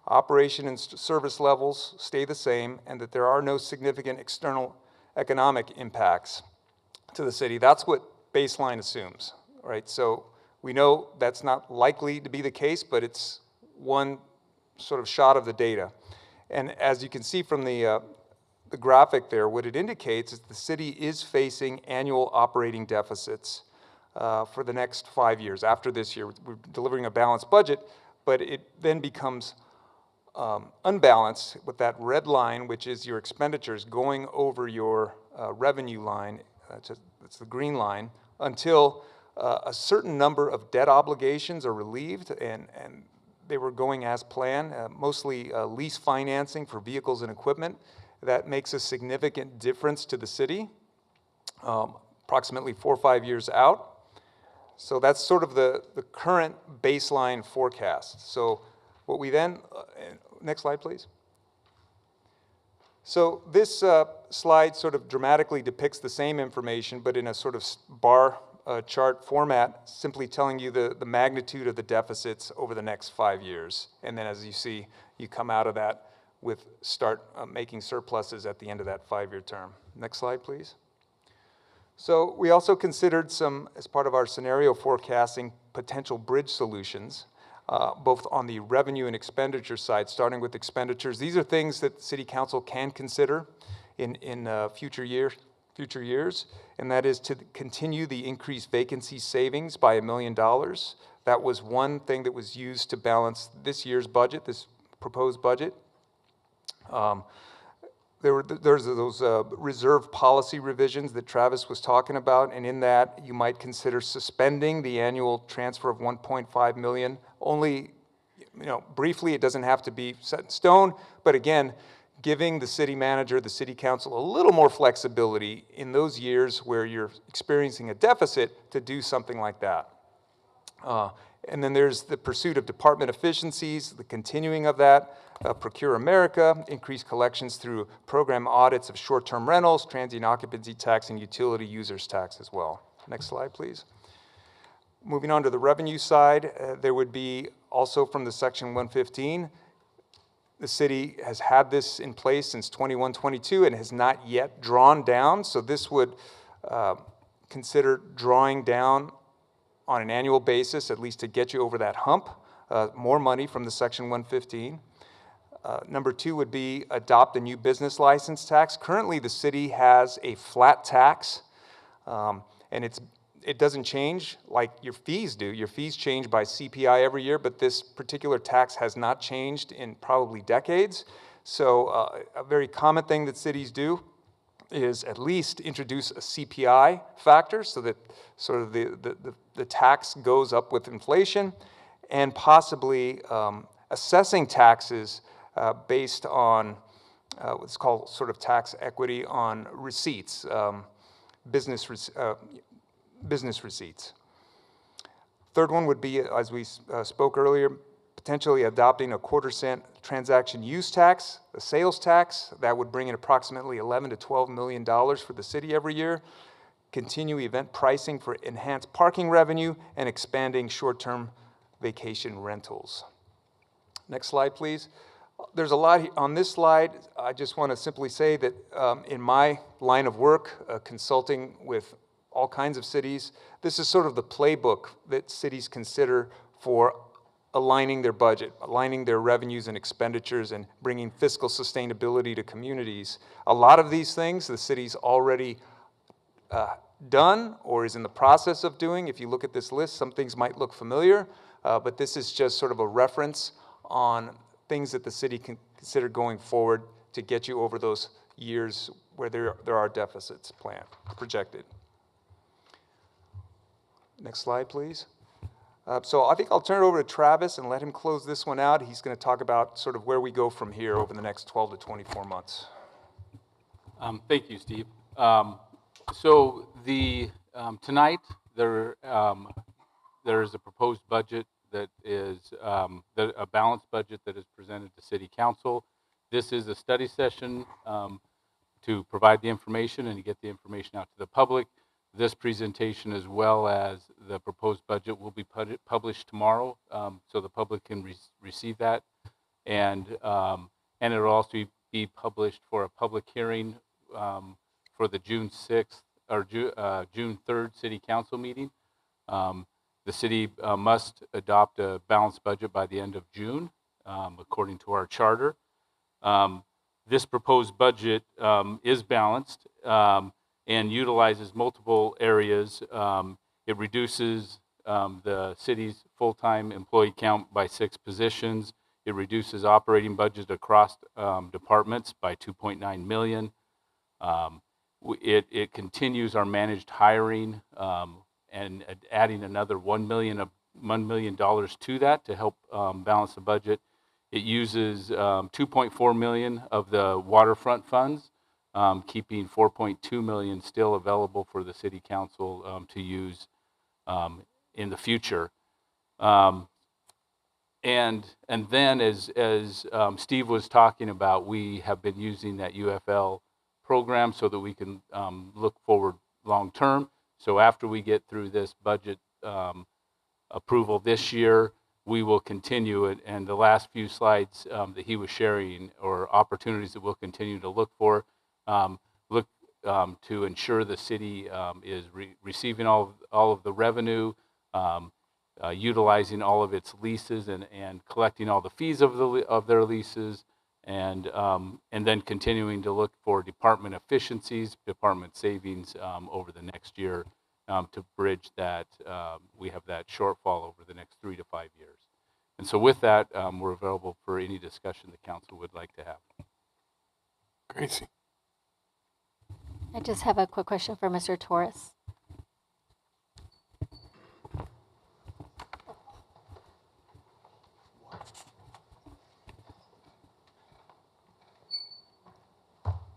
operation and service levels stay the same, and that there are no significant external economic impacts to the city. That's what baseline assumes, right? So we know that's not likely to be the case, but it's one sort of shot of the data. And as you can see from the graphic there, what it indicates is the city is facing annual operating deficits for the next 5 years. After this year, we're delivering a balanced budget, but it then becomes unbalanced with that red line, which is your expenditures going over your revenue line, that's the green line, until a certain number of debt obligations are relieved, and they were going as planned, mostly lease financing for vehicles and equipment. That makes a significant difference to the city, approximately 4 or 5 years out. So that's sort of the current baseline forecast. So what we then, next slide, please. So this slide sort of dramatically depicts the same information, but in a sort of bar chart format, simply telling you the magnitude of the deficits over the next 5 years. And then as you see, you come out of that with start making surpluses at the end of that 5-year term. Next slide, please. So we also considered some, as part of our scenario forecasting, potential bridge solutions, both on the revenue and expenditure side, starting with expenditures. These are things that the City Council can consider in future years, and that is to continue the increased vacancy savings by $1 million. That was one thing that was used to balance this year's budget, this proposed budget. There's those reserve policy revisions that Travis was talking about, and in that you might consider suspending the annual transfer of $1.5 million. Only, briefly, it doesn't have to be set in stone, but again, giving the city manager, the city council, a little more flexibility in those years where you're experiencing a deficit to do something like that. And then there's the pursuit of department efficiencies, the continuing of that, Procure America, increased collections through program audits of short-term rentals, transient occupancy tax, and utility users tax as well. Next slide, please. Moving on to the revenue side, there would be also from the Section 115, the city has had this in place since 21-22 and has not yet drawn down, so this would consider drawing down on an annual basis, at least to get you over that hump, more money from the Section 115. Number 2 would be adopt a new business license tax. Currently, the city has a flat tax, and it doesn't change like your fees do. Your fees change by CPI every year, but this particular tax has not changed in probably decades. So a very common thing that cities do is at least introduce a CPI factor so that sort of the tax goes up with inflation, and possibly assessing taxes based on what's called sort of tax equity on receipts, business receipts. Third one would be, as we spoke earlier, potentially adopting a quarter-cent transaction use tax, a sales tax that would bring in approximately $11 to $12 million for the city every year, continue event pricing for enhanced parking revenue, and expanding short-term vacation rentals. Next slide, please. There's a lot on this slide. I just want to simply say that in my line of work, consulting with all kinds of cities, this is sort of the playbook that cities consider for aligning their budget, aligning their revenues and expenditures, and bringing fiscal sustainability to communities. A lot of these things the city's already done or is in the process of doing. If you look at this list, some things might look familiar, but this is just sort of a reference on things that the city can consider going forward to get you over those years where there are deficits planned, projected. Next slide, please. So I think I'll turn it over to Travis and let him close this one out. He's going to talk about sort of where we go from here over the next 12 to 24 months. Thank you, Steve. So tonight there is a proposed budget that is a balanced budget that is presented to City Council. This is a study session to provide the information and to get the information out to the public. This presentation, as well as the proposed budget, will be published tomorrow, so the public can receive that, and it will also be published for a public hearing for the June 6th or June 3rd City Council meeting. The city must adopt a balanced budget by the end of June, according to our charter. This proposed budget is balanced and utilizes multiple areas. It reduces the city's full-time employee count by 6 positions. It reduces operating budget across departments by $2.9 million. It continues our managed hiring and adding another $1 million to that to help balance the budget. It uses $2.4 million of the waterfront funds, keeping $4.2 million still available for the City Council to use in the future. And then, as Steve was talking about, we have been using that UFL program so that we can look forward long term. So after we get through this budget approval this year, we will continue it. And the last few slides that he was sharing, or opportunities that we'll continue to look for, to ensure the city is receiving all of the revenue, utilizing all of its leases, and collecting all the fees of their leases, and then continuing to look for department efficiencies, department savings over the next year to bridge that. We have that shortfall over the next 3 to 5 years. And so with that, we're available for any discussion the council would like to have. Gracie. I just have a quick question for Mr. Torres.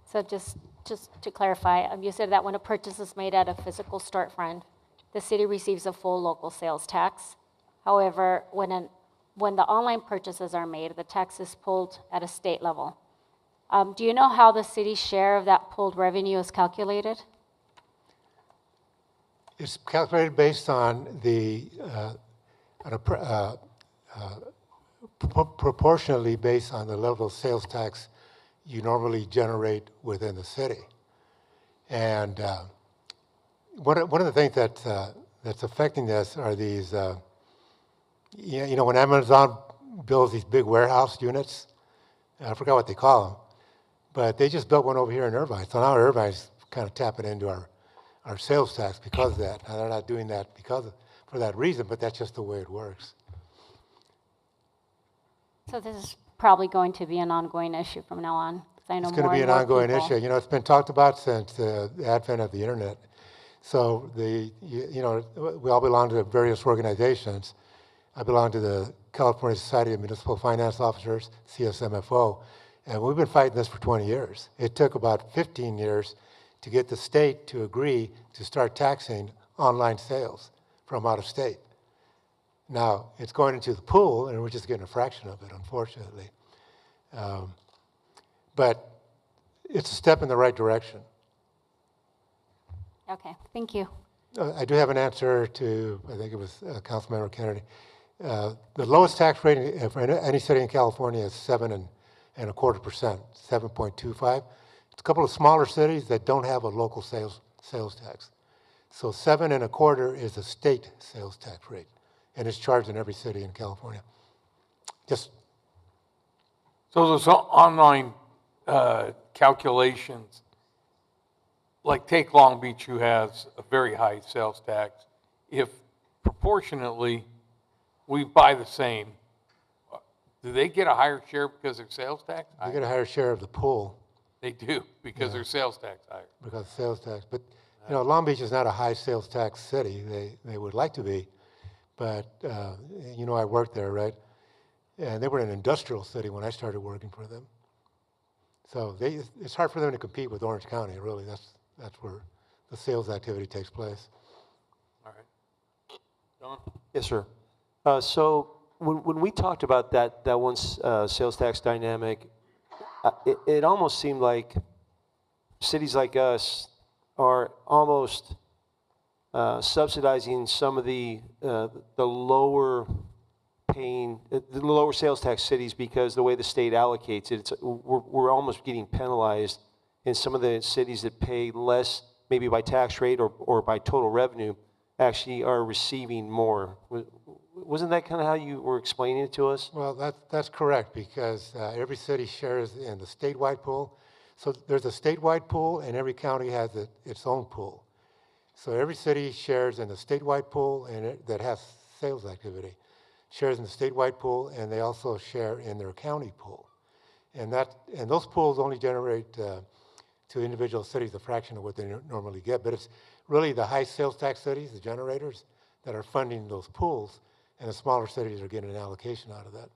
So just to clarify, you said that when a purchase is made at a physical storefront, the city receives a full local sales tax. However, when the online purchases are made, the tax is pulled at a state level. Do you know how the city's share of that pulled revenue is calculated? It's calculated based on the proportionally based on the level of sales tax you normally generate within the city. And one of the things that's affecting this are these, you know, when Amazon builds these big warehouse units, I forgot what they call them, but they just built one over here in Irvine. So now Irvine's kind of tapping into our sales tax because of that. Now they're not doing that for that reason, but that's just the way it works. So this is probably going to be an ongoing issue from now on. I know It's going to be an ongoing issue. You know, it's been talked about since the advent of the internet. So you know, we all belong to various organizations. I belong to the California Society of Municipal Finance Officers, CSMFO, and we've been fighting this for 20 years. It took about 15 years to get the state to agree to start taxing online sales from out of state. Now, it's going into the pool, and we're just getting a fraction of it, unfortunately. But it's a step in the right direction. Okay, thank you. I do have an answer to, I think it was Councilmember Kennedy. The lowest tax rate for any city in California is 7.25%, 7.25. It's a couple of smaller cities that don't have a local sales tax. So 7.25 is a state sales tax rate, and it's charged in every city in California. Just So those online calculations, like take Long Beach, who has a very high sales tax. If proportionately we buy the same, do they get a higher share because their sales tax? you get a higher share of the pool. They do, because their sales tax higher. Because of sales tax. But, you know, Long Beach is not a high sales tax city. They would like to be. But, you know, I worked there, right? And they were an industrial city when I started working for them. So it's hard for them to compete with Orange County, really. That's where the sales activity takes place. All right. Don? Yes, sir. So when we talked about that one sales tax dynamic, it almost seemed like cities like us are almost subsidizing some of the lower paying, the lower sales tax cities, because the way the state allocates it, we're almost getting penalized in some of the cities that pay less, maybe by tax rate or by total revenue, actually are receiving more. Wasn't that kind of how you were explaining it to us? Well, that's correct, because every city shares in the statewide pool. So there's a statewide pool, and every county has its own pool. So every city shares in the statewide pool and that has sales activity, shares in the statewide pool, and they also share in their county pool. And those pools only generate to individual cities a fraction of what they normally get. But it's really the high sales tax cities, the generators, that are funding those pools, and the smaller cities are getting an allocation out of that.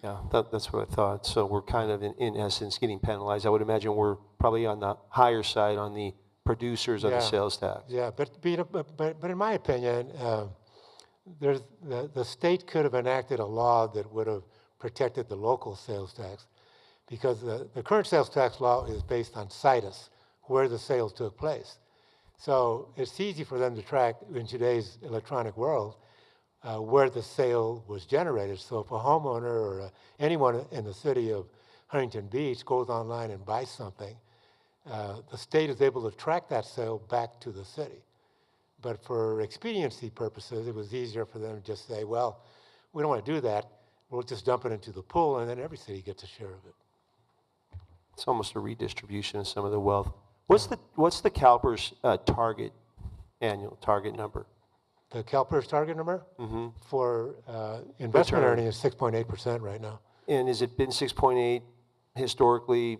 Yeah, that's what I thought. So we're kind of, in essence, getting penalized. I would imagine we're probably on the higher side on the producers of the sales tax. Yeah, but in my opinion, the state could have enacted a law that would have protected the local sales tax, because the current sales tax law is based on situs, where the sales took place. So it's easy for them to track in today's electronic world where the sale was generated. So if a homeowner or anyone in the city of Huntington Beach goes online and buys something, the state is able to track that sale back to the city. But for expediency purposes, it was easier for them to just say, well, we don't want to do that. We'll just dump it into the pool, and then every city gets a share of it. It's almost a redistribution of some of the wealth. What's the CalPERS annual target number? The CalPERS target number for investment earning is 6.8% right now. And has it been 6.8 historically,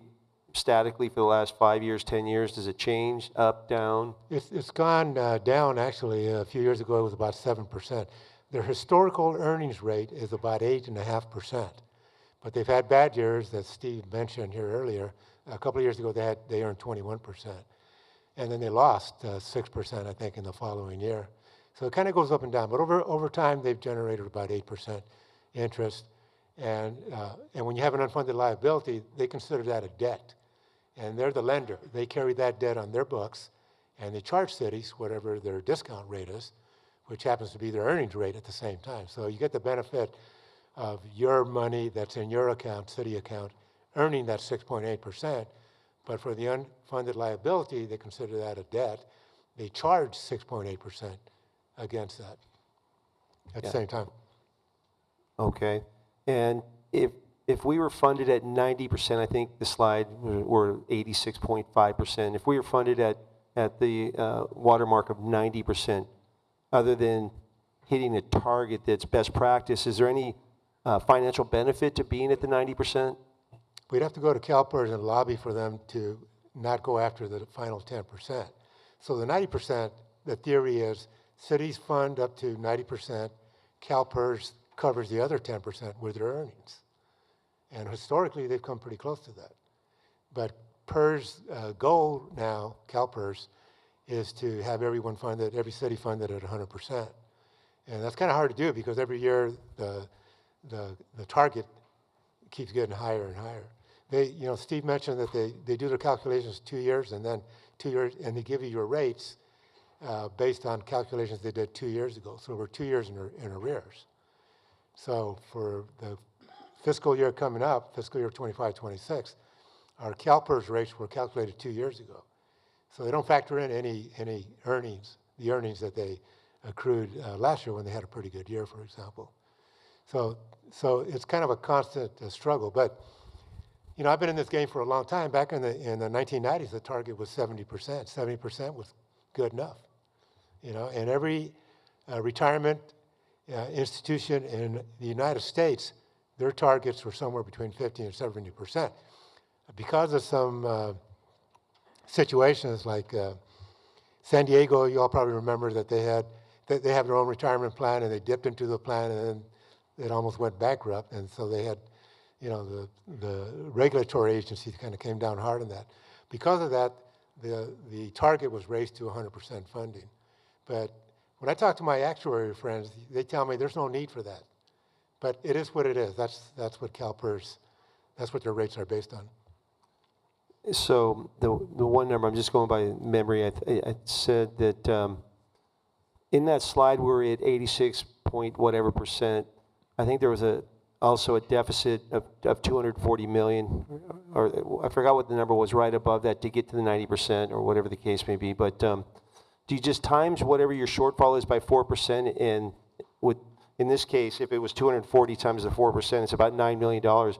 statically for the last 5 years, 10 years? Does it change, up, down? It's gone down, actually. A few years ago, it was about 7%. Their historical earnings rate is about 8.5%. But they've had bad years, that Steve mentioned here earlier. A couple of years ago, they earned 21%. And then they lost 6%, I think, in the following year. So it kind of goes up and down. But over time, they've generated about 8% interest. And when you have an unfunded liability, they consider that a debt. And they're the lender. They carry that debt on their books, and they charge cities whatever their discount rate is, which happens to be their earnings rate at the same time. So you get the benefit of your money that's in your account, city account, earning that 6.8%. But for the unfunded liability, they consider that a debt. They charge 6.8% against that at the same time. Okay. And if we were funded at 90%, I think the slide were 86.5%. If we were funded at the watermark of 90%, other than hitting a target that's best practice, is there any financial benefit to being at the 90%? We'd have to go to CalPERS and lobby for them to not go after the final 10%. So the 90%, the theory is cities fund up to 90%, CalPERS covers the other 10% with their earnings. And historically, they've come pretty close to that. But PERS' goal now, CalPERS, is to have everyone funded, every city funded at 100%. And that's kind of hard to do because every year the target keeps getting higher and higher. Steve mentioned that they do their calculations 2 years and then 2 years, and they give you your rates based on calculations they did 2 years ago. So we're 2 years in arrears. So for the fiscal year coming up, fiscal year 25-26, our CalPERS rates were calculated 2 years ago. So they don't factor in any earnings, the earnings that they accrued last year when they had a pretty good year, for example. So it's kind of a constant struggle. But I've been in this game for a long time. Back in the 1990s, the target was 70%. 70% was good enough. And every retirement institution in the United States, their targets were somewhere between 50 and 70%. Because of some situations like San Diego, you all probably remember that they have their own retirement plan, and they dipped into the plan, and then it almost went bankrupt. And so they had, the regulatory agencies kind of came down hard on that. Because of that, the target was raised to 100% funding. But when I talk to my actuary friends, they tell me there's no need for that. But it is what it is. That's what CalPERS, that's what their rates are based on. So the one number, I'm just going by memory, I said that in that slide we're at 86 point whatever percent. I think there was also a deficit of 240 million, or I forgot what the number was right above that to get to the 90% or whatever the case may be. But do you just times whatever your shortfall is by 4%? And in this case, if it was 240 times the 4%, it's about $9 million.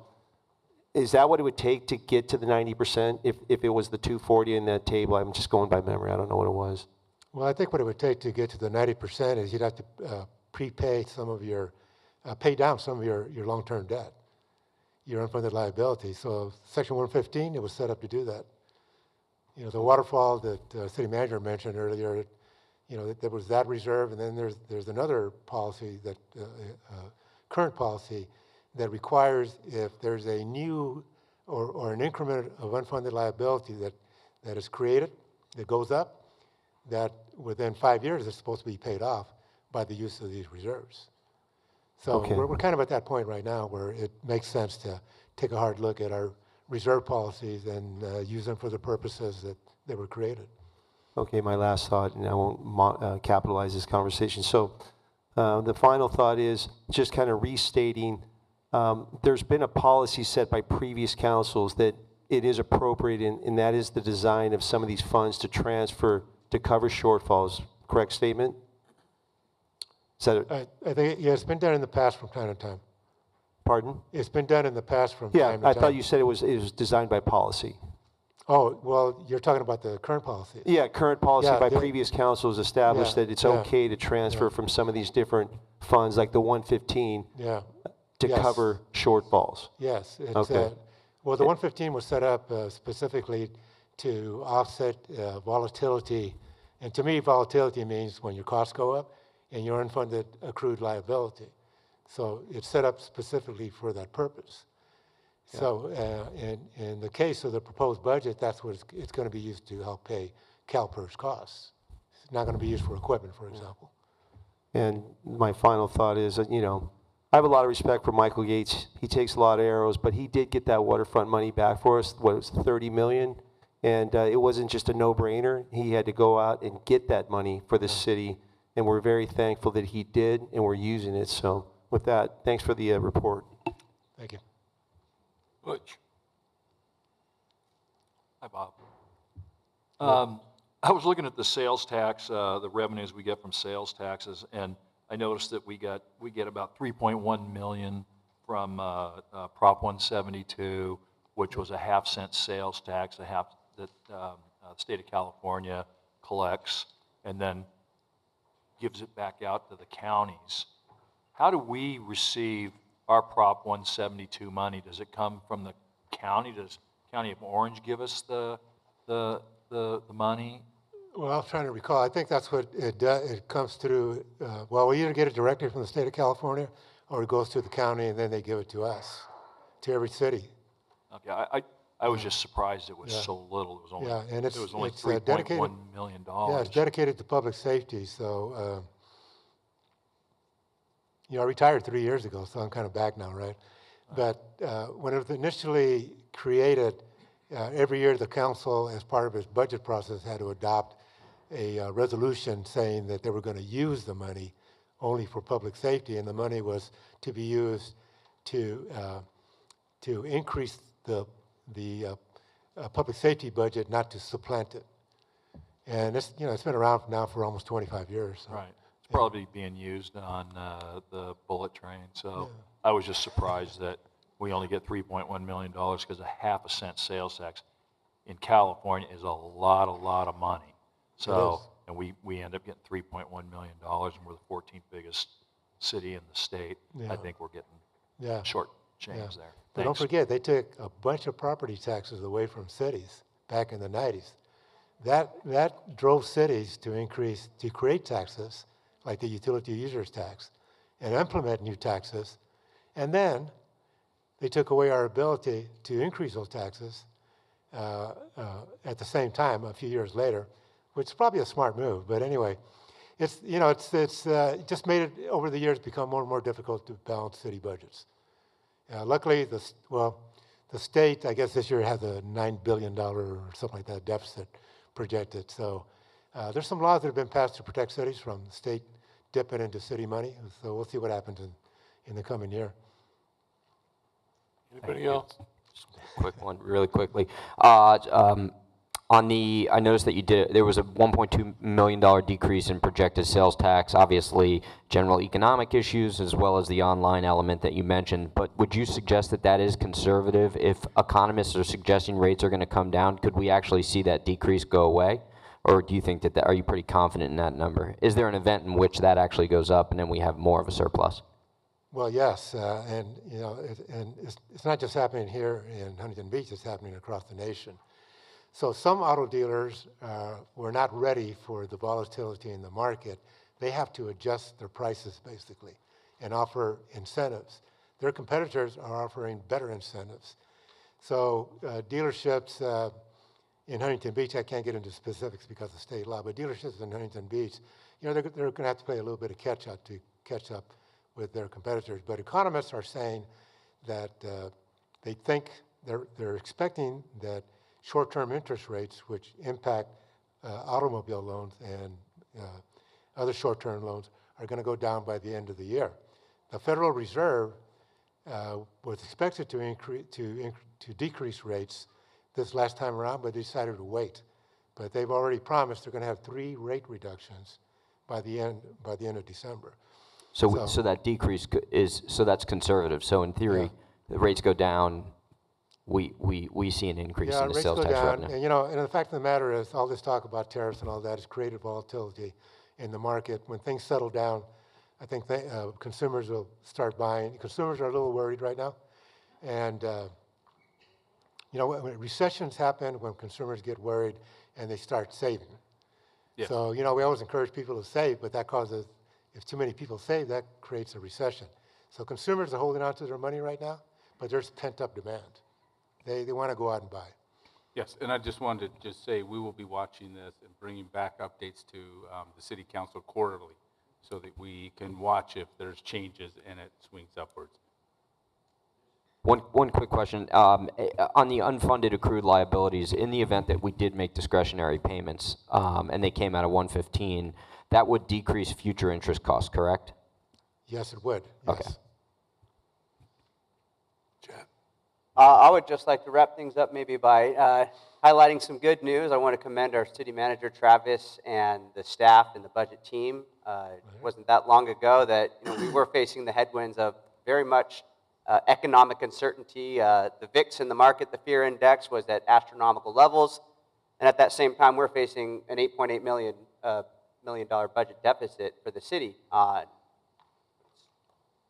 Is that what it would take to get to the 90% if it was the 240 in that table? I'm just going by memory. I don't know what it was. Well, I think what it would take to get to the 90% is you'd have to prepay some of your, pay down some of your long-term debt, your unfunded liability. So Section 115, it was set up to do that. The waterfall that city manager mentioned earlier, there was that reserve, and then there's another policy that, current policy, that requires if there's a new or an increment of unfunded liability that is created, that goes up, that within 5 years it's supposed to be paid off by the use of these reserves. So Okay. we're kind of at that point right now where it makes sense to take a hard look at our reserve policies and use them for the purposes that they were created. Okay, my last thought, and I won't capitalize this conversation. So the final thought is just kind of restating, there's been a policy set by previous councils that it is appropriate, and that is the design of some of these funds to transfer to cover shortfalls. Correct statement? Is that I think, yeah, it's been done in the past from time to time. Pardon? It's been done in the past from Yeah, time to time. I thought you said it was designed by policy. Oh, well, you're talking about the current policy. Yeah, current policy Yeah, by previous councils established that it's okay to transfer from some of these different funds, like the 115, to cover shortfalls. Yes. It's, Okay. Well, the 115 was set up specifically to offset volatility. And to me, volatility means when your costs go up and your unfunded accrued liability. So it's set up specifically for that purpose. Yeah. So in the case of the proposed budget, that's what it's going to be used to help pay CalPERS costs. It's not going to be used for equipment, for example. And my final thought is, that, I have a lot of respect for Michael Gates. He takes a lot of arrows, but he did get that waterfront money back for us. What, it was $30 million? And it wasn't just a no-brainer. He had to go out and get that money for the city, and we're very thankful that he did, and we're using it. So with that, thanks for the report. Thank you. Butch. Hi, Bob. I was looking at the sales tax, the revenues we get from sales taxes, and I noticed that we get about 3.1 million from Prop 172, which was a half-cent sales tax, that the state of California collects and then gives it back out to the counties. How do we receive our Prop 172 money? Does it come from the county? Does County of Orange give us the money? Well, I was trying to recall. I think that's what it does. It comes through, well, we either get it directly from the state of California or it goes to the county and then they give it to us, to every city. Okay, I was just surprised it was so little. It was only, and it was only $3.1 million. Yeah, it's dedicated to public safety. So I retired 3 years ago, so I'm kind of back now, right? But when it was initially created, every year the council, as part of its budget process, had to adopt a resolution saying that they were going to use the money only for public safety, and the money was to be used to increase the public safety budget, not to supplant it. And it's it's been around now for almost 25 years. So. Right. It's probably being used on the bullet train. So I was just surprised that we only get $3.1 million because a half a cent sales tax in California is a lot of money. So, and we end up getting $3.1 million, and we're the 14th biggest city in the state. Yeah. I think we're getting short change there. But don't forget, they took a bunch of property taxes away from cities back in the 90s. That drove cities to create taxes, like the utility users tax, and implement new taxes. And then they took away our ability to increase those taxes at the same time a few years later, which is probably a smart move. But anyway, it's just made it over the years become more and more difficult to balance city budgets. Luckily, the state, I guess this year has a $9 billion or something like that deficit projected. So there's some laws that have been passed to protect cities from the state dipping into city money. So we'll see what happens in the coming year. Anybody else? Just a quick one, really quickly. I noticed that there was a $1.2 million decrease in projected sales tax, obviously general economic issues as well as the online element that you mentioned, but would you suggest that that is conservative? If economists are suggesting rates are going to come down, could we actually see that decrease go away? Or do you think are you pretty confident in that number? Is there an event in which that actually goes up and then we have more of a surplus? Well, yes, and it's not just happening here in Huntington Beach, it's happening across the nation. So some auto dealers were not ready for the volatility in the market. They have to adjust their prices, basically, and offer incentives. Their competitors are offering better incentives. So dealerships in Huntington Beach, I can't get into specifics because of state law, but dealerships in Huntington Beach, they're going to have to play a little bit of catch up with their competitors. But economists are saying that they think they're expecting that short-term interest rates, which impact automobile loans and other short-term loans, are going to go down by the end of the year. The Federal Reserve was expected to decrease rates this last time around, but they decided to wait. But they've already promised they're going to have 3 rate reductions by the end of December. So that decrease that's conservative. So in theory, the rates go down. We see an increase in the sales tax revenue. And the fact of the matter is, all this talk about tariffs and all that has created volatility in the market. When things settle down, I think consumers will start buying. Consumers are a little worried right now, and when recessions happen, when consumers get worried and they start saving. Yes. So we always encourage people to save, but that causes, if too many people save, that creates a recession. So consumers are holding on to their money right now, but there's pent-up demand. They want to go out and buy. Yes, and I just wanted to say we will be watching this and bringing back updates to the City Council quarterly so that we can watch if there's changes and it swings upwards. One quick question. On the unfunded accrued liabilities, in the event that we did make discretionary payments and they came out of 115, that would decrease future interest costs, correct? Yes, it would. Yes. Okay. I would just like to wrap things up maybe by highlighting some good news. I want to commend our city manager, Travis, and the staff and the budget team. It wasn't that long ago that we were facing the headwinds of very much economic uncertainty. The VIX in the market, the fear index, was at astronomical levels. And at that same time, we're facing an $8.8 million budget deficit for the city.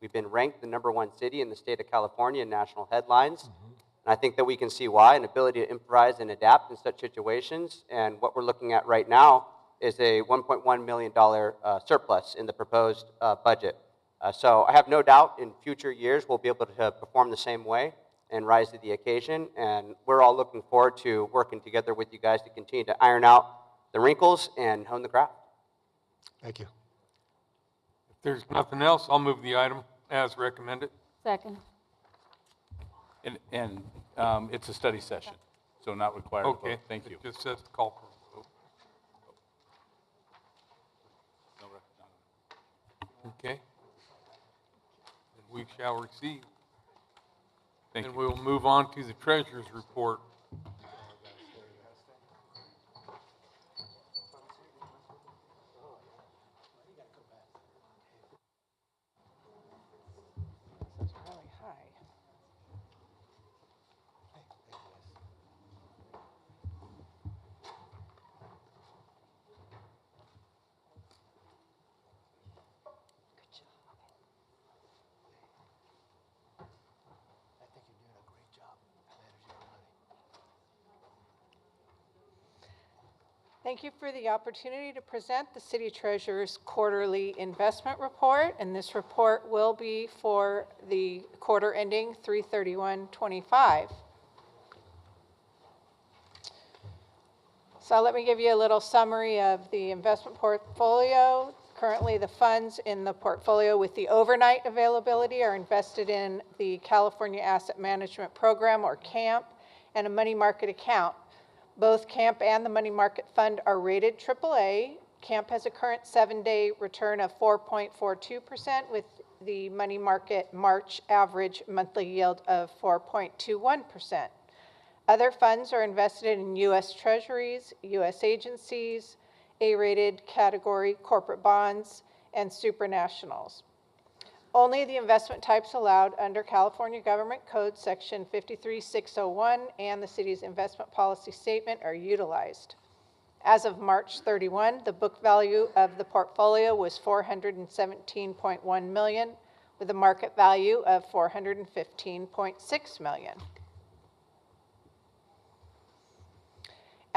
We've been ranked the #1 city in the state of California in national headlines. Mm-hmm. And I think that we can see why, an ability to improvise and adapt in such situations. And what we're looking at right now is a $1.1 million surplus in the proposed budget. So I have no doubt in future years we'll be able to perform the same way and rise to the occasion. And we're all looking forward to working together with you guys to continue to iron out the wrinkles and hone the craft. Thank you. there's nothing else, I'll move the item as recommended. Second. And it's a study session, so not required to vote. Okay. Thank you. It just says call for a vote. No, no. Okay. And we shall receive. Thank And you. we'll move on to the treasurer's report. This is really high. Thank you for the opportunity to present the City Treasurer's quarterly investment report, and this report will be for the quarter ending 3/31/25. So let me give you a little summary of the investment portfolio. Currently, the funds in the portfolio with the overnight availability are invested in the California Asset Management Program, or CAMP, and a money market account. Both CAMP and the money market fund are rated AAA. CAMP has a current 7-day return of 4.42% with the money market March average monthly yield of 4.21%. Other funds are invested in U.S. Treasuries, U.S. agencies, A-rated category corporate bonds, and supranationals. Only the investment types allowed under California Government Code Section 53601 and the city's investment policy statement are utilized. As of March 31, the book value of the portfolio was $417.1 million, with a market value of $415.6 million.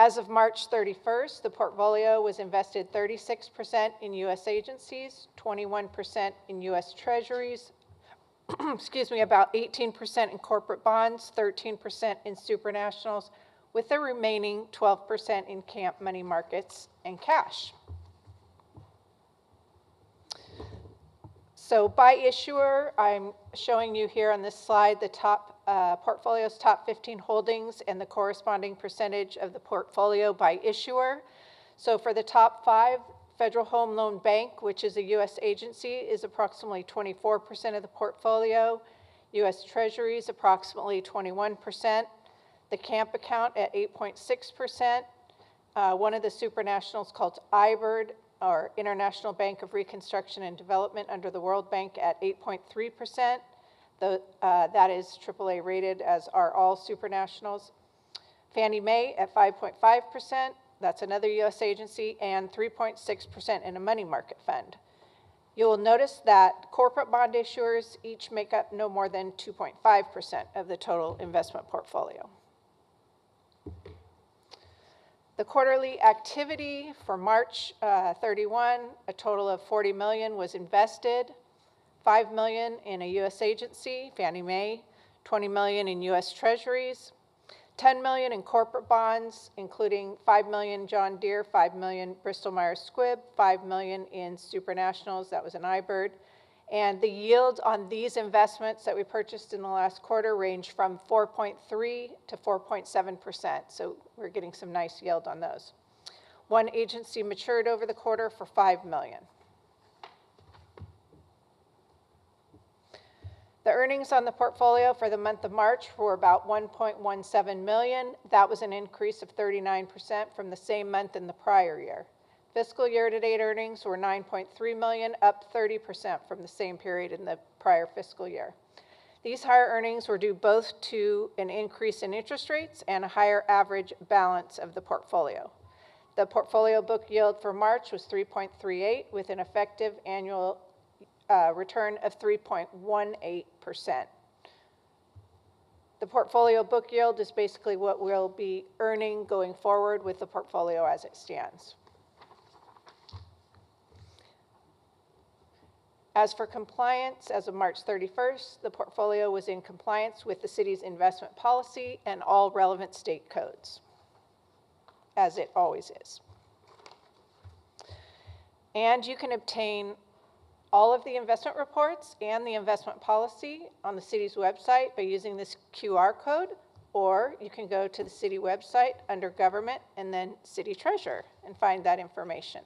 As of March 31st, the portfolio was invested 36% in U.S. agencies, 21% in U.S. Treasuries, excuse me, about 18% in corporate bonds, 13% in supranationals, with the remaining 12% in CAMP money markets and cash. So by issuer, I'm showing you here on this slide the top portfolio's top 15 holdings and the corresponding percentage of the portfolio by issuer. So for the top 5, Federal Home Loan Bank, which is a U.S. agency, is approximately 24% of the portfolio. U.S. Treasuries, approximately 21%. The CAMP account at 8.6%. One of the supranationals called IBIRD, or International Bank of Reconstruction and Development under the World Bank, at 8.3%. That is AAA rated, as are all supranationals. Fannie Mae at 5.5%. That's another U.S. agency, and 3.6% in a money market fund. You will notice that corporate bond issuers each make up no more than 2.5% of the total investment portfolio. The quarterly activity for March 31, a total of $40 million was invested. $5 million in a U.S. agency, Fannie Mae, $20 million in U.S. Treasuries, $10 million in corporate bonds, including $5 million John Deere, $5 million Bristol Myers Squibb, $5 million in supranationals, that was an IBIRD. And the yield on these investments that we purchased in the last quarter ranged from 4.3 to 4.7%, so we're getting some nice yield on those. One agency matured over the quarter for $5 million. The earnings on the portfolio for the month of March were about $1.17 million. That was an increase of 39% from the same month in the prior year. Fiscal year-to-date earnings were $9.3 million, up 30% from the same period in the prior fiscal year. These higher earnings were due both to an increase in interest rates and a higher average balance of the portfolio. The portfolio book yield for March was 3.38 with an effective annual return of 3.18%. The portfolio book yield is basically what we'll be earning going forward with the portfolio as it stands. As for compliance, as of March 31st, the portfolio was in compliance with the city's investment policy and all relevant state codes, as it always is. And you can obtain all of the investment reports and the investment policy on the city's website by using this QR code, or you can go to the city website under government and then city treasurer and find that information.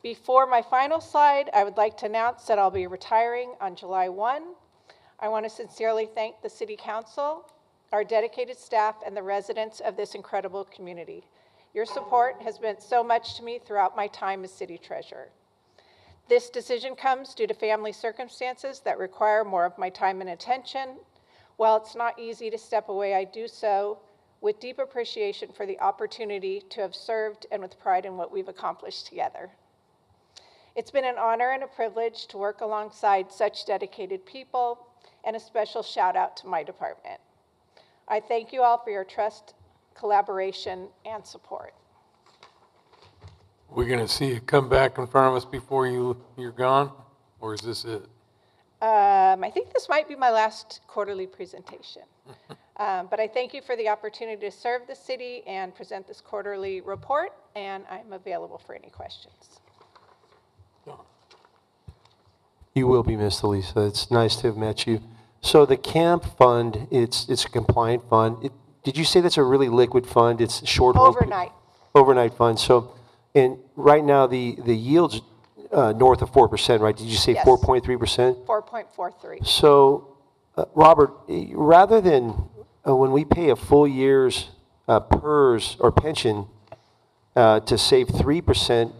Before my final slide, I would like to announce that I'll be retiring on July 1. I want to sincerely thank the City Council, our dedicated staff, and the residents of this incredible community. Your support has meant so much to me throughout my time as City Treasurer. This decision comes due to family circumstances that require more of my time and attention. While it's not easy to step away, I do so with deep appreciation for the opportunity to have served and with pride in what we've accomplished together. It's been an honor and a privilege to work alongside such dedicated people, and a special shout out to my department. I thank you all for your trust, collaboration, and support. We're gonna see you come back in front of us before you're gone, or is this it? I think this might be my last quarterly presentation. But I thank you for the opportunity to serve the city and present this quarterly report, and I'm available for any questions. You will be missed, Elisa. It's nice to have met you. So the camp fund, it's a compliant fund. Did you say that's a really liquid fund? It's short hold? Overnight fund. So, and right now the yield's north of 4%, right? Did you say 4.3%? 4.43. So, Robert, rather than when we pay a full year's PERS or pension to save 3%,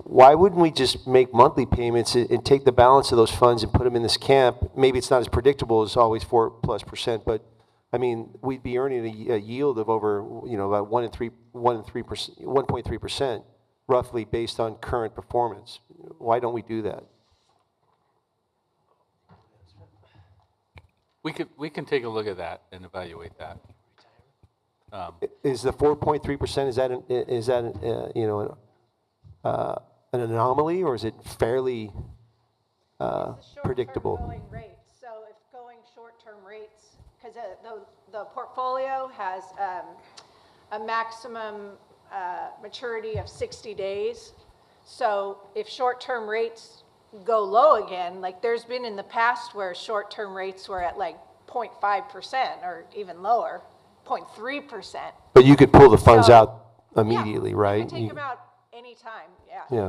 why wouldn't we just make monthly payments and take the balance of those funds and put them in this camp? Maybe it's not as predictable as always 4+%, but I mean, we'd be earning a yield of over, about 1.3%, roughly based on current performance. Why don't we do that? We can take a look at that and evaluate that. Is the 4.3%, is that an anomaly, or is it fairly predictable? Going rates. So if going short-term rates, because the portfolio has a maximum maturity of 60 days. So if short-term rates go low again, like there's been in the past where short-term rates were at like 0.5% or even lower, 0.3%. But you could pull the funds out immediately, right? You can take them out anytime,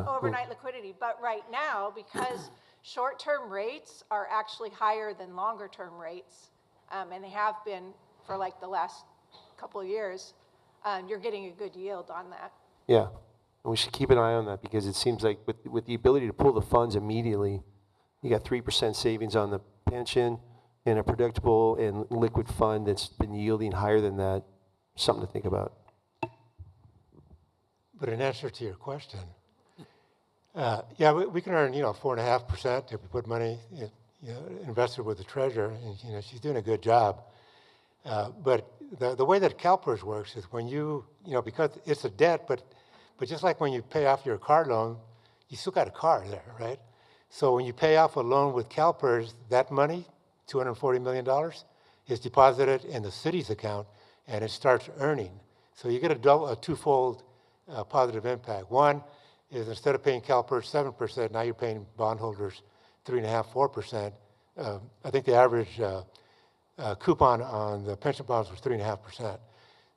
overnight liquidity. But right now, because short-term rates are actually higher than longer-term rates, and they have been for like the last couple of years, you're getting a good yield on that. Yeah, and we should keep an eye on that, because it seems like with the ability to pull the funds immediately, you got 3% savings on the pension and a predictable and liquid fund that's been yielding higher than that. Something to think about. But in answer to your question, we can earn 4.5% if we put money invested with the treasurer, and she's doing a good job. But the way that CalPERS works is when because it's a debt, but just like when you pay off your car loan, you still got a car there, right? So when you pay off a loan with CalPERS, that money, $240 million, is deposited in the city's account, and it starts earning. So you get a twofold positive impact. One is instead of paying CalPERS 7%, now you're paying bondholders 3.5%, 4%. I think the average coupon on the pension bonds was 3.5%.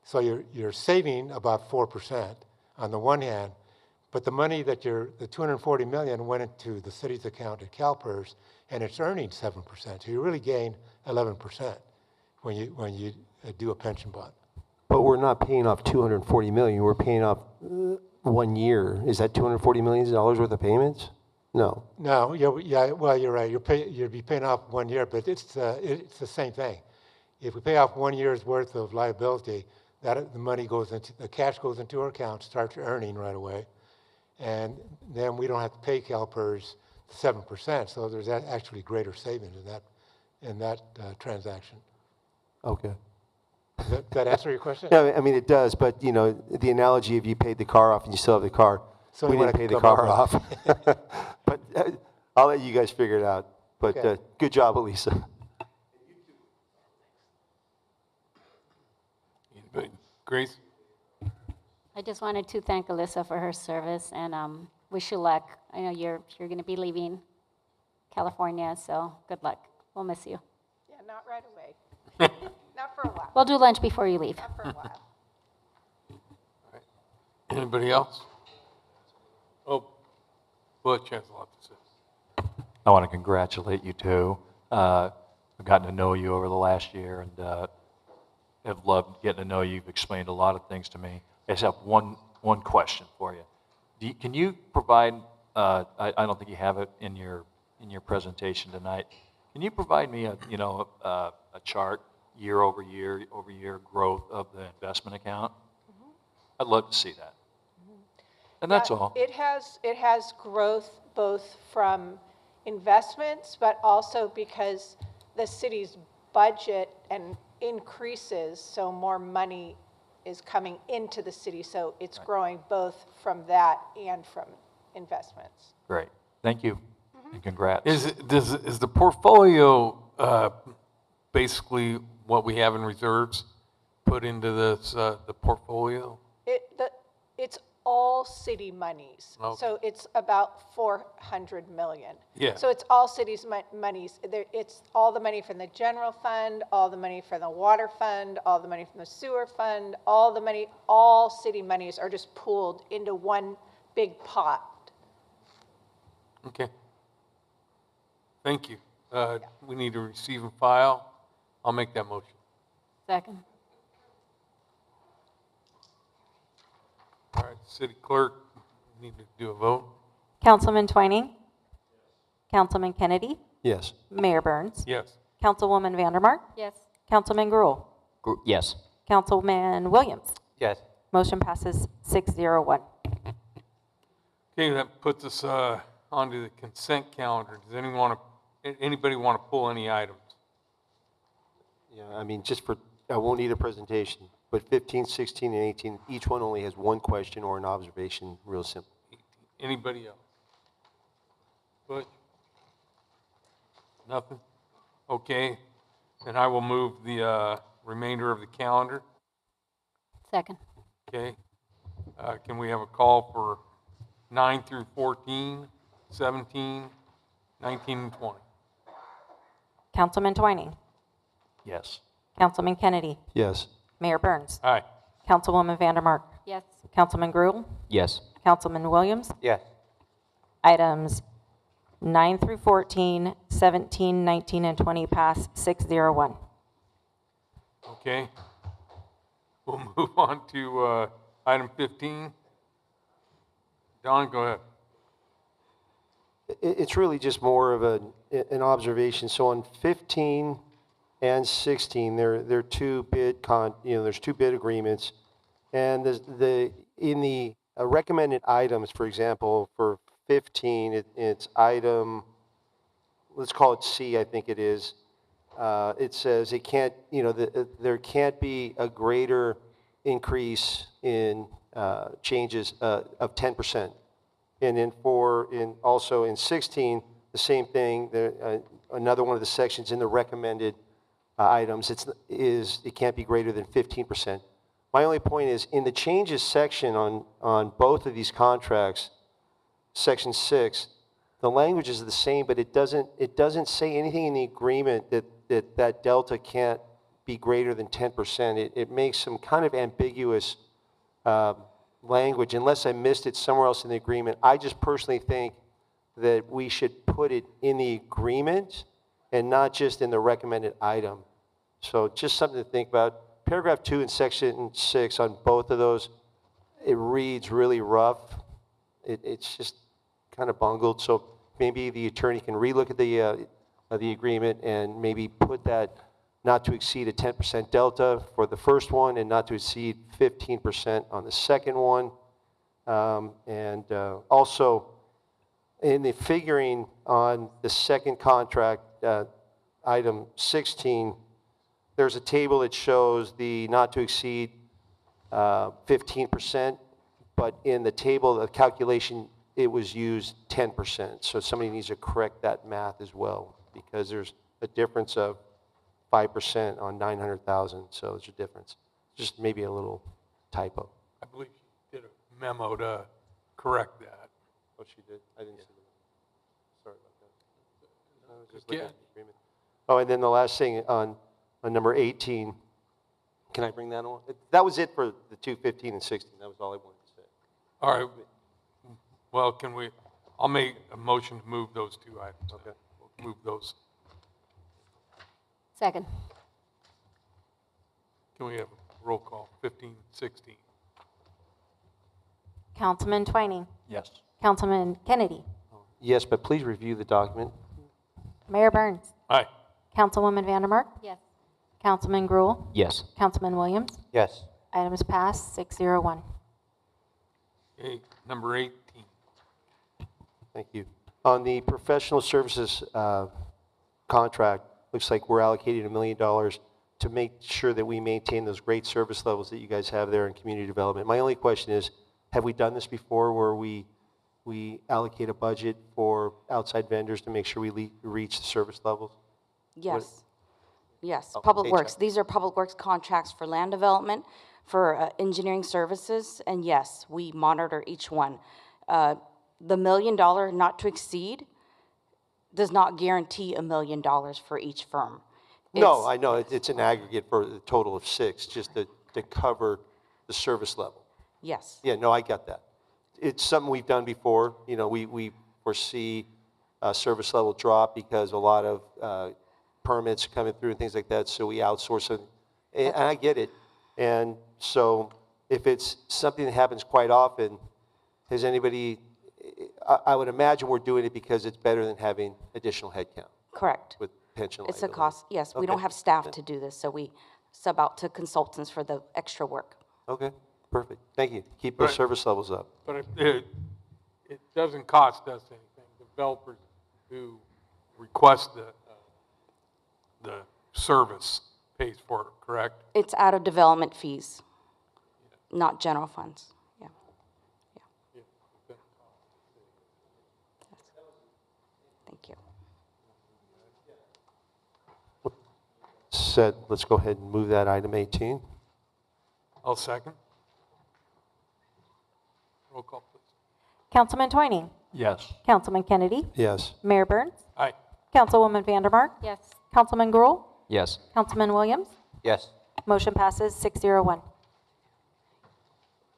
So you're saving about 4% on the one hand, but the money that the $240 million went into the city's account at CalPERS, and it's earning 7%. So you really gain 11% when you do a pension bond. But we're not paying off $240 million. We're paying off 1 year. Is that $240 million worth of payments? No. No. Well, you're right. You'll be paying off 1 year, but it's the same thing. If we pay off 1 year's worth of liability, the cash goes into our account, starts earning right away, and then we don't have to pay CalPERS 7%. So there's actually greater savings in that transaction. Okay. Does that answer your question? Yeah, I mean it does, but the analogy of you paid the car off and you still have the car. So we didn't pay the car off. But I'll let you guys figure it out. But okay. Good job, Elisa. Grace? I just wanted to thank Alyssa for her service, and wish you luck. I know you're going to be leaving California, so good luck. We'll miss you. Yeah, not right away. Not for a while. We'll do lunch before you leave. Not for a while. Anybody else? Oh, Butch has a lot to say. I want to congratulate you too. I've gotten to know you over the last year and have loved getting to know you. You've explained a lot of things to me. I just have one question for you. Can you provide? I don't think you have it in your presentation tonight. Can you provide me a chart year over year growth of the investment account? I'd love to see that. And that's all. It has growth both from investments, but also because the city's budget and increases, so more money is coming into the city, so it's growing both from that and from investments. Great. Thank you. And congrats. Is the portfolio basically what we have in reserves put into this the portfolio? It's all city monies. Okay. So it's about 400 million. Yeah. So it's all cities' monies. It's all the money from the general fund, all the money from the water fund, all the money from the sewer fund, all city monies are just pooled into one big pot. Okay. Thank you. We need to receive and file. I'll make that motion. Second. All right, City Clerk, we need to do a vote. Councilman Twining? Councilman Kennedy? Yes. Mayor Burns? Yes. Councilwoman Vandermark? Yes. Councilman Gruhl? Yes. Councilman Williams? Yes. Motion passes 601. Okay, that puts us onto the consent calendar. Does anybody want to pull any items? Yeah, I mean, I won't need a presentation, but 15, 16, and 18, each one only has one question or an observation, real simple. Anybody else? Butch? Nothing? Okay, then I will move the remainder of the calendar. Second. Okay. Can we have a call for 9 through 14, 17, 19, and 20? Councilman Twining? Yes. Councilman Kennedy? Yes. Mayor Burns? Aye. Councilwoman Vandermark? Yes. Councilman Gruhl? Yes. Councilman Williams? Yes. Items 9 through 14, 17, 19, and 20 pass 601. Okay. We'll move on to item 15. Don, go ahead. It's really just more of an observation. So on 15 and 16, there are two bid there's two bid agreements, and in the recommended items, for example, for 15, it's item, let's call it C, I think it is. It says it can't, there can't be a greater increase in changes of 10%. And then also in 16, the same thing. Another one of the sections in the recommended items it can't be greater than 15%. My only point is in the changes section on both of these contracts, section 6, the language is the same, but it doesn't say anything in the agreement that delta can't be greater than 10%. It makes some kind of ambiguous language, unless I missed it somewhere else in the agreement. I just personally think that we should put it in the agreement and not just in the recommended item. So just something to think about. Paragraph 2 in section 6 on both of those, it reads really rough. It's just kind of bungled. So maybe the attorney can relook at the agreement and maybe put that not to exceed a 10% delta for the first one and not to exceed 15% on the second one. Also, in the figuring on the second contract, item 16, there's a table that shows the not to exceed 15%, but in the table of calculation, it was used 10%. So somebody needs to correct that math as well, because there's a difference of 5% on 900,000, so there's a difference. Just maybe a little typo. I believe you did a memo to correct that. Oh, she did? I didn't see the number. Sorry about that. I was just looking at the agreement. Oh, and then the last thing on number 18, can I bring that on? That was it for the 215 and 16. That was all I wanted to say. All right. Well, I'll make a motion to move those two items. Okay. We'll move those. Second. Can we have a roll call? 15, 16. Councilman Twining. Yes. Councilman Kennedy. Yes, but please review the document. Mayor Burns. Aye. Councilwoman Vandermark. Yes. Councilman Gruhl. Yes. Councilman Williams. Yes. Items passed, 601. Okay, number 18. Thank you. On the professional services contract, looks like we're allocating $1 million to make sure that we maintain those great service levels that you guys have there in community development. My only question is, have we done this before where we allocate a budget for outside vendors to make sure we reach the service levels? Yes. Yes, Oh, Public HR. Works. These are Public Works contracts for land development, for engineering services, and yes, we monitor each one. The $1 million not to exceed does not guarantee $1 million for each firm. No, I know, it's an aggregate for a total of 6, just to cover the service level. Yes. Yeah, no, I get that. It's something we've done before. You know, we foresee a service level drop because a lot of permits coming through and things like that, so we outsource it. And I get it. And so if it's something that happens quite often, has anybody, I would imagine we're doing it because it's better than having additional headcount. Correct. With pension It's a liability. cost, yes. We don't Okay. have staff to do this, so we sub out to consultants for the extra work. Okay, perfect. Thank you. Keep those Right. service levels up. But it doesn't cost us anything. Developers who request the service pays for it, correct? It's out of development fees, not general funds. Yeah. Thank you. Said, let's go ahead and move that item 18. I'll second. Roll call, please. Councilman Twining. Yes. Councilman Kennedy. Yes. Mayor Burns. Aye. Councilwoman Vandermark. Yes. Councilman Gruhl. Yes. Councilman Williams. Yes. Motion passes, 601.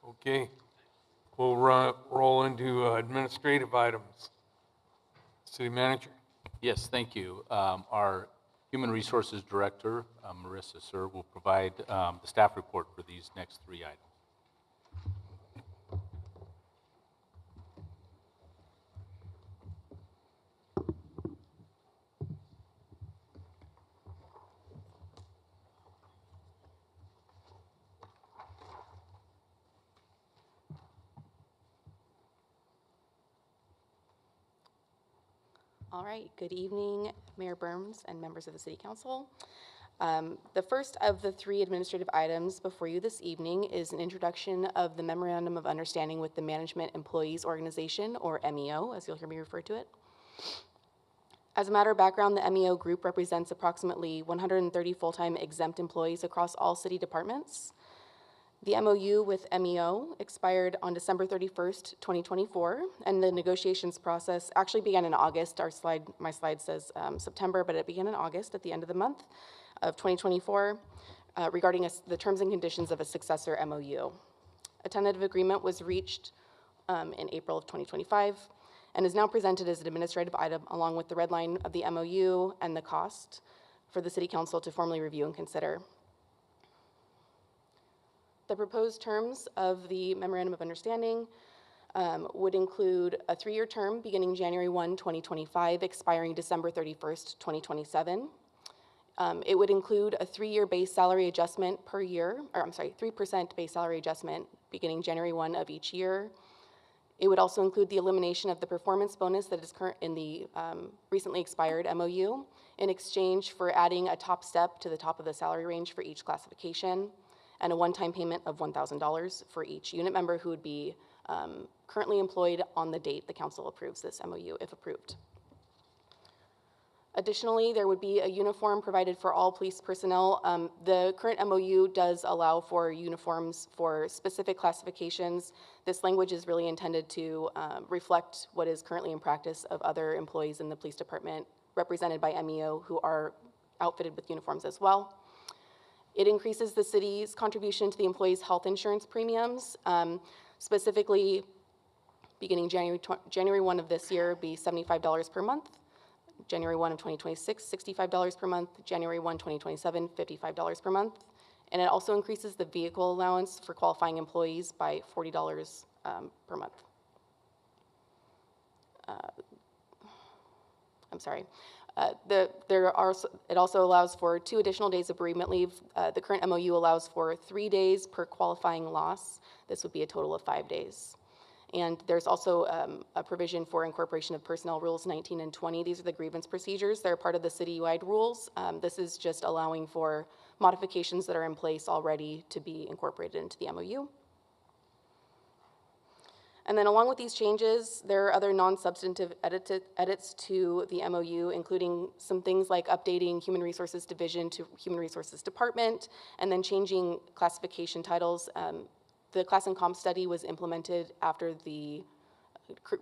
Okay. We'll roll into administrative items. City Manager. Yes, thank you. Our Human Resources Director, Marissa Sir, will provide the staff report for these next 3 items. All right, good evening, Mayor Burns and members of the City Council. The first of the 3 administrative items before you this evening is an introduction of the Memorandum of Understanding with the Management Employees Organization, or MEO, as you'll hear me refer to it. As a matter of background, the MEO group represents approximately 130 full-time exempt employees across all city departments. The MOU with MEO expired on December 31st, 2024, and the negotiations process actually began in August. My slide says September, but it began in August at the end of the month of 2024 regarding the terms and conditions of a successor MOU. A tentative agreement was reached in April of 2025 and is now presented as an administrative item along with the red line of the MOU and the cost for the City Council to formally review and consider. The proposed terms of the Memorandum of Understanding would include a 3-year term beginning January 1, 2025, expiring December 31st, 2027. It would include a 3-year base salary adjustment per year, 3% base salary adjustment beginning January 1 of each year. It would also include the elimination of the performance bonus that is current in the recently expired MOU in exchange for adding a top step to the top of the salary range for each classification, and a one-time payment of $1,000 for each unit member who would be currently employed on the date the council approves this MOU, if approved. Additionally, there would be a uniform provided for all police personnel. The current MOU does allow for uniforms for specific classifications. This language is really intended to reflect what is currently in practice of other employees in the police department represented by MEO who are outfitted with uniforms as well. It increases the city's contribution to the employees' health insurance premiums. Specifically, beginning January 1 of this year, be $75 per month. January 1 of 2026, $65 per month. January 1, 2027, $55 per month. And it also increases the vehicle allowance for qualifying employees by $40 per month. I'm sorry. It also allows for 2 additional days of bereavement leave. The current MOU allows for 3 days per qualifying loss. This would be a total of 5 days. And there's also a provision for incorporation of Personnel Rules 19 and 20. These are the grievance procedures. They're part of the citywide rules. This is just allowing for modifications that are in place already to be incorporated into the MOU. And then along with these changes, there are other non-substantive edits to the MOU, including some things like updating Human Resources Division to Human Resources Department, and then changing classification titles. The class and comp study was implemented after the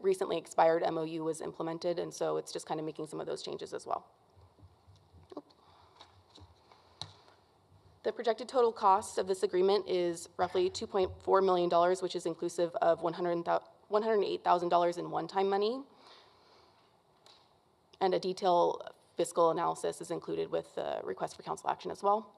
recently expired MOU was implemented, and so it's just kind of making some of those changes as well. The projected total cost of this agreement is roughly $2.4 million, which is inclusive of $108,000 in one-time money. And a detailed fiscal analysis is included with the request for council action as well.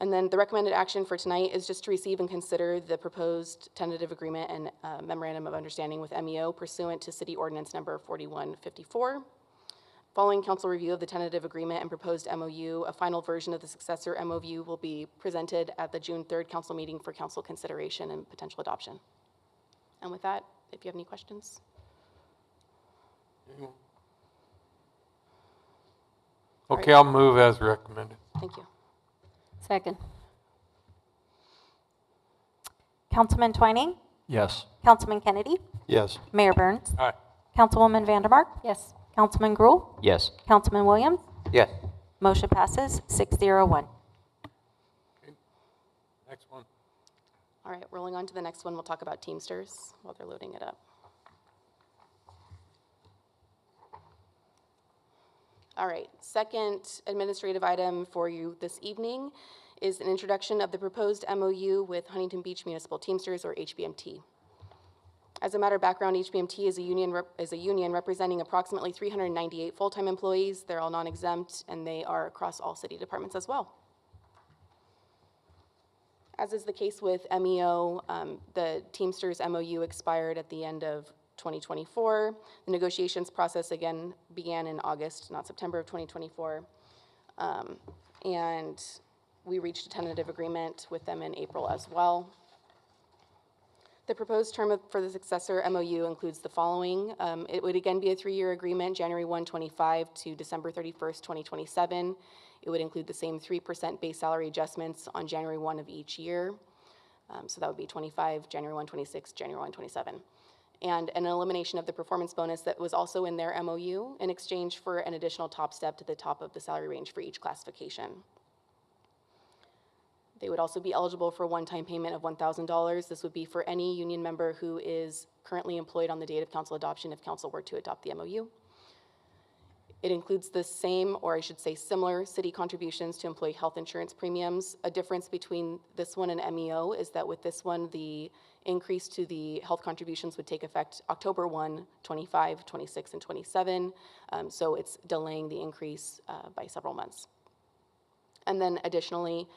And then the recommended action for tonight is just to receive and consider the proposed tentative agreement and memorandum of understanding with MEO pursuant to City Ordinance number 4154. Following council review of the tentative agreement and proposed MOU, a final version of the successor MOU will be presented at the June 3rd council meeting for council consideration and potential adoption. And with that, if you have any questions. Okay, I'll move as recommended. Thank you. Second. Councilman Twining? Yes. Councilman Kennedy? Yes. Mayor Burns? Aye. Councilwoman Vandermark? Yes. Councilman Gruhl? Yes. Councilman Williams? Yes. Motion passes 601. Next one. All right, rolling on to the next one, we'll talk about Teamsters while they're loading it up. All right, second administrative item for you this evening is an introduction of the proposed MOU with Huntington Beach Municipal Teamsters, or HBMT. As a matter of background, HBMT is a union representing approximately 398 full-time employees. They're all non-exempt, and they are across all city departments as well. As is the case with MEO, the Teamsters MOU expired at the end of 2024. The negotiations process again began in August, not September of 2024. And we reached a tentative agreement with them in April as well. The proposed term for the successor MOU includes the following. It would again be a 3-year agreement, January 1, 25 to December 31st, 2027. It would include the same 3% base salary adjustments on January 1 of each year. So that would be 25, January 1, 26, January 1, 27. And an elimination of the performance bonus that was also in their MOU in exchange for an additional top step to the top of the salary range for each classification. They would also be eligible for a one-time payment of $1,000. This would be for any union member who is currently employed on the date of council adoption if council were to adopt the MOU. It includes the same, or I should say similar, city contributions to employee health insurance premiums. A difference between this one and MEO is that with this one, the increase to the health contributions would take effect October 1, 25, 26, and 27. So it's delaying the increase by several months. And then additionally,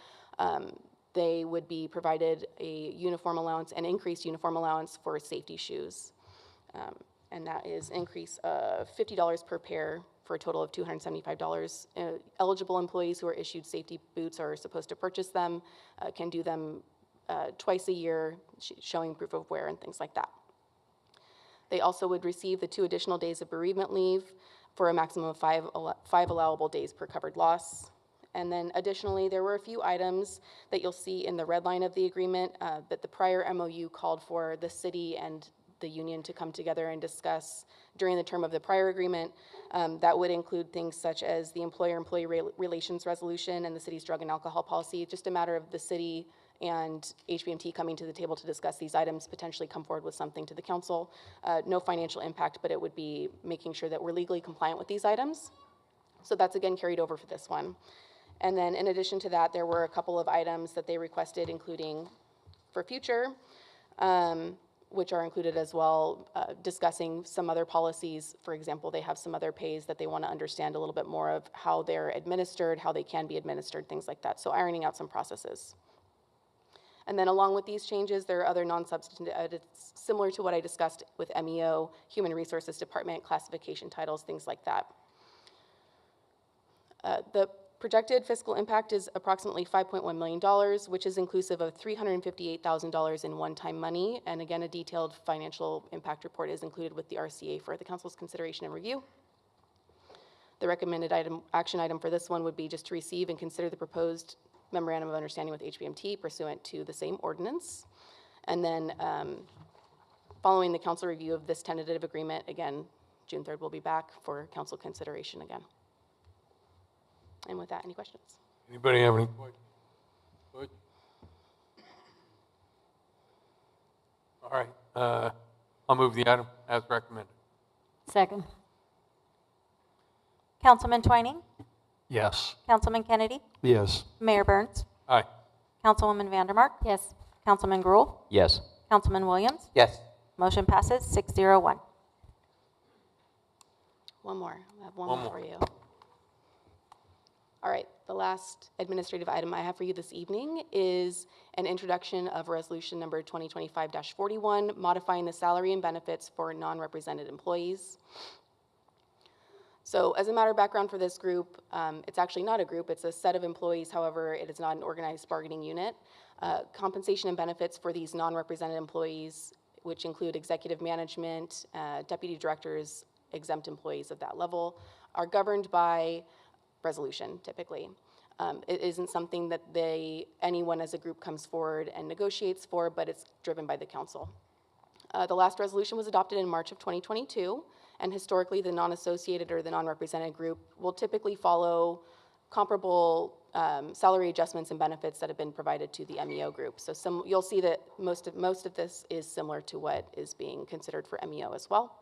they would be provided a uniform allowance, an increased uniform allowance for safety shoes. And that is increase of $50 per pair for a total of $275. Eligible employees who are issued safety boots are supposed to purchase them, can do them twice a year, showing proof of wear and things like that. They also would receive the 2 additional days of bereavement leave for a maximum of 5 allowable days per covered loss. And then additionally, there were a few items that you'll see in the red line of the agreement that the prior MOU called for the city and the union to come together and discuss during the term of the prior agreement. That would include things such as the employer-employee relations resolution and the city's drug and alcohol policy. Just a matter of the city and HBMT coming to the table to discuss these items, potentially come forward with something to the council. No financial impact, but it would be making sure that we're legally compliant with these items. So that's again carried over for this one. And then in addition to that, there were a couple of items that they requested, including for future, which are included as well, discussing some other policies. For example, they have some other pays that they want to understand a little bit more of how they're administered, how they can be administered, things like that. So ironing out some processes. And then along with these changes, there are other non-substantive edits similar to what I discussed with MEO, Human Resources Department, classification titles, things like that. The projected fiscal impact is approximately $5.1 million, which is inclusive of $358,000 in one-time money. And again, a detailed financial impact report is included with the RCA for the council's consideration and review. The recommended action item for this one would be just to receive and consider the proposed memorandum of understanding with HBMT pursuant to the same ordinance. And then following the council review of this tentative agreement, again, June 3rd, we'll be back for council consideration again. And with that, any questions? Anybody have any questions? Good. All right, I'll move the item as recommended. Second. Councilman Twining? Yes. Councilman Kennedy? Yes. Mayor Burns? Aye. Councilwoman Vandermark? Yes. Councilman Gruhl? Yes. Councilman Williams? Yes. Motion passes 601. One more. I have one more for you. All right, the last administrative item I have for you this evening is an introduction of resolution number 2025-41, modifying the salary and benefits for non-represented employees. So as a matter of background for this group, it's actually not a group, it's a set of employees. However, it is not an organized bargaining unit. Compensation and benefits for these non-represented employees, which include executive management, deputy directors, exempt employees of that level, are governed by resolution, typically. It isn't something that anyone as a group comes forward and negotiates for, but it's driven by the council. The last resolution was adopted in March of 2022, and historically the non-associated or the non-represented group will typically follow comparable salary adjustments and benefits that have been provided to the MEO group. So you'll see that most of this is similar to what is being considered for MEO as well.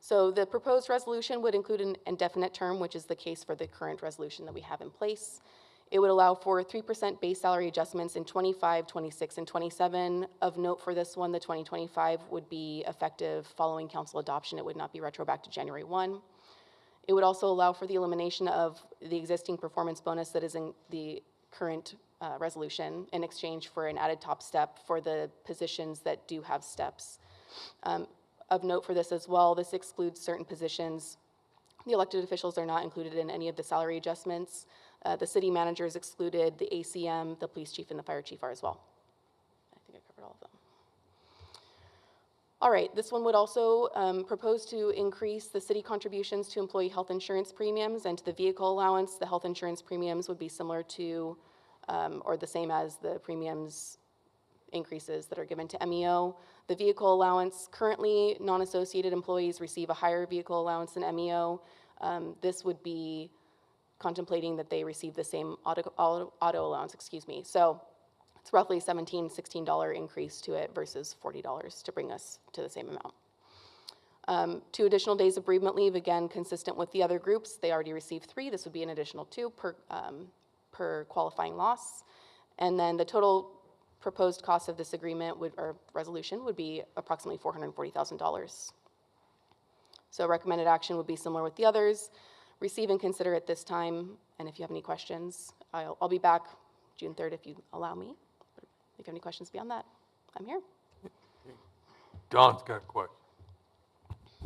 So the proposed resolution would include an indefinite term, which is the case for the current resolution that we have in place. It would allow for 3% base salary adjustments in 25, 26, and 27. Of note for this one, the 2025 would be effective following council adoption. It would not be retro back to January 1. It would also allow for the elimination of the existing performance bonus that is in the current resolution in exchange for an added top step for the positions that do have steps. Of note for this as well, this excludes certain positions. The elected officials are not included in any of the salary adjustments. The city manager is excluded, the ACM, the police chief, and the fire chief are as well. I think I covered all of them. All right, this one would also propose to increase the city contributions to employee health insurance premiums and to the vehicle allowance. The health insurance premiums would be similar to or the same as the premiums increases that are given to MEO. The vehicle allowance, currently non-associated employees receive a higher vehicle allowance than MEO. This would be contemplating that they receive the same auto allowance, So it's roughly $17, $16 increase to it versus $40 to bring us to the same amount. 2 additional days of bereavement leave, again, consistent with the other groups. They already received 3. This would be an additional 2 per qualifying loss. And then the total proposed cost of this agreement or resolution would be approximately $440,000. So recommended action would be similar with the others. Receive and consider at this time, and if you have any questions, I'll be back June 3rd if you allow me. If you have any questions beyond that, I'm here. Don's got a question.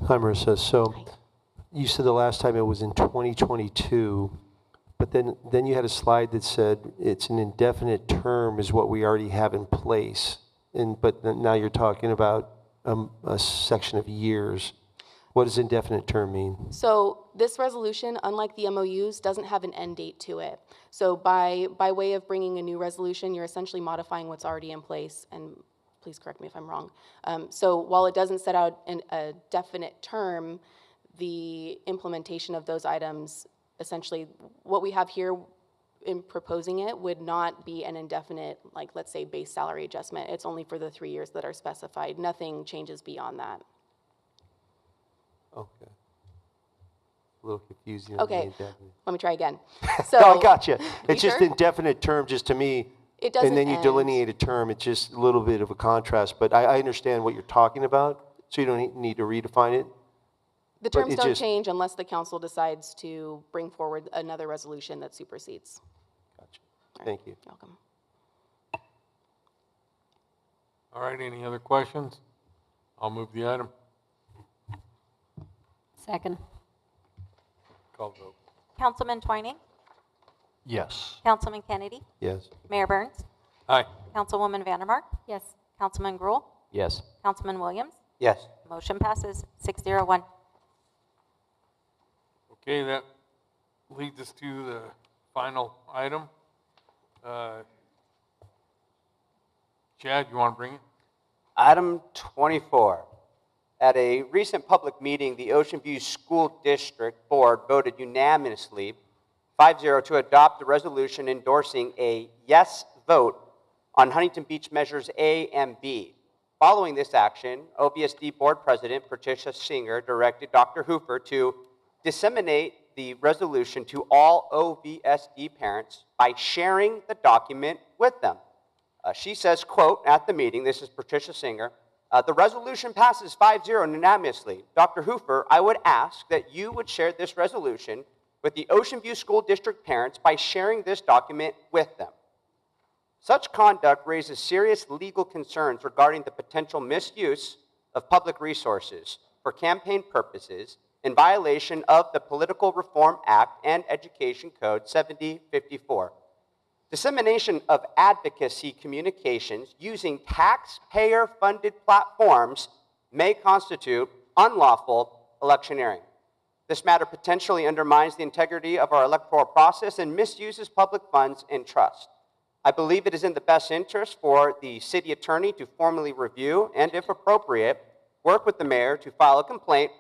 Hi, Marissa. So you said the last time it was in 2022, but then you had a slide that said it's an indefinite term is what we already have in place. But now you're talking about a section of years. What does indefinite term mean? So this resolution, unlike the MOUs, doesn't have an end date to it. So by way of bringing a new resolution, you're essentially modifying what's already in place and please correct me if I'm wrong. So while it doesn't set out a definite term, the implementation of those items, essentially what we have here in proposing it would not be an indefinite, like let's say base salary adjustment. It's only for the 3 years that are specified. Nothing changes beyond that. Okay. A little confusing. On the Okay, indefinite. let me try again. So, No, I got you. It's just sure? indefinite term, just to me. It doesn't And then you end. delineate a term. It's just a little bit of a contrast. But I understand what you're talking about, so you don't need to redefine it. The But terms it don't just- change unless the council decides to bring forward another resolution that supersedes. Gotcha. Thank you. You're welcome. All right, any other questions? I'll move the item. Second. Call the vote. Councilman Twining, Yes. Councilman Kennedy, Yes. Mayor Burns, Aye. Councilwoman Vandermark. Yes. Councilman Gruhl, Yes. Councilman Williams. Yes. Motion passes 601. Okay, that leads us to the final item. Chad, you want to bring it? Item 24. At a recent public meeting, the Ocean View School District Board voted unanimously 5-0 to adopt a resolution endorsing a yes vote on Huntington Beach Measures A and B. Following this action, OVSD Board President Patricia Singer directed Dr. Hooper to disseminate the resolution to all OVSD parents by sharing the document with them. She says, quote, at the meeting, this is Patricia Singer, the resolution passes 5-0 unanimously. Dr. Hooper, I would ask that you would share this resolution with the Ocean View School District parents by sharing this document with them. Such conduct raises serious legal concerns regarding the potential misuse of public resources for campaign purposes in violation of the Political Reform Act and Education Code 7054. Dissemination of advocacy communications using taxpayer-funded platforms may constitute unlawful electioneering. This matter potentially undermines the integrity of our electoral process and misuses public funds and trust. I believe it is in the best interest for the city attorney to formally review and, if appropriate, work with the mayor to file a complaint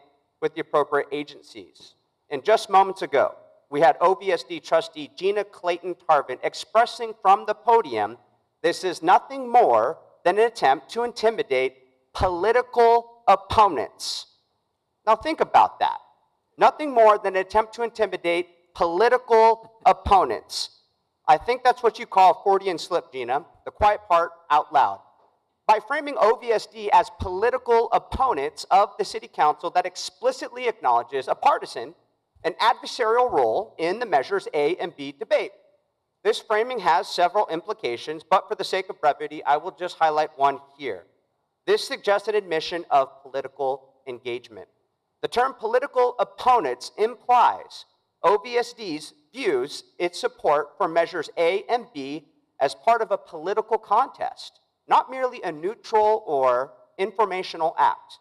with the appropriate agencies. And just moments ago, we had OVSD trustee Gina Clayton-Tarvin expressing from the podium, this is nothing more than an attempt to intimidate political opponents. Now think about that. Nothing more than an attempt to intimidate political opponents. I think that's what you call a Freudian slip, Gina, the quiet part out loud. By framing OVSD as political opponents of the city council that explicitly acknowledges a partisan and adversarial role in the Measures A and B debate. This framing has several implications, but for the sake of brevity, I will just highlight one here. This suggests an admission of political engagement. The term political opponents implies OVSD's views its support for Measures A and B as part of a political contest, not merely a neutral or informational act.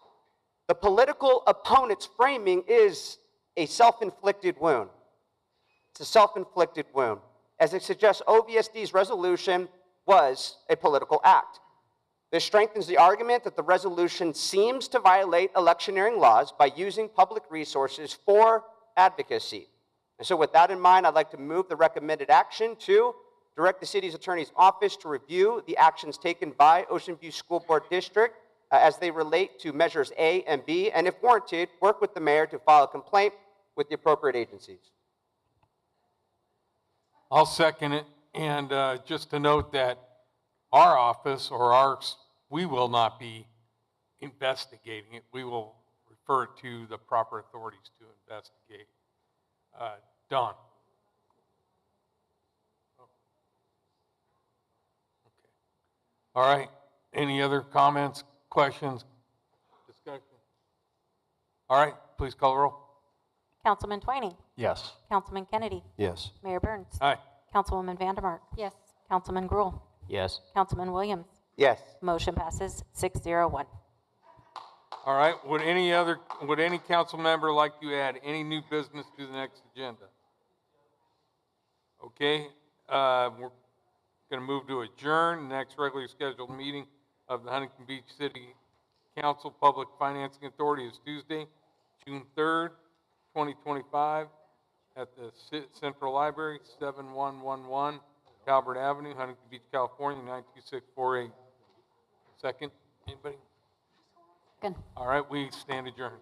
The political opponent's framing is a self-inflicted wound. It's a self-inflicted wound, as it suggests OVSD's resolution was a political act. This strengthens the argument that the resolution seems to violate electioneering laws by using public resources for advocacy. And so with that in mind, I'd like to move the recommended action to direct the city's attorney's office to review the actions taken by Ocean View School Board District as they relate to Measures A and B, and if warranted, work with the mayor to file a complaint with the appropriate agencies. I'll second it. And just to note that our office or we will not be investigating it. We will refer it to the proper authorities to investigate. Don. Okay. All right. Any other comments, questions, discussion? All right. Please call the roll. Councilman Twining, Yes. Councilman Kennedy, Yes. Mayor Burns. Aye. Councilwoman Vandermark. Yes. Councilman Gruhl, Yes. Councilman Williams. Yes. Motion passes 601. All right. Would any council member like to add any new business to the next agenda? Okay. We're going to move to adjourn. Next regularly scheduled meeting of the Huntington Beach City Council Public Financing Authority is Tuesday, June 3rd, 2025, at the Central Library, 7111 Calvert Avenue, Huntington Beach, California, 92648. Second, anybody? Second. All right, we stand adjourned.